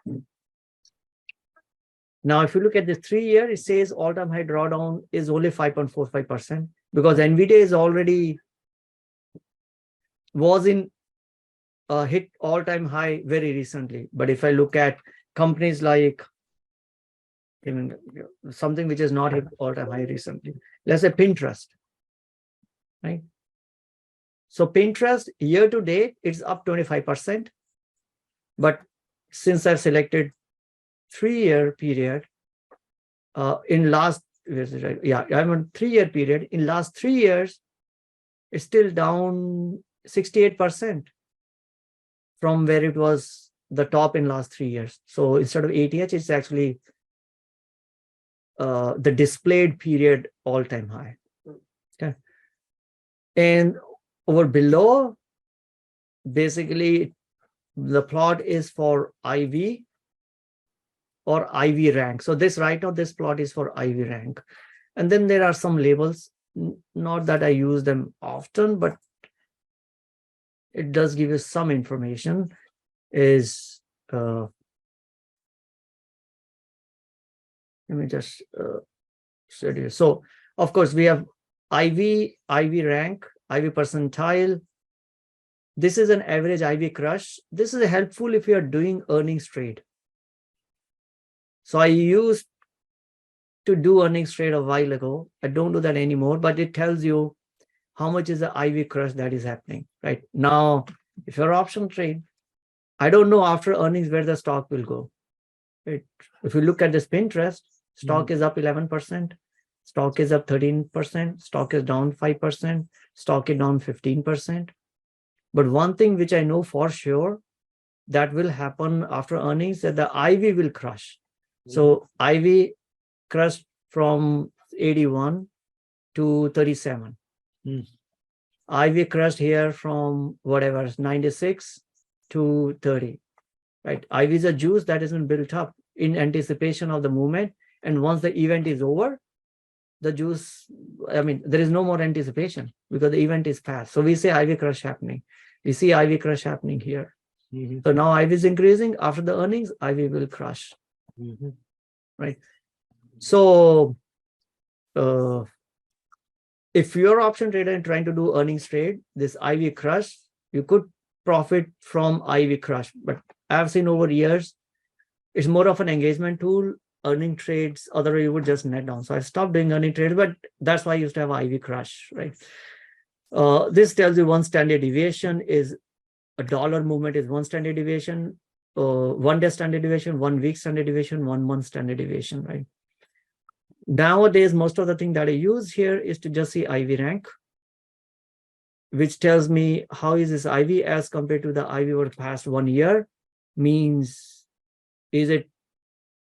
Now, if you look at the 3-year, it says all-time high drawdown is only 5.45%, because NVIDIA is already hit all-time high very recently. But if I look at companies like something which is not hit all-time high recently, let's say Pinterest, right? So Pinterest year to date, it's up 25%. But since I've selected 3-year period, in last, I'm on 3-year period. In last 3 years, it's still down 68%. from where it was the top in last 3 years. So instead of ATH, it's actually the displayed period all-time high. Okay. And over below, basically the plot is for IV or IV rank. So this right now, this plot is for IV rank. And then there are some labels, not that I use them often, but it does give you some information. Is let me just show you. So of course we have IV rank, IV percentile. This is an average IV crush. This is helpful if you are doing earnings trade. So I used to do earnings trade a while ago. I don't do that anymore, but it tells you how much is the IV crush that is happening right now. If you're option trade, I don't know after earnings where the stock will go. Right? If you look at this Pinterest, stock is up 11%, stock is up 13%, stock is down 5%, stock is down 15%. But one thing which I know for sure that will happen after earnings, that the IV will crush. So IV crushed from 81 to 37. IV crushed here from whatever 96 to 30. Right? IV is a juice that isn't built up in anticipation of the movement. And once the event is over, the juice, I mean, there is no more anticipation because the event is past. So we say IV crush happening. We see IV crush happening here. So now IV is increasing. After the earnings, IV will crush. Right? So if you're option trader and trying to do earnings trade, this IV crush, you could profit from IV crush. But I've seen over years, it's more of an engagement tool. Earning trades, otherwise you would just net down. So I stopped doing earning trades, but that's why I used to have IV crush, right? This tells you one standard deviation is a dollar movement is one standard deviation, 1 day standard deviation, 1 week standard deviation, 1 month standard deviation, right? Nowadays, most of the thing that I use here is to just see IV rank, which tells me how is this IV as compared to the IV over the past 1 year. Means, is it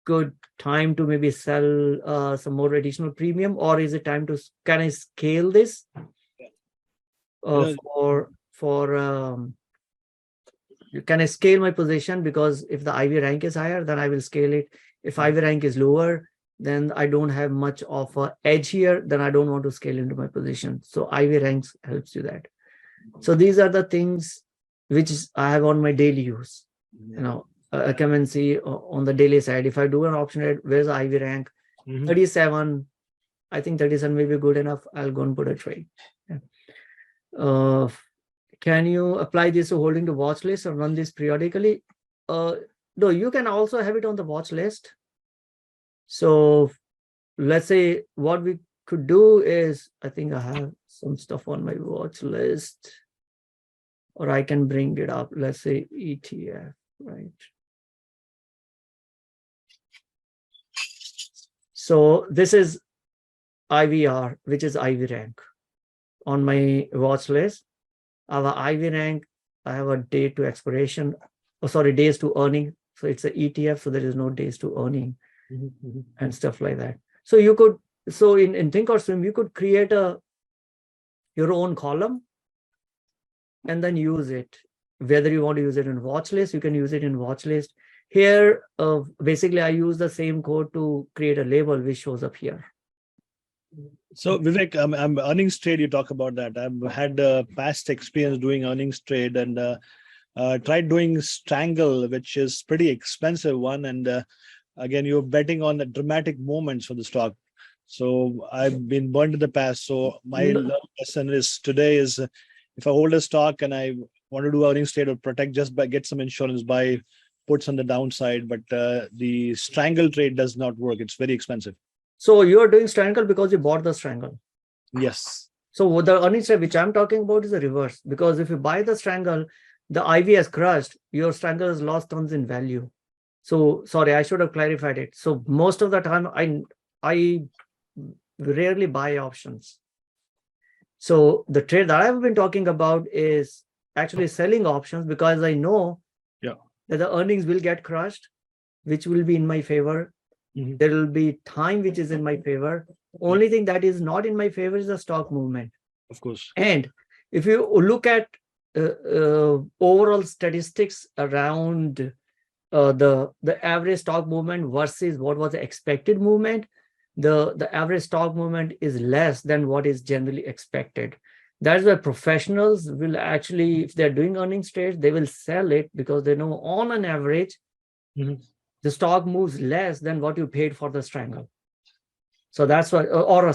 good time to maybe sell some more additional premium, or is it time to, can I scale this can I scale my position? Because if the IV rank is higher, then I will scale it. If IV rank is lower, then I don't have much of an edge here, then I don't want to scale into my position. So IV ranks helps you that. So these are the things which I have on my daily use. You know, I come and see on the daily side. If I do an option trade, where's the IV rank? 37. I think 37 may be good enough. I'll go and put a trade. Yeah. Can you apply this to holding the watch list or run this periodically? No, you can also have it on the watch list. So let's say what we could do is, I think I have some stuff on my watch list, or I can bring it up. Let's say ETF, right? So this is IVR, which is IV rank on my watch list. I have an IV rank. I have a day to expiration. Oh, sorry, days to earning. So it's an ETF, so there is no days to earning and stuff like that. So you could, so in Thinkorswim, you could create your own column and then use it. Whether you want to use it in watch list, you can use it in watch list. Here, basically, I use the same code to create a label which shows up here. So Vivek, I'm earnings trade. You talk about that. I've had past experience doing earnings trade and tried doing strangle, which is pretty expensive one. And again, you're betting on the dramatic moments for the stock. So I've been burned in the past. So my lesson is today is if I hold a stock and I want to do earnings trade or protect, just by get some insurance, buy puts on the downside. But the strangle trade does not work. It's very expensive. So you are doing strangle because you bought the strangle. Yes. So the earnings trade which I'm talking about is the reverse, because if you buy the strangle, the IV has crushed, your strangle has lost tons in value. So sorry, I should have clarified it. So most of the time I rarely buy options. So the trade that I've been talking about is actually selling options because I know Yeah. that the earnings will get crushed, which will be in my favor. Mhm. There will be time which is in my favor. Only thing that is not in my favor is the stock movement. Of course. And if you look at overall statistics around the average stock movement versus what was the expected movement, the average stock movement is less than what is generally expected. That's why professionals will actually, if they're doing earnings trades, they will sell it because they know on an average, Mhm. the stock moves less than what you paid for the strangle. So that's why, or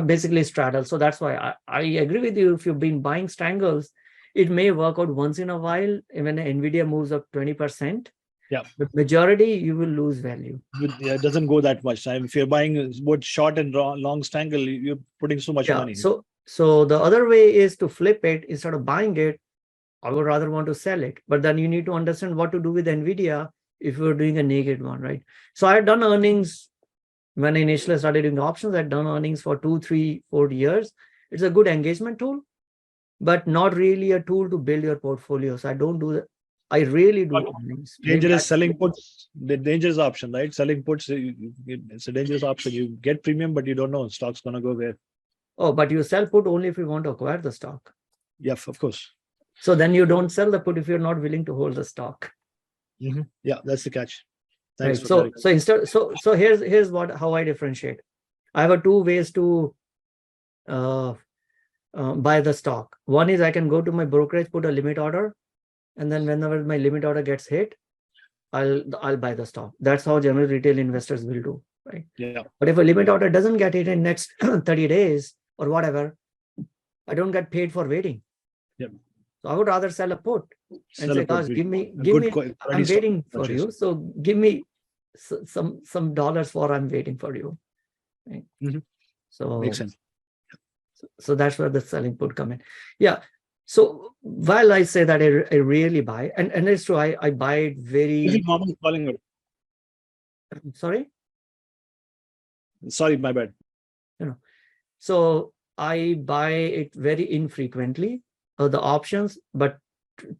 basically straddle. So that's why I agree with you. If you've been buying strangles, it may work out once in a while when Nvidia moves up 20%. Yeah. The majority, you will lose value. It doesn't go that much. If you're buying both short and long strangle, you're putting so much money. So the other way is to flip it. Instead of buying it, I would rather want to sell it. But then you need to understand what to do with Nvidia if you're doing a naked one, right? So I had done earnings when I initially started doing options. I'd done earnings for 2, 3, 4 years. It's a good engagement tool, but not really a tool to build your portfolio. So I don't do that. I really do earnings. Dangerous selling puts, the dangerous option, right? Selling puts, it's a dangerous option. You get premium, but you don't know stock's gonna go where. Oh, but you sell put only if you want to acquire the stock. Yeah, of course. So then you don't sell the put if you're not willing to hold the stock. Yeah, that's the catch. Right. Thanks for clarifying. So here's how I differentiate. I have 2 ways to buy the stock. One is I can go to my brokerage, put a limit order, and then whenever my limit order gets hit, I'll buy the stock. That's how general retail investors will do, right? Yeah. But if a limit order doesn't get hit in next 30 days or whatever, I don't get paid for waiting. Yeah. So I would rather sell a put and say, guys, give me, I'm waiting for you. So give me some dollars for I'm waiting for you. Right? So makes sense. So that's where the selling put come in. Yeah. So while I say that I really buy, and it's true, I buy it very. Sorry? Sorry, my bad. So I buy it very infrequently, the options, but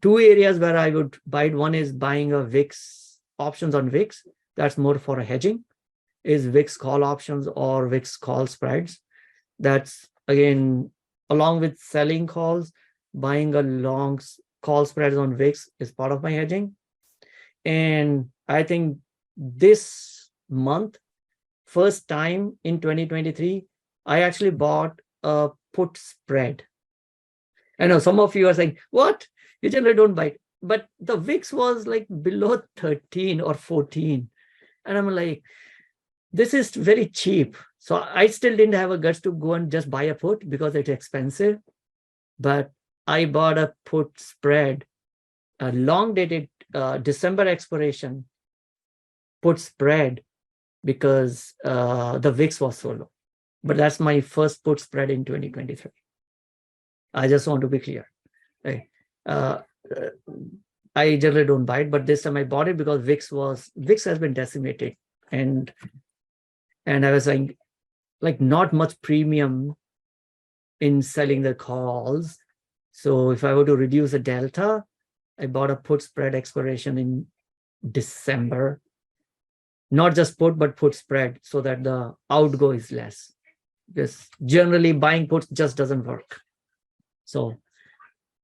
2 areas where I would buy it. One is buying a VIX options on VIX. That's more for a hedging, is VIX call options or VIX call spreads. That's again, along with selling calls, buying a long call spreads on VIX is part of my hedging. And I think this month, first time in 2023, I actually bought a put spread. I know some of you are saying, what? You generally don't buy it. But the VIX was like below 13 or 14. And I'm like, this is very cheap. So I still didn't have a guts to go and just buy a put because it's expensive. But I bought a put spread, a long dated December expiration put spread because the VIX was so low. But that's my first put spread in 2023. I just want to be clear. Right? I generally don't buy it, but this time I bought it because VIX has been decimated. And I was saying, like, not much premium in selling the calls. So if I were to reduce the delta, I bought a put spread expiration in December. Not just put, but put spread so that the outgo is less. Because generally buying puts just doesn't work. So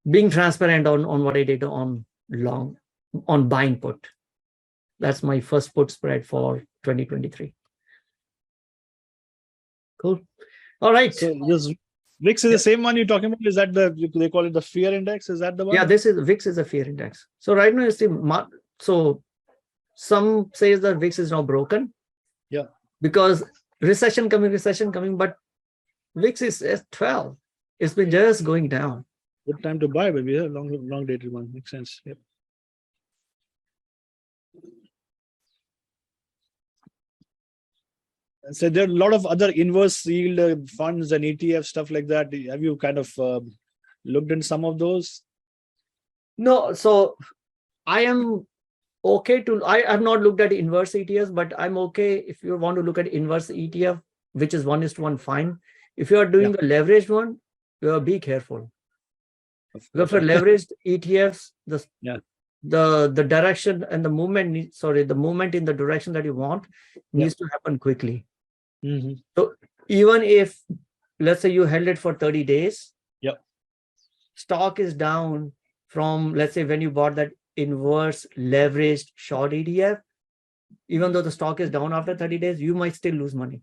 being transparent on what I did on buying put. That's my first put spread for 2023. Cool. All right. So this VIX is the same one you're talking about? Is that they call it the fear index? Is that the one? Yeah, VIX is a fear index. So right now you see, so some says that VIX is now broken. Yeah. Because recession coming, but VIX is at 12. It's been just going down. Good time to buy, but we have long dated one. Makes sense. Yep. So there are a lot of other inverse yield funds and ETF stuff like that. Have you kind of looked in some of those? No, so I am okay to. I have not looked at inverse ETFs, but I'm okay if you want to look at inverse ETF, which is 1:1, fine. If you are doing a leveraged one, be careful. Because for leveraged ETFs, Yeah. the direction and the movement, the movement in the direction that you want needs to happen quickly. Mhm. So even if, let's say you held it for 30 days, Yep. stock is down from, let's say when you bought that inverse leveraged short ETF, even though the stock is down after 30 days, you might still lose money.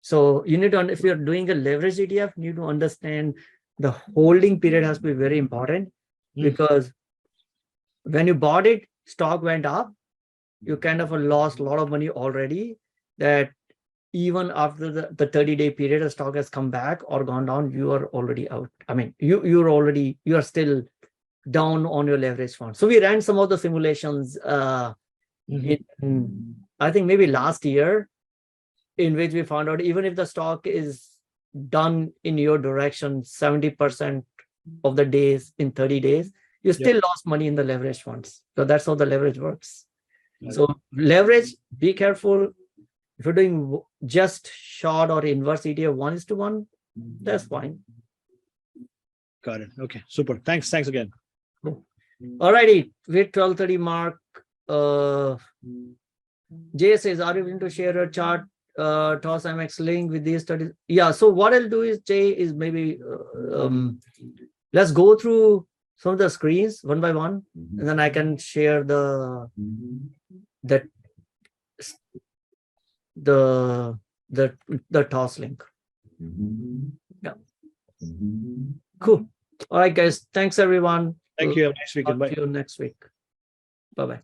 So you need to, if you're doing a leveraged ETF, you need to understand the holding period has to be very important, because when you bought it, stock went up, you kind of lost a lot of money already, that even after the 30-day period, the stock has come back or gone down, you are already out. I mean, you are still down on your leverage fund. So we ran some of the simulations in, I think maybe last year, in which we found out even if the stock is done in your direction 70% of the days in 30 days, you still lost money in the leverage funds. So that's how the leverage works. So leverage, be careful. If you're doing just short or inverse ETF 1:1, that's fine. Got it. Okay, super. Thanks again. All righty, with 12:30 mark, Jay says, are you willing to share a chart, toss MX link with these studies? Yeah, so what I'll do is, Jay, is maybe let's go through some of the screens one by one, and then I can share the toss link. Yeah. Cool. All right, guys. Thanks, everyone. Thank you. Have a nice weekend. Talk Bye. to you next week. Bye-bye.